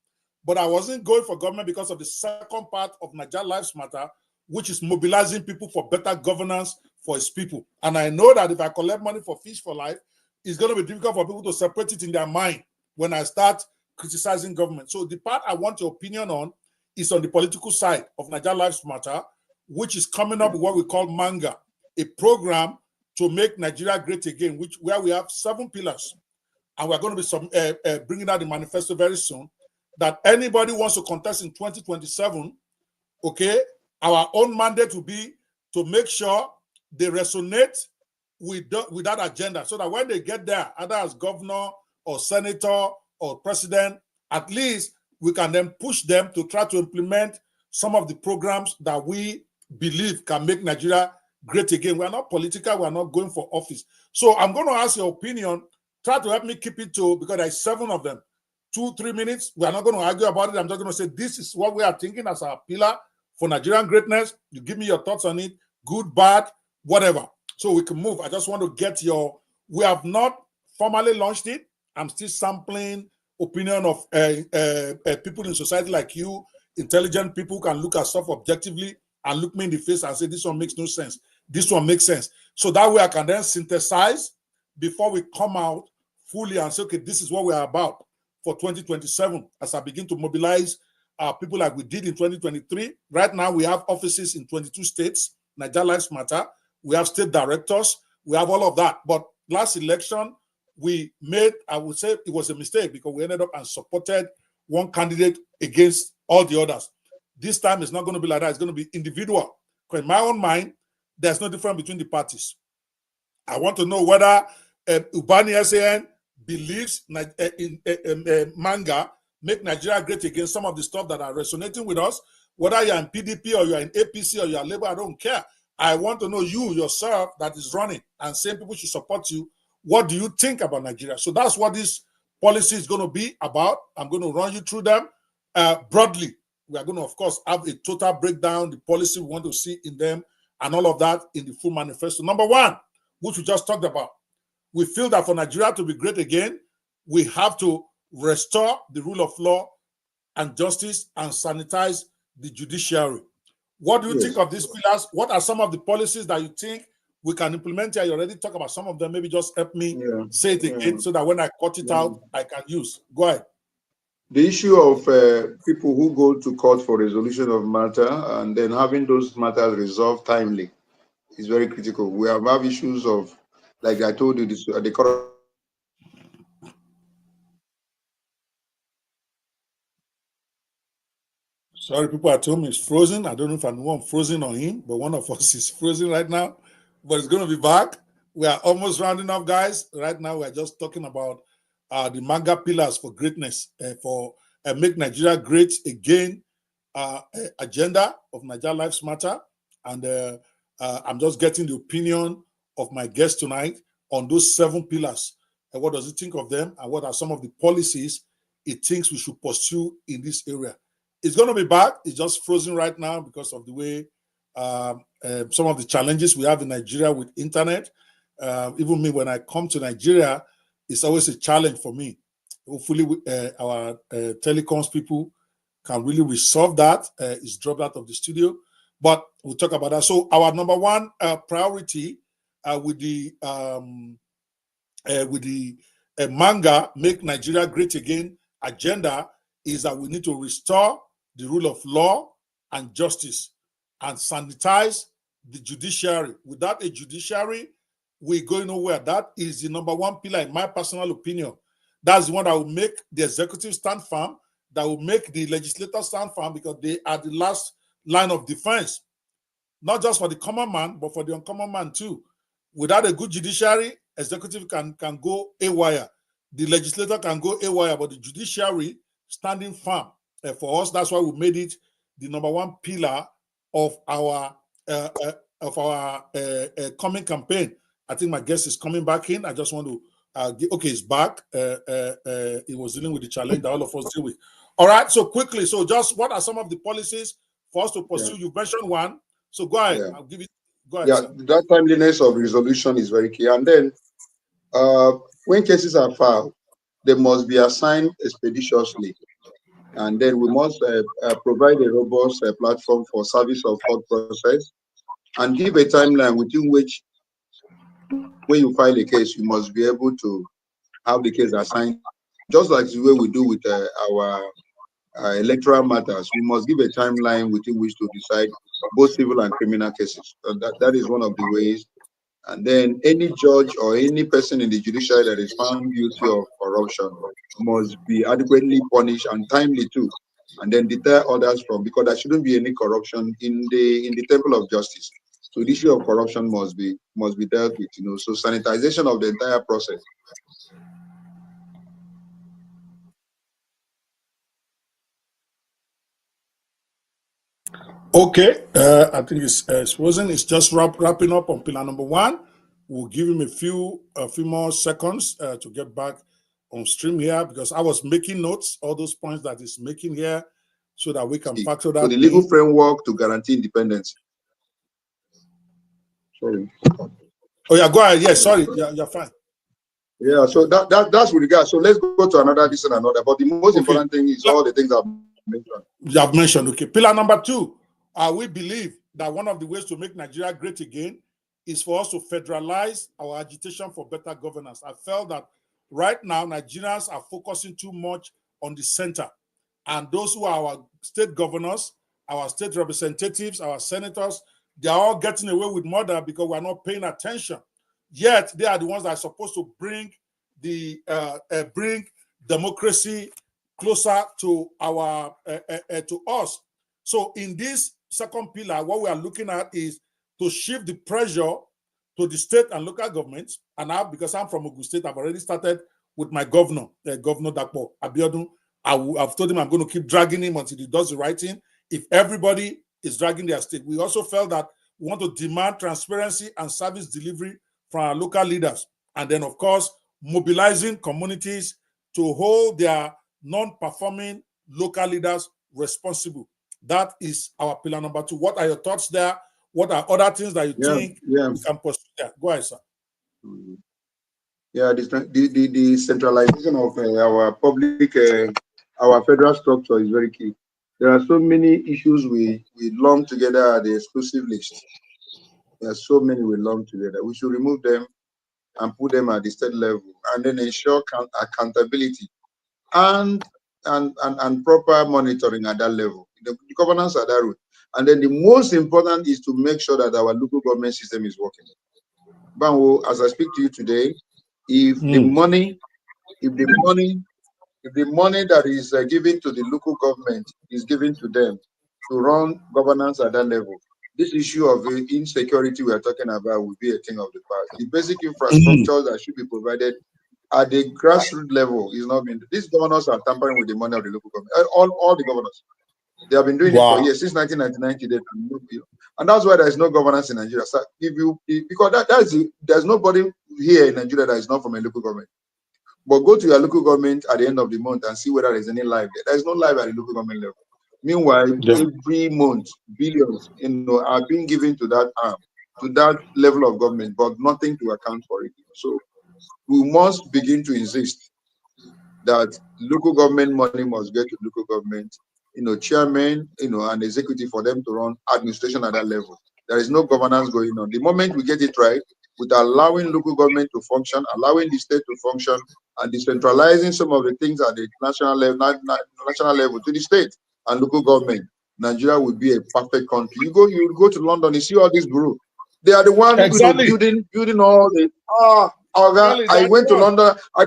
but I wasn't going for government because of the second part of Nigeria Lives Matter, which is mobilizing people for better governance for its people. And I know that if I collect money for Fish for Life, it's going to be difficult for people to separate it in their mind when I start criticizing government. So the part I want your opinion on is on the political side of Nigeria Lives Matter, which is coming up with what we call MANGA, a program to make Nigeria great again, where we have 7 pillars. And we're going to be bringing out the manifesto very soon, that anybody wants to contest in 2027, okay, our own mandate will be to make sure they resonate with that agenda, so that when they get there, either as governor or senator or president, at least we can then push them to try to implement some of the programs that we believe can make Nigeria great again. We're not political. We're not going for office. So I'm going to ask your opinion. Try to help me keep it to, because there's 7 of them, 2-3 minutes. We're not going to argue about it. I'm just going to say this is what we are thinking as our pillar for Nigerian greatness. You give me your thoughts on it, good, bad, whatever, so we can move. I just want to get we have not formally launched it. I'm still sampling opinion of people in society like you, intelligent people who can look at stuff objectively and look me in the face and say, this one makes no sense. This one makes sense. So that way I can then synthesize before we come out fully and say, okay, this is what we are about for 2027, as I begin to mobilize people like we did in 2023. Right now, we have offices in 22 states, Nigeria Lives Matter. We have state directors. We have all of that. But last election, we made, I would say it was a mistake, because we ended up and supported one candidate against all the others. This time, it's not going to be like that. It's going to be individual. Because in my own mind, there's no difference between the parties. I want to know whether UBANI S.A.N. believes in MANGA, make Nigeria great again, some of the stuff that are resonating with us, whether you're in PDP or you're in APC or you're Labour, I don't care. I want to know you, yourself, that is running and saying people should support you. What do you think about Nigeria? So that's what this policy is going to be about. I'm going to run you through them broadly. We are going to, of course, have a total breakdown, the policy we want to see in them, and all of that in the full manifesto. Number 1, which we just talked about, we feel that for Nigeria to be great again, we have to restore the rule of law and justice and sanitize the judiciary. What do you think of these pillars? What are some of the policies that you think we can implement here? You already talked about some of them. Maybe just help me say it again so that when I cut it out, I can use. Go ahead. The issue of people who go to court for resolution of matter and then having those matters resolved timely is very critical. We have issues of, like I told you, the current. Sorry, people at home is frozen. I don't know if I'm the one frozen on him, but one of us is frozen right now. But it's going to be back. We are almost rounding up, guys. Right now, we are just talking about the MANGA pillars for greatness, for Make Nigeria Great Again agenda of Nigeria Lives Matter. And I'm just getting the opinion of my guest tonight on those 7 pillars. And what does he think of them? And what are some of the policies he thinks we should pursue in this area? It's going to be back. It's just frozen right now because of the way some of the challenges we have in Nigeria with internet. Even me, when I come to Nigeria, it's always a challenge for me. Hopefully, our telecoms people can really resolve that. It's dropped out of the studio, but we'll talk about that. So our number one priority with the manga Make Nigeria Great Again agenda is that we need to restore the rule of law and justice and sanitize the judiciary. Without a judiciary, we're going nowhere. That is the number one pillar, in my personal opinion. That's the one that will make the executive stand firm, that will make the legislature stand firm, because they are the last line of defense, not just for the common man, but for the uncommon man too. Without a good judiciary, executive can go haywire. The legislator can go haywire, but the judiciary standing firm. For us, that's why we made it the number one pillar of our coming campaign. I think my guest is coming back in. I just want to okay, he's back. He was dealing with the challenge that all of us deal with. All right, so quickly, so just what are some of the policies for us to pursue? Yeah. You mentioned one, so go ahead. Yeah. I'll give it. Go ahead. Yeah, sir. That timeliness of resolution is very key. And then, when cases are filed, they must be assigned expeditiously. And then we must provide a robust platform for service of court process, and give a timeline within which, when you file a case, you must be able to have the case assigned, just like the way we do with our electoral matters. We must give a timeline within which to decide both civil and criminal cases. So that is one of the ways. And then any judge or any person in the judiciary that is found guilty of corruption must be adequately punished and timely too, and then deter others from, because there shouldn't be any corruption in the temple of justice. So the issue of corruption must be dealt with, so sanitization of the entire process. Okay, I think it's frozen. It's just wrapping up on pillar number one. We'll give him a few more seconds to get back on stream here, because I was making notes, all those points that he's making here, so that we can factor that. So the legal framework to guarantee independence. Sorry. Oh yeah, go ahead. Yeah, sorry, you're fine. Yeah, so that's with regard. So let's go to another, this and another. But the most important thing is all the things I've mentioned. You have mentioned. Okay, pillar number two. We believe that one of the ways to make Nigeria great again is for us to federalize our agitation for better governance. I felt that right now Nigerians are focusing too much on the center, and those who are our state governors, our state representatives, our senators, they are all getting away with murder because we're not paying attention. Yet they are the ones that are supposed to bring democracy closer to our to us. So in this second pillar, what we are looking at is to shift the pressure to the state and local governments. And now, because I'm from Ogun State, I've already started with my governor, Governor Dapo Abiodun. I've told him I'm going to keep dragging him until he does the right thing. If everybody is dragging their state, we also felt that we want to demand transparency and service delivery from our local leaders. And then, of course, mobilizing communities to hold their non-performing local leaders responsible. That is our pillar number two. What are your thoughts there? What are other things that you think we can pursue there? Go ahead, sir. Yeah, the centralization of our public, our federal structure is very key. There are so many issues we lump together at the exclusive list. There are so many we lump together. We should remove them and put them at the state level, and then ensure accountability and proper monitoring at that level. The governance at that route. And then the most important is to make sure that our local government system is working. Banwo, as I speak to you today, if the money that is given to the local government is given to them to run governance at that level, this issue of insecurity we are talking about will be a thing of the past. The basic infrastructure that should be provided at the grassroots level is not being. These governors are tampering with the money of the local government. All the governors. They have been doing it for years, since 1999. And that's why there is no governance in Nigeria. So because there's nobody here in Nigeria that is not from a local government. But go to your local government at the end of the month and see whether there's any life there. There's no life at the local government level. Meanwhile, every month, billions, are being given to that arm, to that level of government, but nothing to account for it. So we must begin to insist that local government money must get to local government, chairman, and executive for them to run administration at that level. There is no governance going on. The moment we get it right, with allowing local government to function, allowing the state to function, and decentralizing some of the things at the national level to the state and local government, Nigeria will be a perfect country. You go to London, you see all these bureau. They are the one building all the I went to London. I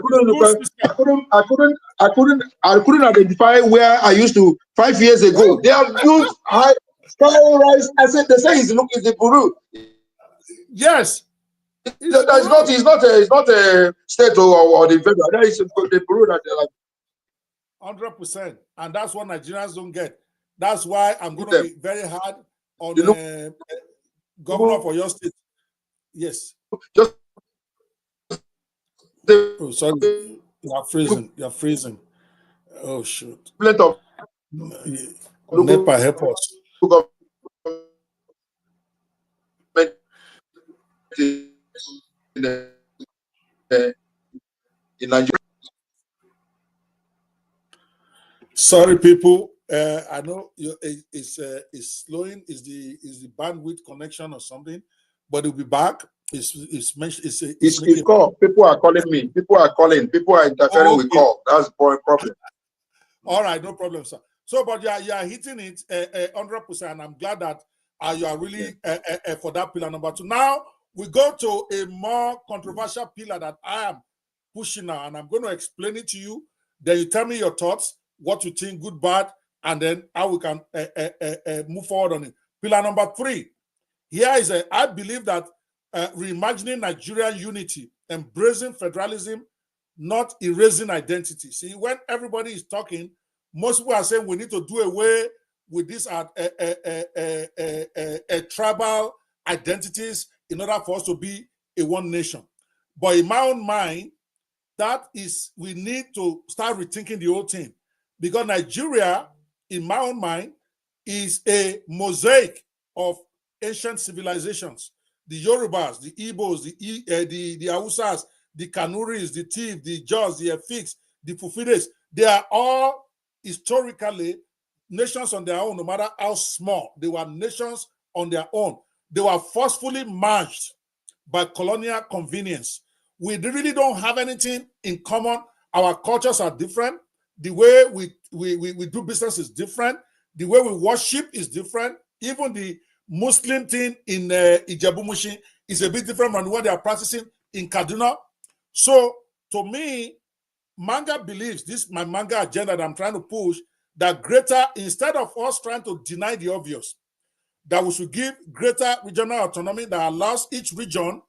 couldn't identify where I used to 5 years ago. They have built high rise. I said, they say it's the bureau. Yes. It's not a state or the federal. That is the bureau that they're like 100%, and that's what Nigerians don't get. That's why I'm going to be very hard on the governor for your state. Yes. Just oh, sorry, you're freezing. You're freezing. Oh shoot. NEPA, help us. In Nigeria. Sorry, people. I know it's slowing. Is the bandwidth connection or something? But it'll be back. It's call. People are calling me. People are calling. People are interfering with call. That's the problem. All right, no problem, sir. So, but you are hitting it 100%, and I'm glad that you are really for that pillar number 2. Now we go to a more controversial pillar that I am pushing now, and I'm going to explain it to you. Then you tell me your thoughts, what you think, good, bad, and then how we can move forward on it. Pillar number 3. Here is I believe that reimagining Nigerian unity, embracing federalism, not erasing identity. See, when everybody is talking, most people are saying we need to do away with these tribal identities in order for us to be a one nation. But in my own mind, we need to start rethinking the whole thing, because Nigeria, in my own mind, is a mosaic of ancient civilizations. The Yorubas, the Igbos, the Hausas, the Kanuris, the Tiv, the Jaws, the Efiks, the Fufides, they are all historically nations on their own, no matter how small. They were nations on their own. They were forcefully merged by colonial convenience. We really don't have anything in common. Our cultures are different. The way we do business is different. The way we worship is different. Even the Muslim thing in Ijebu-Mushin is a bit different from what they are practicing in Kaduna. So, to me, manga believes, this my manga agenda that I'm trying to push, that instead of us trying to deny the obvious, that we should give greater regional autonomy that allows each region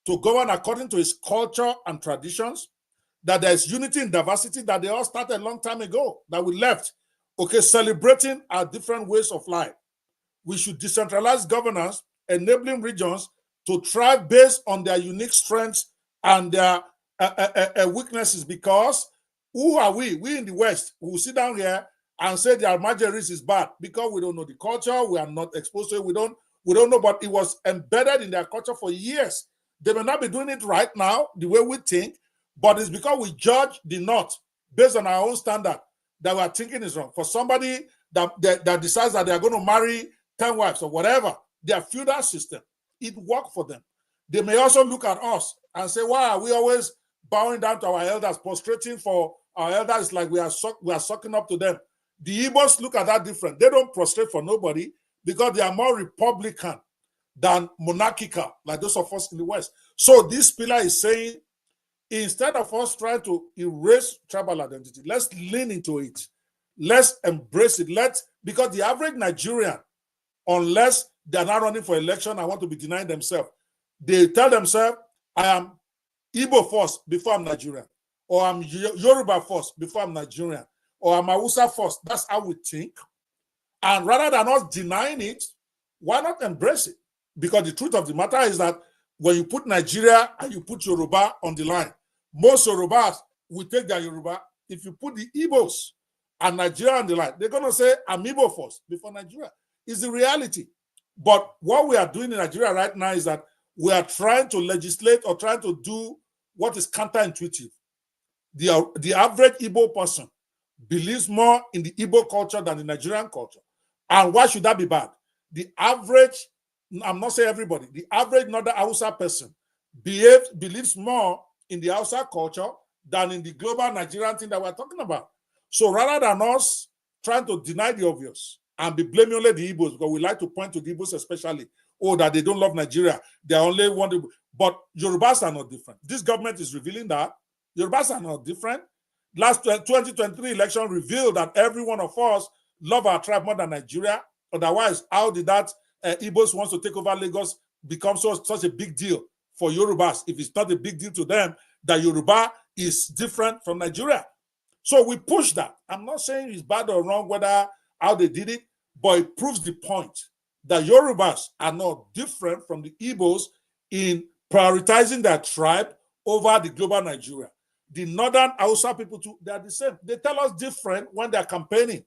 to govern according to its culture and traditions, that there's unity in diversity, that they all started a long time ago, that we left, celebrating our different ways of life. We should decentralize governance, enabling regions to thrive based on their unique strengths and their weaknesses, because who are we? We in the West, who will sit down here and say the Almageris is bad because we don't know the culture, we are not exposed to it, we don't know, but it was embedded in their culture for years. They may not be doing it right now the way we think, but it's because we judge the North based on our own standard that we are thinking is wrong. For somebody that decides that they are going to marry 10 wives or whatever, their feudal system, it worked for them. They may also look at us and say, why are we always bowing down to our elders, prostrating for our elders like we are sucking up to them? The Igbos look at that different. They don't prostrate for nobody because they are more Republican than monarchical, like those of us in the West. So this pillar is saying, instead of us trying to erase tribal identity, let's lean into it. Let's embrace it. Because the average Nigerian, unless they're not running for election and want to be denying themselves, they tell themselves, I am Igbo first before I'm Nigerian, or I'm Yoruba first before I'm Nigerian, or I'm Hausa first. That's how we think. And rather than us denying it, why not embrace it? Because the truth of the matter is that when you put Nigeria and you put Yoruba on the line, most Yorubas will take their Yoruba. If you put the Igbos and Nigeria on the line, they're going to say, I'm Igbo first before Nigeria. It's the reality. But what we are doing in Nigeria right now is that we are trying to legislate or trying to do what is counterintuitive. The average Igbo person believes more in the Igbo culture than the Nigerian culture. And why should that be bad? The average, I'm not saying everybody, the average Northern Hausa person believes more in the Hausa culture than in the global Nigerian thing that we're talking about. So rather than us trying to deny the obvious and be blaming only the Igbos, because we like to point to the Igbos especially, that they don't love Nigeria, they only want to, but Yorubas are not different. This government is revealing that Yorubas are not different. Last 2023 election revealed that every one of us love our tribe more than Nigeria. Otherwise, how did that Igbos wants to take over Lagos become such a big deal for Yorubas if it's not a big deal to them that Yoruba is different from Nigeria? So we push that. I'm not saying it's bad or wrong whether how they did it, but it proves the point that Yorubas are not different from the Igbos in prioritizing their tribe over the global Nigeria. The Northern Hausa people too, they are the same. They tell us different when they're campaigning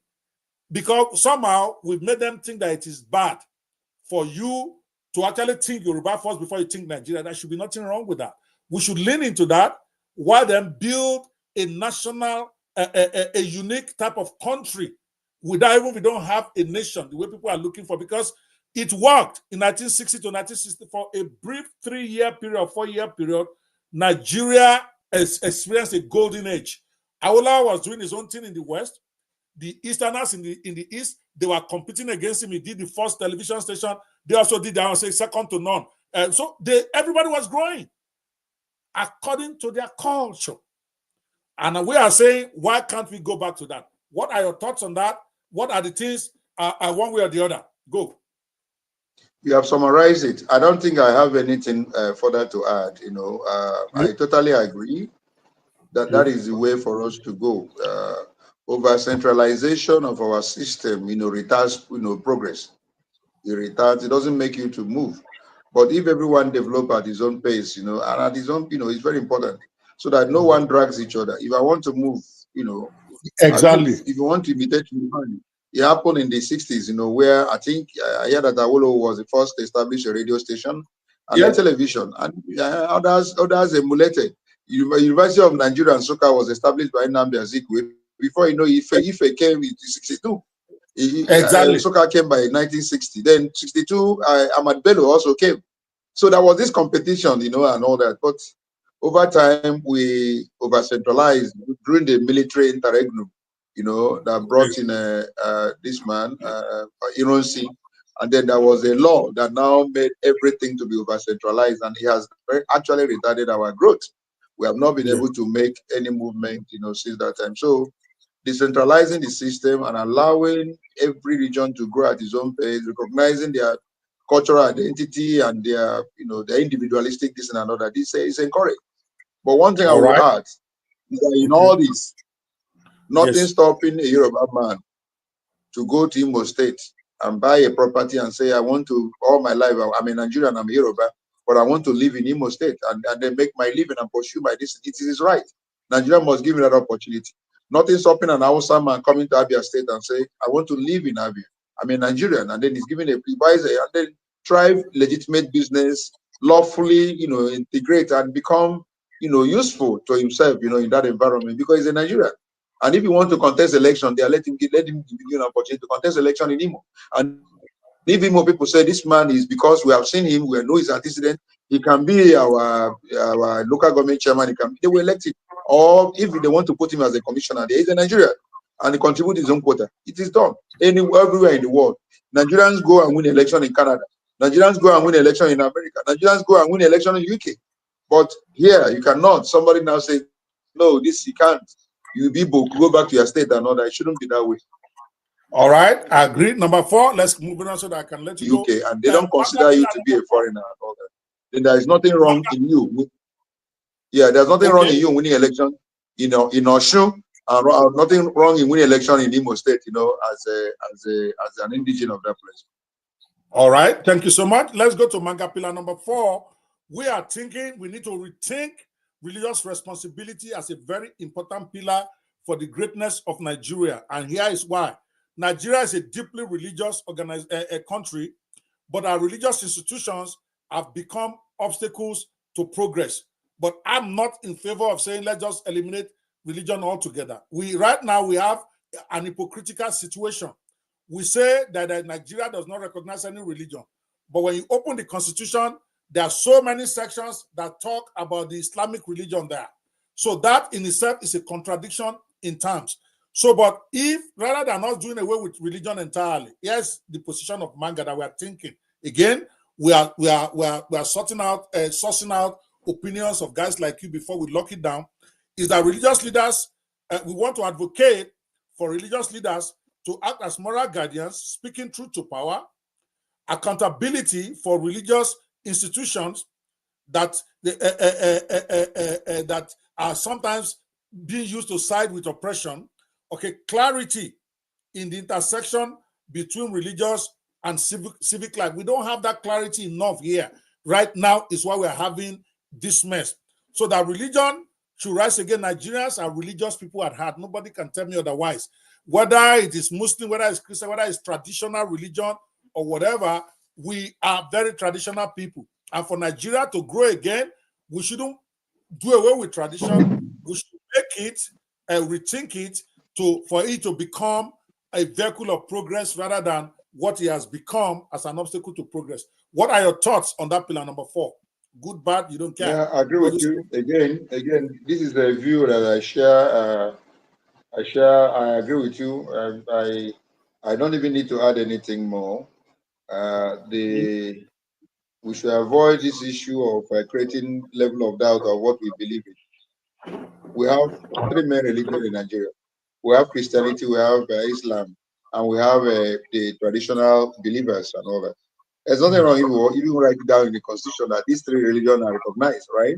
because somehow we've made them think that it is bad for you to actually think Yoruba first before you think Nigeria. There should be nothing wrong with that. We should lean into that while then build a national, a unique type of country without even we don't have a nation the way people are looking for, because it worked in 1960 to 1964, a brief 3-year period, 4-year period. Nigeria has experienced a golden age. Awolowo was doing his own thing in the West. The Easterners in the East, they were competing against him. He did the first television station. They also did, I would say, second to none. And so everybody was growing according to their culture. And we are saying, why can't we go back to that? What are your thoughts on that? What are the things, one way or the other? Go. You have summarized it. I don't think I have anything further to add. I totally agree that that is the way for us to go. Over centralization of our system, retards, progress. It doesn't make you to move. But if everyone develop at his own pace, and at his own, it's very important so that no one drags each other. If I want to move, exactly. If you want to imitate me, it happened in the 60s, where I think I heard that Awolowo was the first to establish a radio station and a television, and others emulated. University of Nigeria and Nsukka was established by Nnamdi Azikiwe. Before Ife came in 62. Exactly. Nsukka came by 1960. Then 62, Ahmad Bello also came. So there was this competition, and all that. But over time, we over-centralized during the military interregnum, that brought in this man, Ironsi. And then there was a law that now made everything to be over-centralized, and it has actually retarded our growth. We have not been able to make any movement, since that time. So decentralizing the system and allowing every region to grow at its own pace, recognizing their cultural identity and their, their individualistic this and another, this is encouraged. But one thing I will add is that in all this, nothing stopping a Yoruba man to go to Imo State and buy a property and say, I want to, all my life, I'm a Nigerian, I'm a Yoruba, but I want to live in Imo State and then make my living and pursue my destiny. It is his right. Nigeria must give him that opportunity. Nothing stopping an Hausa man coming to Abia State and say, I want to live in Abia. I'm a Nigerian, and then he's given he buys and then try legitimate business, lawfully, integrate and become, useful to himself, in that environment because he's a Nigerian. And if you want to contest election, they are let him give you an opportunity to contest election in Imo. And if Imo people say this man is, because we have seen him, we know he's antecedent, he can be our local government chairman, they will elect him. Or if they want to put him as a commissioner, there is a Nigerian and he contributes his own quota. It is done everywhere in the world. Nigerians go and win election in Canada. Nigerians go and win election in America. Nigerians go and win election in the UK. But here, you cannot. Somebody now say, no, this you can't. You people go back to your state and all that. It shouldn't be that way. All right, I agree. Number 4, let's move on so that I can let you UK, and they don't consider you to be a foreigner and all that. Then there is nothing wrong in you. Yeah, there's nothing wrong in you winning election in Osun nothing wrong in winning election in Imo State, you know, as an indigenous of that place. All right, thank you so much. Let's go to manga pillar number 4. We are thinking we need to rethink religious responsibility as a very important pillar for the greatness of Nigeria. And here is why. Nigeria is a deeply religious country, but our religious institutions have become obstacles to progress. But I'm not in favor of saying let's just eliminate religion altogether. Right now we have an hypocritical situation. We say that Nigeria does not recognize any religion, but when you open the constitution, there are so many sections that talk about the Islamic religion there. So that in itself is a contradiction in terms. So, but if rather than us doing away with religion entirely, here's the position of manga that we are thinking. Again, we are sourcing out opinions of guys like you before we lock it down. Is that religious leaders? We want to advocate for religious leaders to act as moral guardians, speaking truth to power, accountability for religious institutions that that are sometimes being used to side with oppression. Okay, clarity in the intersection between religious and civic life. We don't have that clarity enough here. Right now is why we're having this mess. So that religion should rise again. Nigerians are religious people at heart. Nobody can tell me otherwise. Whether it is Muslim, whether it's Christian, whether it's traditional religion or whatever, we are very traditional people. And for Nigeria to grow again, we shouldn't do away with tradition. We should make it and rethink it for it to become a vehicle of progress rather than what it has become as an obstacle to progress. What are your thoughts on that pillar number 4? Good, bad, you don't care. Yeah, I agree with you. Again, this is a view that I share. I agree with you. I don't even need to add anything more. We should avoid this issue of creating level of doubt of what we believe in. We have 3 main religions in Nigeria. We have Christianity, we have Islam, and we have the traditional believers and all that. There's nothing wrong if you write it down in the constitution that these 3 religions are recognized, right?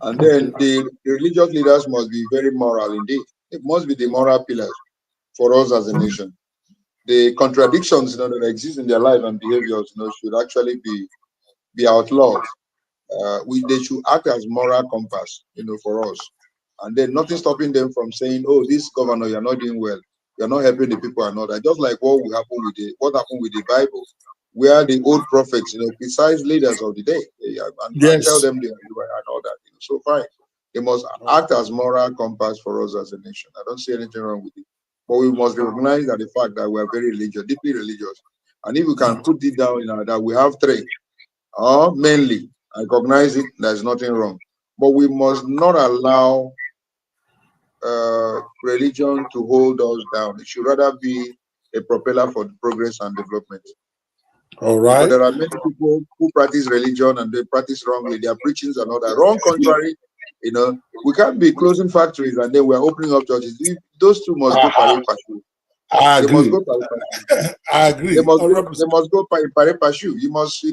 And then the religious leaders must be very moral indeed. It must be the moral pillars for us as a nation. The contradictions that exist in their life and behaviors, should actually be outlawed. They should act as moral compass, for us. And then nothing stopping them from saying, "Oh, this governor, you're not doing well. You're not helping the people and all that." Just like what happened with the Bible, where the old prophets, criticize leaders of the day, and tell them they are and all that. So fine, they must act as moral compass for us as a nation. I don't see anything wrong with it, but we must recognize that the fact that we are very religious, deeply religious, and if we can put it down, that we have 3, mainly, I recognize it. There's nothing wrong, but we must not allow religion to hold us down. It should rather be a propeller for progress and development. All right. But there are many people who practice religion and they practice wrongly. Their preachings and all that. Wrong, contrary. We can't be closing factories and then we're opening up churches. Those 2 must go pari passu. I agree. They must go pari passu. I agree. They must go pari passu. You must,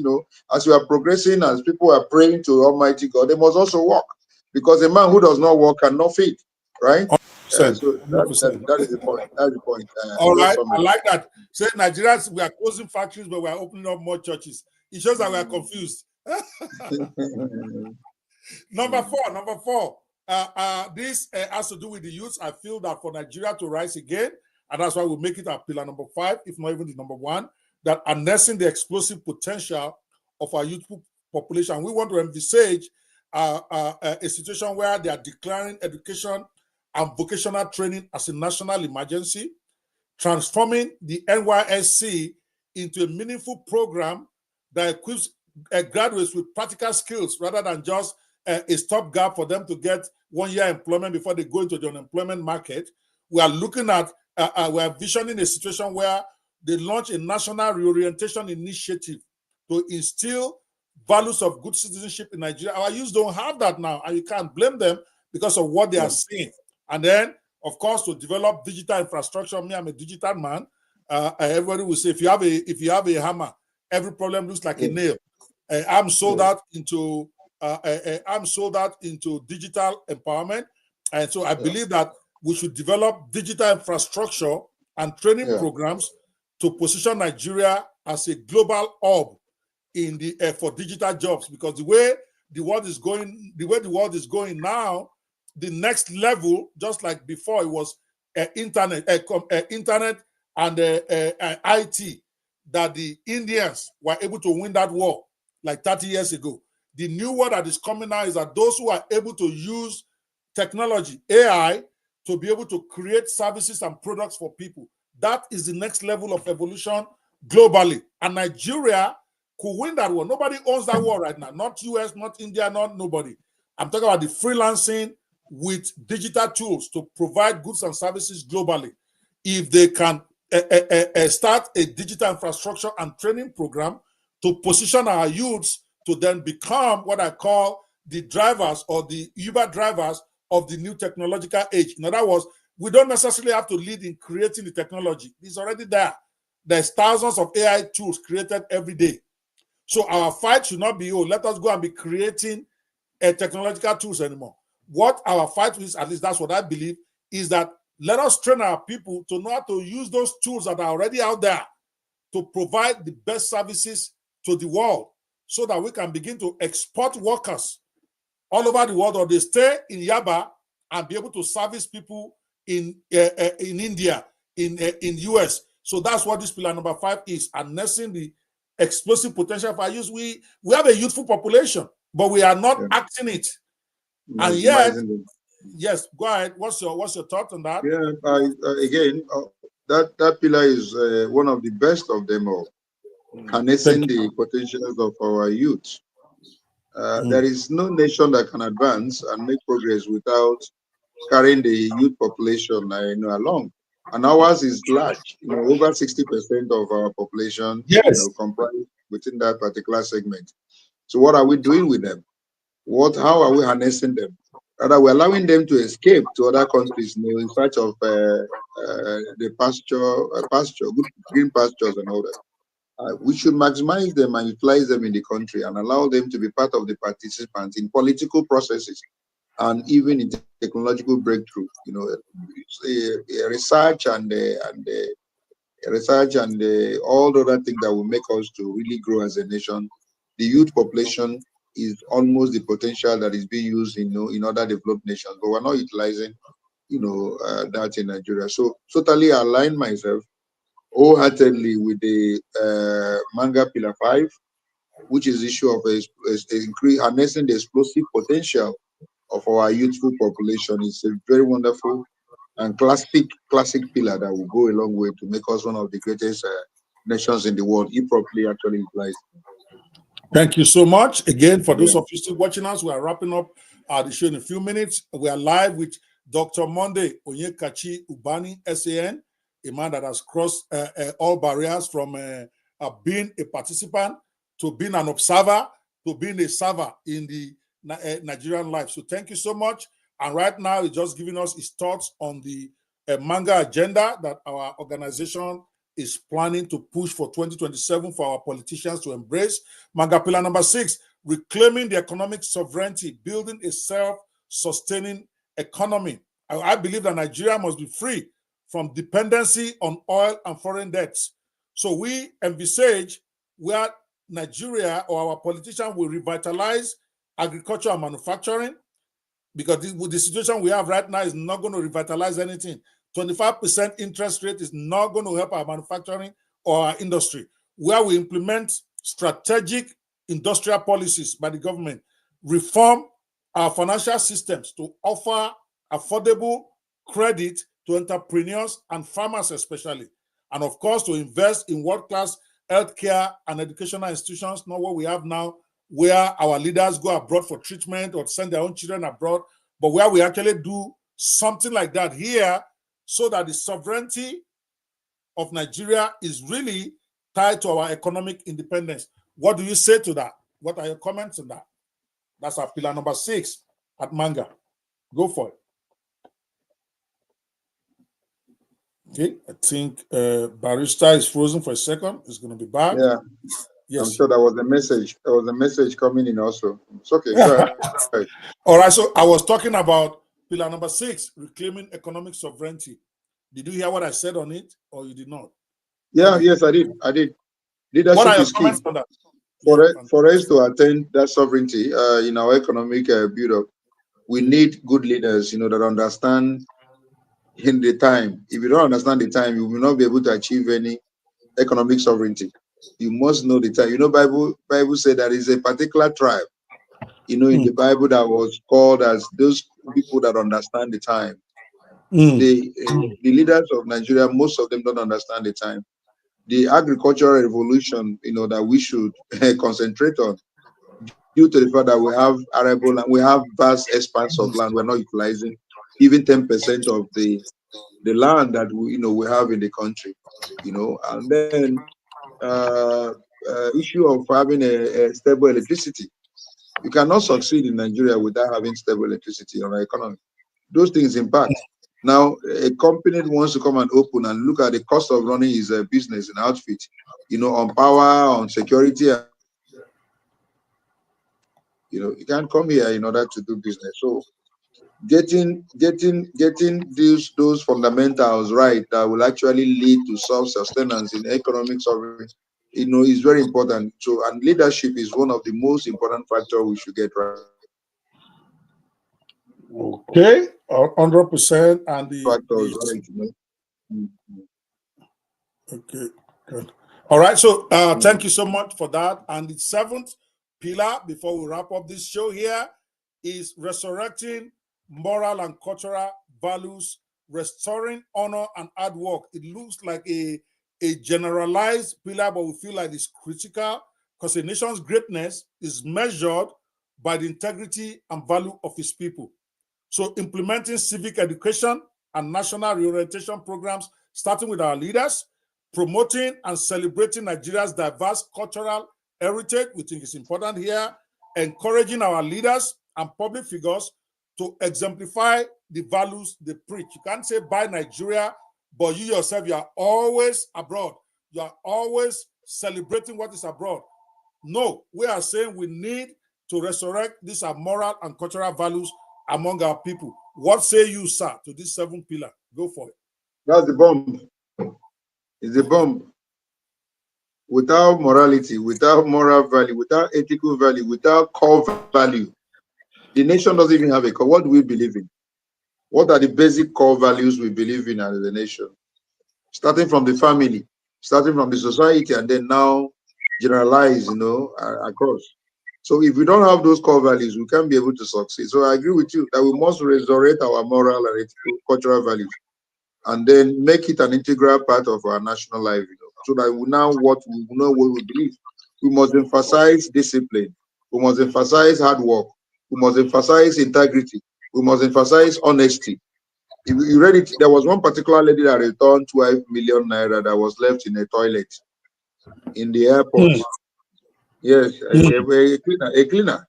as we are progressing, as people are praying to Almighty God, they must also walk. Because a man who does not walk cannot feed. Right? So that is the point. That's the point. All right, I like that. Say Nigerians, we are closing factories, but we are opening up more churches. It shows that we are confused. Number four. This has to do with the youth. I feel that for Nigeria to rise again, and that's why we make it our pillar number 5, if not even the number 1, that harnessing the explosive potential of our youthful population. We want to envisage a situation where they are declaring education and vocational training as a national emergency, transforming the NYSC into a meaningful program that equips graduates with practical skills rather than just a stopgap for them to get 1 year employment before they go into the unemployment market. We are looking at, we are visioning a situation where they launch a national reorientation initiative to instill values of good citizenship in Nigeria. Our youth don't have that now, and you can't blame them because of what they are seeing. And then, of course, to develop digital infrastructure. Me, I'm a digital man. Everybody will say, if you have a hammer, every problem looks like a nail. I'm sold out into digital empowerment, and so I believe that we should develop digital infrastructure and training programs to position Nigeria as a global hub in the for digital jobs, because the way the world is going now, the next level, just like before, it was internet and IT, that the Indians were able to win that war like 30 years ago. The new word that is coming now is that those who are able to use technology, AI, to be able to create services and products for people, that is the next level of evolution globally. And Nigeria could win that war. Nobody owns that war right now. Not US, not India, not nobody. I'm talking about the freelancing with digital tools to provide goods and services globally. If they can start a digital infrastructure and training program to position our youths to then become what I call the drivers or the Uber drivers of the new technological age. In other words, we don't necessarily have to lead in creating the technology. It's already there. There's thousands of AI tools created every day. So our fight should not be, oh, let us go and be creating technological tools anymore. What our fight is, at least that's what I believe, is that let us train our people to know how to use those tools that are already out there to provide the best services to the world, so that we can begin to export workers all over the world, or they stay in Yaba and be able to service people in India, in US. So that's what this pillar number 5 is, harnessing the explosive potential of our youth. We have a youthful population, but we are not acting it. And yet, yes, go ahead. What's your thought on that? Yeah, again, that pillar is one of the best of them all, harnessing the potentials of our youth. There is no nation that can advance and make progress without carrying the youth population along. And ours is large. Over 60% of our population comprised within that particular segment. So what are we doing with them? How are we harnessing them? Rather, we're allowing them to escape to other countries in search of the pasture, good green pastures and all that. We should maximize them and utilize them in the country and allow them to be part of the participants in political processes and even in technological breakthrough. Research and all the other things that will make us to really grow as a nation. The youth population is almost the potential that is being used in other developed nations, but we're not utilizing that in Nigeria. So totally align myself wholeheartedly with the manga pillar 5, which is the issue of harnessing the explosive potential of our youthful population. It's a very wonderful and classic pillar that will go a long way to make us one of the greatest nations in the world, if properly actually utilized. Thank you so much. Again, for those of you still watching us, we are wrapping up the show in a few minutes. We are live with Dr. Monday OnyekaChi UBANI, S.A.N, a man that has crossed all barriers from being a participant to being an observer to being a server in the Nigerian life. So thank you so much. And right now, he's just giving us his thoughts on the manga agenda that our organization is planning to push for 2027 for our politicians to embrace. Manga pillar number 6, reclaiming the economic sovereignty, building a self-sustaining economy. I believe that Nigeria must be free from dependency on oil and foreign debts. So we envisage where Nigeria or our politicians will revitalize agriculture and manufacturing, because the situation we have right now is not going to revitalize anything. 25% interest rate is not going to help our manufacturing or our industry. Where we implement strategic industrial policies by the government, reform our financial systems to offer affordable credit to entrepreneurs and farmers especially, and of course to invest in world-class healthcare and educational institutions, not what we have now, where our leaders go abroad for treatment or send their own children abroad, but where we actually do something like that here, so that the sovereignty of Nigeria is really tied to our economic independence. What do you say to that? What are your comments on that? That's our pillar number 6 at Manga. Go for it. Okay, I think Barrister is frozen for a second. It's going to be back. Yeah. Yes. I'm sure there was a message. There was a message coming in also. It's okay. Go ahead. All right. So I was talking about Pillar number 6, reclaiming economic sovereignty. Did you hear what I said on it, or you did not? Yeah, yes, I did. I did. What are Leadership your is key comments on that? for us to attain that sovereignty in our economic build-up. We need good leaders, you know, that understand in the time. If you don't understand the time, you will not be able to achieve any economic sovereignty. You must know the time. You know, Bible said there is a particular tribe, you know, in the Bible that was called as those people that understand the time. The leaders of Nigeria, most of them don't understand the time. The agricultural revolution, you know, that we should concentrate on, due to the fact that we have arable land, we have vast expanse of land we're not utilizing, even 10% of the land that we, you know, we have in the country, you know, and then issue of having a stable electricity. You cannot succeed in Nigeria without having stable electricity on our economy. Those things impact. Now, a company wants to come and open and look at the cost of running his business and outfit, you know, on power, on security. You know, you can't come here in order to do business. So getting those fundamentals right that will actually lead to self-sustenance in economic sovereignty, you know, is very important. So, and leadership is one of the most important factors we should get right. Okay, 100%. And the factors, right? You know? Okay, good. All right, so thank you so much for that. And the 7th pillar, before we wrap up this show here, is resurrecting moral and cultural values, restoring honor and hard work. It looks like a generalized pillar, but we feel like it's critical because a nation's greatness is measured by the integrity and value of its people. So implementing civic education and national reorientation programs, starting with our leaders, promoting and celebrating Nigeria's diverse cultural heritage, we think is important here, encouraging our leaders and public figures to exemplify the values they preach. You can't say buy Nigeria, but you yourself, you are always abroad. You are always celebrating what is abroad. No, we are saying we need to resurrect these moral and cultural values among our people. What say you, sir, to this 7th pillar? Go for it. That's the bomb. It's a bomb. Without morality, without moral value, without ethical value, without core value, the nation doesn't even have a core. What do we believe in? What are the basic core values we believe in as a nation? Starting from the family, starting from the society, and then now generalize, you know, across. So if we don't have those core values, we can't be able to succeed. So I agree with you that we must resurrect our moral and ethical, cultural values, and then make it an integral part of our national life, you know, so that we know what we believe. We must emphasize discipline. We must emphasize hard work. We must emphasize integrity. We must emphasize honesty. If you read it, there was one particular lady that returned 12 million naira that was left in a toilet in the airport. Yes, a cleaner.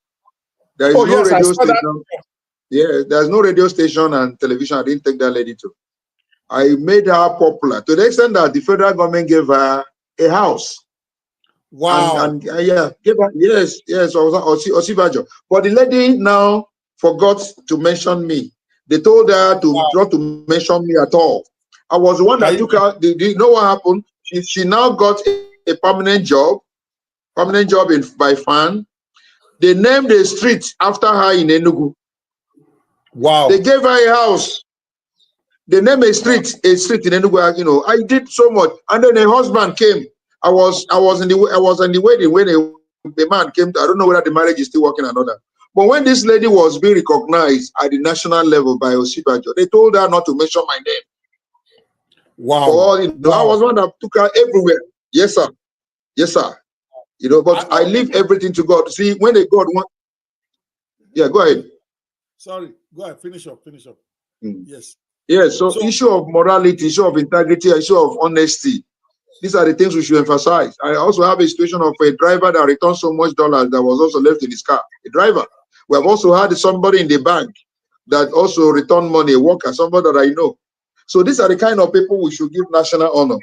There is no radio station. Yeah, there's no radio station and television I didn't take that lady to. I made her popular to the extent that the federal government gave her a house. Wow. And yeah, gave her, yes, Osibajo. But the lady now forgot to mention me. They told her to not to mention me at all. I was the one that took her. You know what happened? She now got a permanent job by S.A.N. They named a street after her in Enugu. Wow. They gave her a house. They named a street in Enugu. You know, I did so much. And then her husband came. I was in the wedding when the man came. I don't know whether the marriage is still working or not. But when this lady was being recognized at the national level by Osibajo, they told her not to mention my name. Wow. For all, you know, I was one that took her everywhere. Yes, sir. Yes, sir. You know, but I leave everything to God. See, when they God want. Yeah, go ahead. Sorry, go ahead. Finish up. Yes. Yes. So issue of morality, issue of integrity, issue of honesty. These are the things we should emphasize. I also have a situation of a driver that returned so much dollars that was also left in his car. A driver. We have also had somebody in the bank that also returned money, a worker, somebody that I know. So these are the kind of people we should give national honor.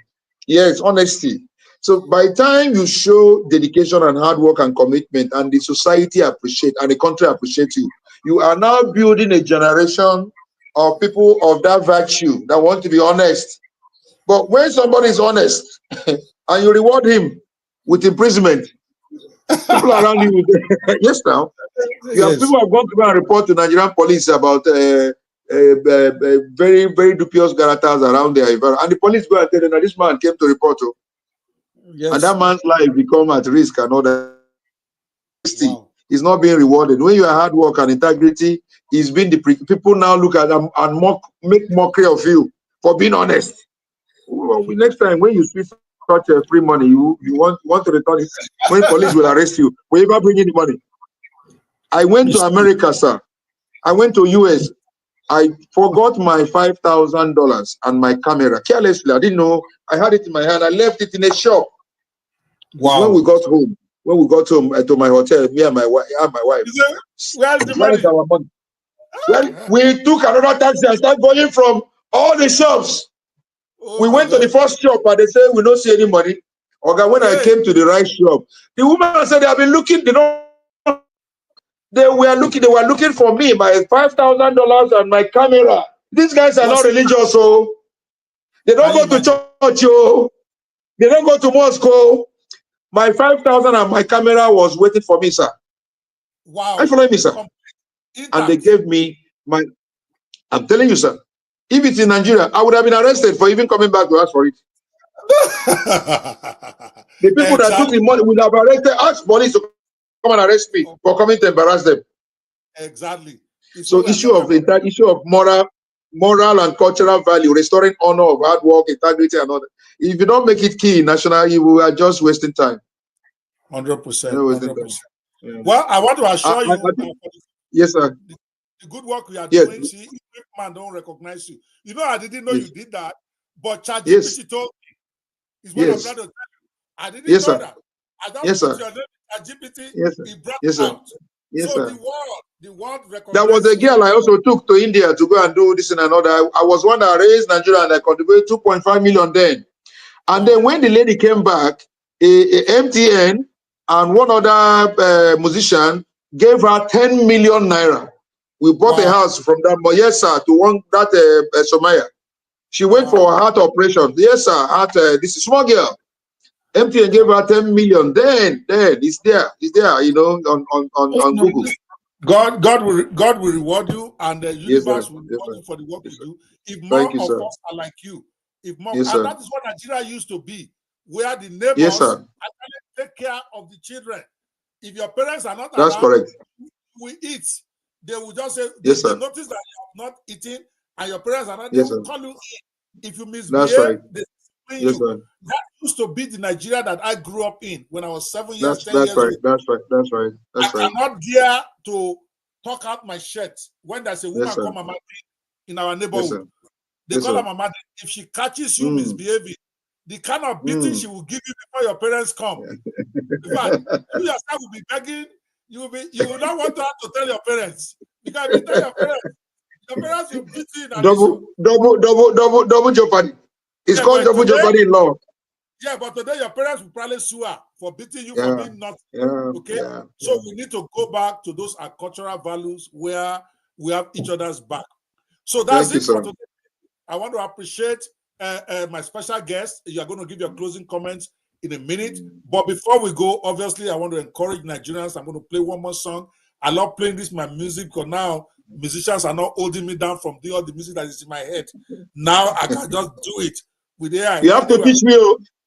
Yes, honesty. So by the time you show dedication and hard work and commitment, and the society appreciate and the country appreciate you, you are now building a generation of people of that virtue that want to be honest. But when somebody is honest and you reward him with imprisonment, people around you will yes now. You have people have gone to go and report to Nigerian police about very, very dubious characters around there. And the police go and tell them that this man came to report to. And that man's life become at risk and all that. Wow. Is not being rewarded. When you are hard work and integrity, is being the people now look at them and make mockery of you for being honest. Well, next time when you see such a free money, you want to return it. When police will arrest you, will you ever bring in the money? I went to America, sir. I went to US. I forgot my $5,000 and my camera carelessly. I didn't know. I had it in my hand. I left it in a shop. Wow. When we got home to my hotel, me and my wife. Where's the money? Our money? Well, we took another taxi and started going from all the shops. We went to the first shop and they said we don't see any money. Okay, when I came to the right shop, the woman said they have been looking. They were looking for me, my $5,000 and my camera. These guys are not religious, so they don't go to church, yo. They don't go to mosque. My 5,000 and my camera was waiting for me, sir. Wow. Are you following me, sir? And they gave me my. I'm telling you, sir. If it's in Nigeria, I would have been arrested for even coming back to ask for it. The people that took the money would have asked police to come and arrest me for coming to embarrass them. Exactly. So issue of moral and cultural value, restoring honor of hard work, integrity, and all that. If you don't make it key in national, you are just wasting time. 100%. 100%. Yeah. Well, I want to assure you. Yes, sir. The good work we are doing. See, if man don't recognize you. You know, I didn't know you did that, but ChatGPT told me. Is what I'm trying to tell you. I didn't know that. I just put your name in ChatGPT. It brought out. So the world recognizes. There was a girl I also took to India to go and do this and another. I was one that raised Nigeria and I contributed 2.5 million then. And then when the lady came back, MTN and one other musician gave her 10 million naira. We bought a house from that, yes, sir, to one that Somaya. She went for a heart operation. Yes, sir. This is small girl. MTN gave her 10 million. Then it's there, you know, on Google. God will reward you, and the universe will reward you for the work you do. If more of us are like you, if more, and that is what Nigeria used to be, where the neighbors actually take care of the children. If your parents are not that's around, correct. We eat. They will just say, they notice that you have not eaten, and your parents are not. They will call you in. If you misbehave, they discipline you. That used to be the Nigeria that I grew up in when I was 7 years, 10 years old. That's right. I cannot dare to talk out my shirt when there's a woman called Mama in our neighborhood. They call her Mama. If she catches you misbehaving, the kind of beating she will give you before your parents come. In fact, you yourself will be begging. You will not want to tell your parents, because if you tell your parents will beat you. Double jeopardy. It's called double jeopardy in law. Yeah, but today your parents will probably sue her for beating you for being naughty. So we need to go back to those cultural values where we have each other's back. So that's it for today. I want to appreciate my special guest. You are going to give your closing comments in a minute. But before we go, obviously, I want to encourage Nigerians. I'm going to play one more song. I love playing my music, because now musicians are not holding me down from all the music that is in my head. Now I can just do it with AI. You have to teach me.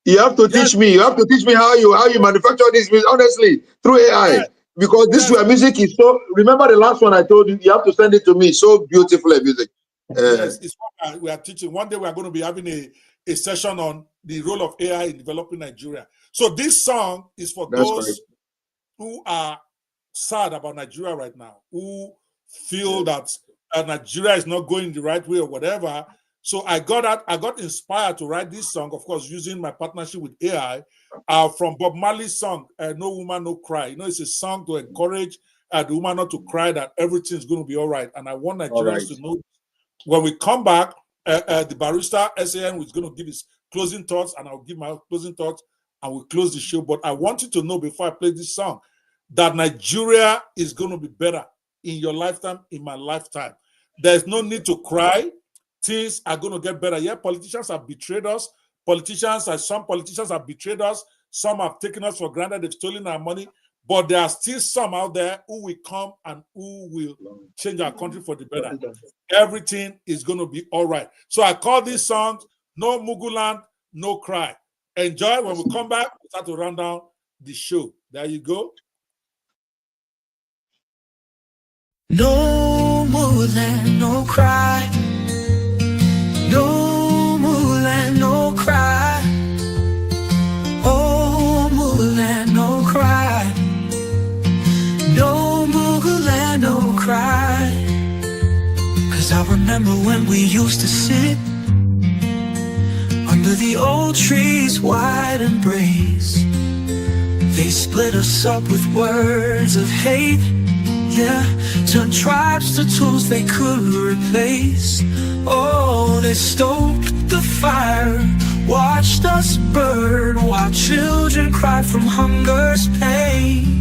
You have to teach me. You have to teach me how you manufacture this music, honestly, through AI. Because this music is so. Remember the last one I told you. You have to send it to me. So beautiful music. Yes, it's what we are teaching. One day we are going to be having a session on the role of AI in developing Nigeria. So this song is for those who are sad about Nigeria right now, who feel that Nigeria is not going the right way or whatever. So I got inspired to write this song, of course, using my partnership with AI, from Bob Marley's song, No Woman, No Cry. You know, it's a song to encourage the woman not to cry, that everything's going to be all right. And I want Nigerians to know, when we come back, the barrister, S.A.N, is going to give his closing thoughts, and I'll give my closing thoughts, and we'll close the show. But I want you to know, before I play this song, that Nigeria is going to be better in your lifetime, in my lifetime. There's no need to cry. Things are going to get better. Yeah, politicians have betrayed us. Some politicians have betrayed us. Some have taken us for granted. They've stolen our money. But there are still some out there who will come and who will change our country for the better. Everything is going to be all right. So I call these songs No Muguland, No Cry. Enjoy. When we come back, we start to run down the show. There you go. No Muguland, no cry. No Muguland, no cry. Oh, Muguland, no cry. No Muguland, no cry. 'Cause I remember when we used to sit under the old trees, wide embrace. They split us up with words of hate. Yeah, turned tribes to tools they could replace. Oh, they stoked the fire, watched us burn, while children cried from hunger's pain.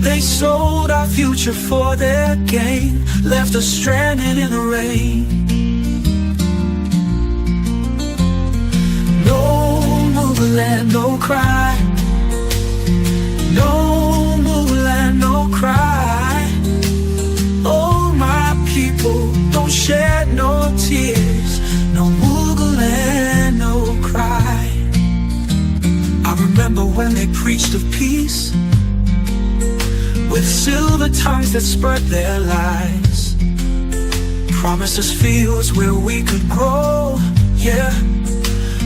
They sold our future for their gain, left us stranded in the rain. No Muguland, no cry. No Muguland, no cry. Oh, my people, don't shed no tears. No Muguland, no cry. I remember when they preached of peace, with silver tongues that spread their lies. Promised us fields where we could grow, yeah.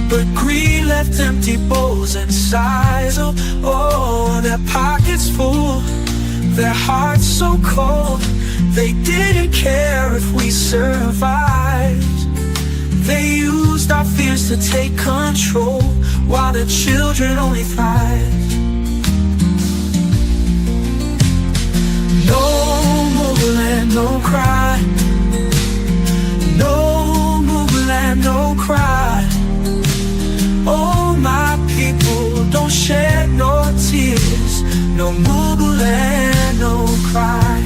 But greed left empty bowls and sighs. Oh, their pockets full, their hearts so cold. They didn't care if we survived. They used our fears to take control, while their children only thrived. No Muguland, no cry. No Muguland, no cry. Oh, my people, don't shed no tears. No Muguland, no cry.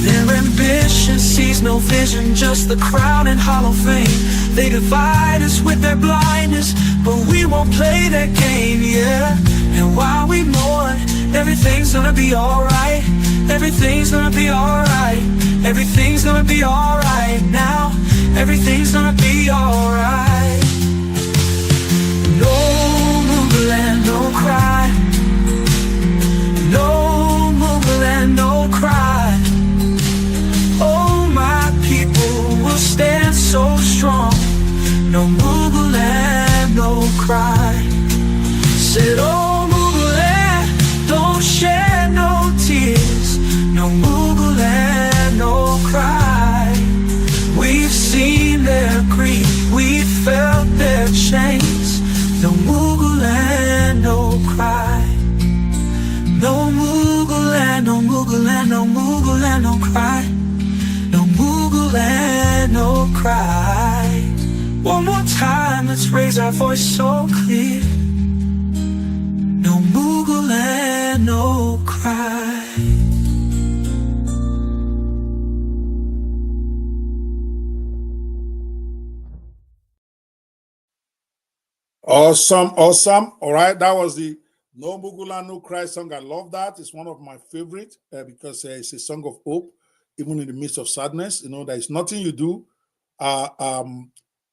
Their ambition sees no vision, just the crown and hollow fame. They divide us with their blindness, but we won't play that game, yeah. And while we mourn, everything's gonna be alright. Everything's gonna be alright. Everything's gonna be alright now. Everything's gonna be alright. No Muguland, no cry. No Muguland, no cry. Oh, my people will stand so strong. No Muguland, no cry. Said, oh, Muguland, don't shed no tears. No Muguland, no cry. We've seen their greed, we've felt their chains. No Muguland, no cry. No Muguland, no Muguland, no Muguland, no cry. No Muguland, no cry. One more time, let's raise our voice so clear. No Muguland, no cry. Awesome, awesome. All right, that was the No Muguland, No Cry song. I love that. It's one of my favorite because it's a song of hope, even in the midst of sadness. You know, there's nothing you do.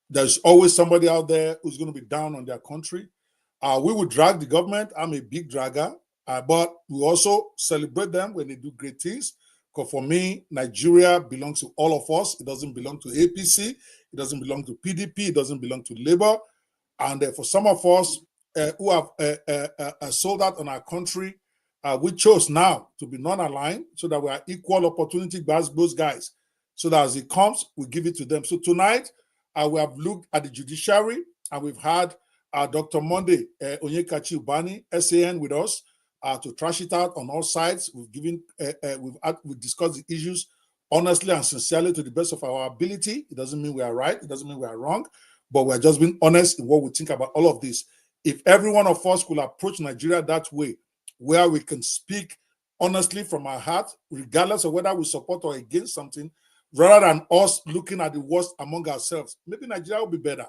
There's always somebody out there who's going to be down on their country. We will drag the government. I'm a big dragger, but we also celebrate them when they do great things. Because for me, Nigeria belongs to all of us. It doesn't belong to APC. It doesn't belong to PDP. It doesn't belong to Labour. And for some of us who have sold out on our country, we chose now to be non-aligned so that we are equal opportunity those guys. So that as it comes, we give it to them. So tonight, we have looked at the judiciary, and we've had Dr. Monday, OnyekaChi UBANI, S.A.N. with us to trash it out on all sides. We've discussed the issues honestly and sincerely to the best of our ability. It doesn't mean we are right. It doesn't mean we are wrong. But we're just being honest in what we think about all of this. If every one of us could approach Nigeria that way, where we can speak honestly from our heart, regardless of whether we support or against something, rather than us looking at the worst among ourselves. Maybe Nigeria will be better.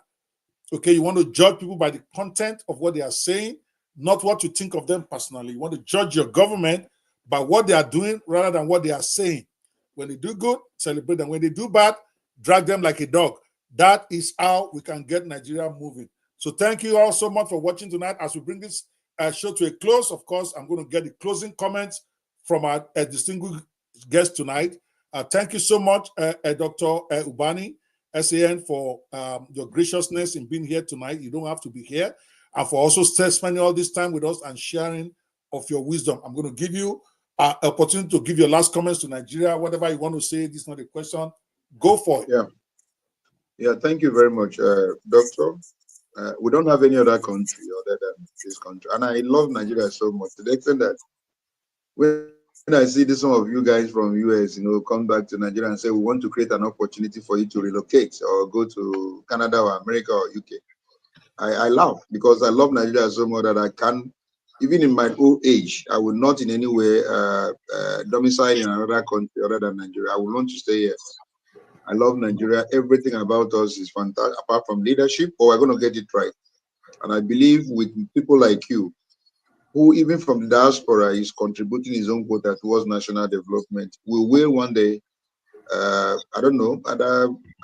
Okay, you want to judge people by the content of what they are saying, not what you think of them personally. You want to judge your government by what they are doing rather than what they are saying. When they do good, celebrate them. When they do bad, drag them like a dog. That is how we can get Nigeria moving. So thank you all so much for watching tonight. As we bring this show to a close, of course, I'm going to get the closing comments from our distinguished guest tonight. Thank you so much, Dr. Ubani, S.A.N, for your graciousness in being here tonight. You don't have to be here. And for also spending all this time with us and sharing of your wisdom. I'm going to give you an opportunity to give your last comments to Nigeria. Whatever you want to say, this is not a question. Go for it. Yeah, thank you very much, Doctor. We don't have any other country other than this country. And I love Nigeria so much to the extent that when I see some of you guys from US, come back to Nigeria and say, we want to create an opportunity for you to relocate or go to Canada or America or UK. I laugh because I love Nigeria so much that I can, even in my old age, I will not in any way domicile in another country other than Nigeria. I will want to stay here. I love Nigeria. Everything about us is fantastic, apart from leadership, but we're going to get it right. And I believe with people like you, who even from the diaspora is contributing his own quota towards national development, we will one day, I don't know,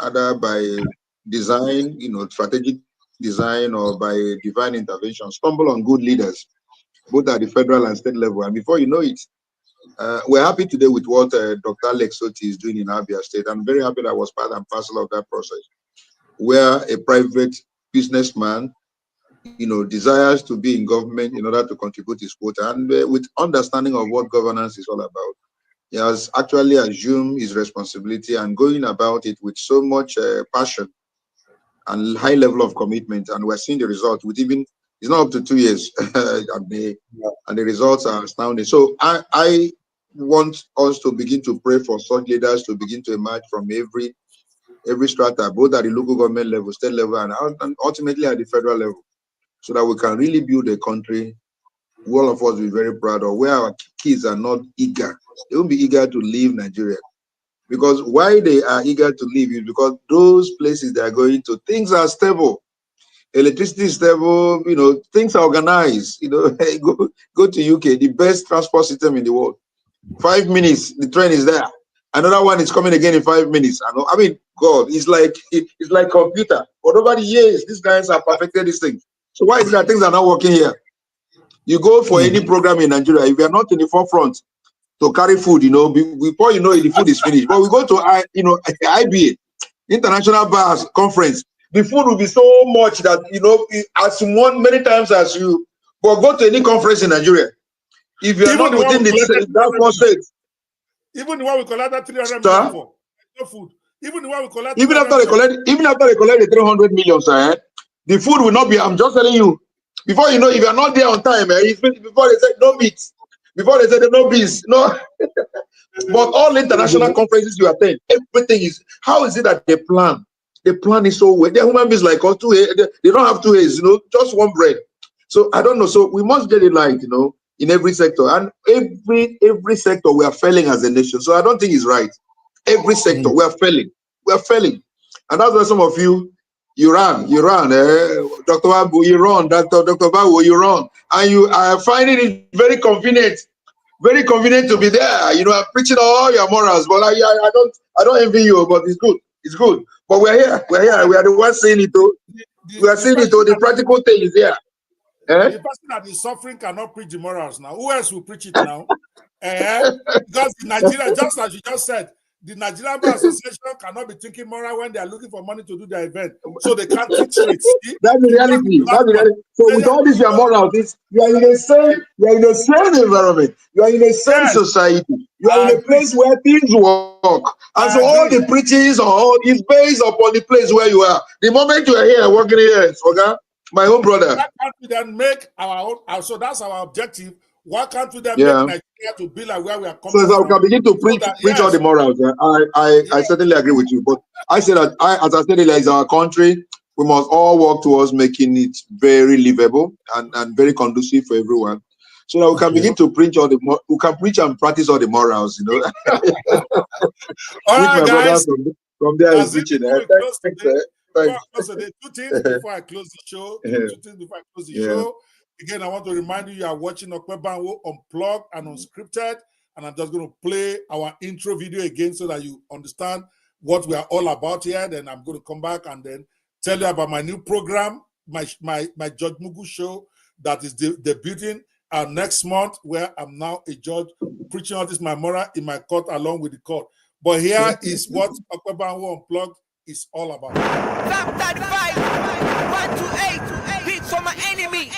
either by design, strategic design or by divine intervention, stumble on good leaders, both at the federal and state level. And before you know it, we're happy today with what Dr. Alex Soti is doing in Abia State. I'm very happy that I was part and parcel of that process, where a private businessman, desires to be in government in order to contribute his quota, and with understanding of what governance is all about, he has actually assumed his responsibility and going about it with so much passion and high level of commitment. And we're seeing the result with even, it's not up to 2 years, and the results are astounding. So I want us to begin to pray for such leaders to begin to emerge from every strata, both at the local government level, state level, and ultimately at the federal level, so that we can really build a country all of us will be very proud of, where our kids are not eager. They won't be eager to leave Nigeria. Because why they are eager to leave is because those places they are going to, things are stable. Electricity is stable, things are organized. Go to UK, the best transport system in the world. 5 minutes, the train is there. Another one is coming again in 5 minutes. I mean, God, it's like computer. But over the years, these guys have perfected this thing. So why is it that things are not working here? You go for any program in Nigeria, if you are not in the forefront to carry food, before you know it, the food is finished. But we go to IBA, International Bars Conference, the food will be so much that, as you want many times as you, but go to any conference in Nigeria. If you are not within that one state. Even the one we collected 300 million for, no food. Even the one we collected. Even after they collect the 300 million, sir, the food will not be, I'm just telling you, before you know, if you are not there on time, before they say no meat, before they say no beans, no. But all international conferences you attend, everything is, how is it that they plan? The plan is so well. They're human beings like us, they don't have 2 A's, just one bread. So I don't know. So we must get it right, in every sector. And every sector we are failing as a nation. So I don't think it's right. Every sector we are failing. We are failing. And that's why some of you run, Dr. Babu, you run, Dr. Babu, you run. And you are finding it very convenient to be there. I'm preaching all your morals, but I don't envy you, but it's good. It's good. But we're here. We are the ones seeing it too. We are seeing it too. The practical thing is there. The person that is suffering cannot preach the morals now. Who else will preach it now? Because in Nigeria, just as you just said, the Nigerian Bar Association cannot be thinking moral when they are looking for money to do their event. So they can't teach straight. That's the reality. That's the reality. So with all this, your morals, you are in the same environment. You are in the same society. You are in a place where things work. And so all the preachings is based upon the place where you are. The moment you are here, working here, okay? My own brother. Why can't we then make our own? So that's our objective. Why can't we then make Nigeria to be like where we are coming from? So we can begin to preach all the morals. I certainly agree with you. But I say that, as I said earlier, it's our country. We must all work towards making it very livable and very conducive for everyone. so that we can begin to preach all the we can preach and practice all the morals, All Which right, my guys. brother from there is preaching. Two things before I close the show. Two things before I close the show. Again, I want to remind you are watching OPE BANWO Unplugged and Unscripted, and I'm just going to play our intro video again so that you understand what we are all about here. Then I'm going to come back and then tell you about my new program, my Judge Mugu show that is debuting next month, where I'm now a judge preaching all this memorial in my court along with the court. But here is what OPE BANWO Unplugged is all about. Top 35, 128, beats on my enemy.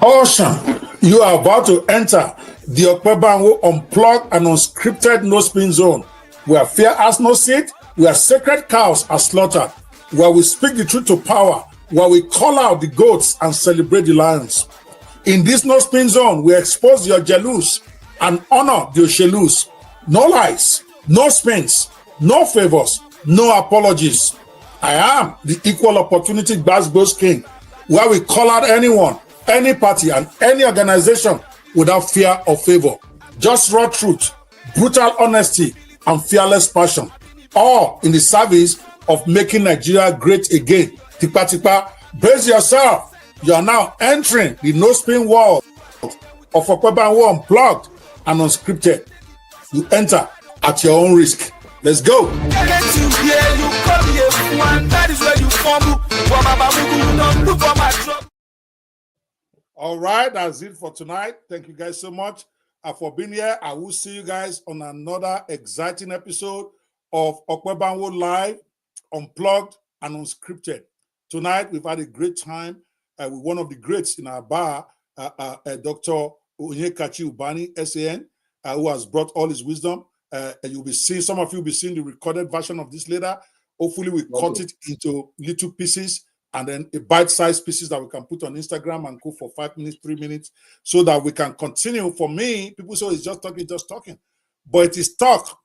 Awesome. You are about to enter the OPE BANWO Unplugged and Unscripted No Spin Zone, where fear has no seat, where sacred cows are slaughtered, where we speak the truth to power, where we call out the goats and celebrate the lions. In this No Spin Zone, we expose your jealous and honor the Oshelus. No lies, no spins, no favors, no apologies. I am the equal opportunity Gbasgbos King, where we call out anyone, any party, and any organization without fear or favor. Just raw truth, brutal honesty, and fearless passion, all in the service of making Nigeria great again. Tipa tipa, brace yourself. You are now entering the no spin world of OPE BANWO Unplugged and Unscripted. You enter at your own risk. Let's go. All right, that's it for tonight. Thank you guys so much for being here. I will see you guys on another exciting episode of OPE BANWO Live, Unplugged and Unscripted. Tonight, we've had a great time with one of the greats in our bar, Dr. OnyekaChi UBANI, S.A.N, who has brought all his wisdom. You'll be seeing, some of you will be seeing the recorded version of this later. Hopefully, we cut it into little pieces and then a bite-sized pieces that we can put on Instagram and cook for 5 minutes, 3 minutes, so that we can continue. For me, people say it's just talking. But it is talk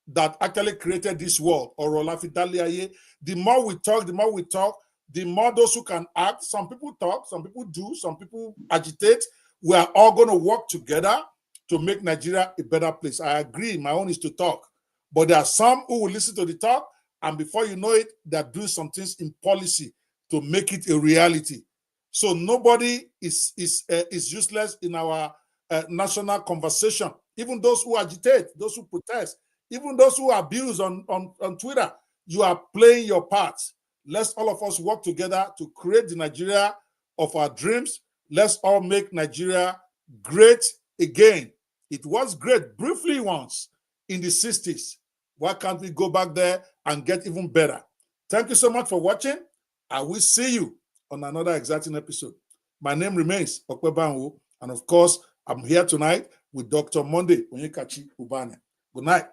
that actually created this world. Or the more we talk, the more those who can act. Some people talk, some people do, some people agitate. We are all going to work together to make Nigeria a better place. I agree, my own is to talk. But there are some who will listen to the talk, and before you know it, they're doing some things in policy to make it a reality. So nobody is useless in our national conversation. Even those who agitate, those who protest, even those who abuse on Twitter, you are playing your part. Let's all of us work together to create the Nigeria of our dreams. Let's all make Nigeria great again. It was great briefly once in the 60s. Why can't we go back there and get even better? Thank you so much for watching. I will see you on another exciting episode. My name remains OPE BANWO, and of course, I'm here tonight with Dr. Monday OnyekaChi UBANI. Good night.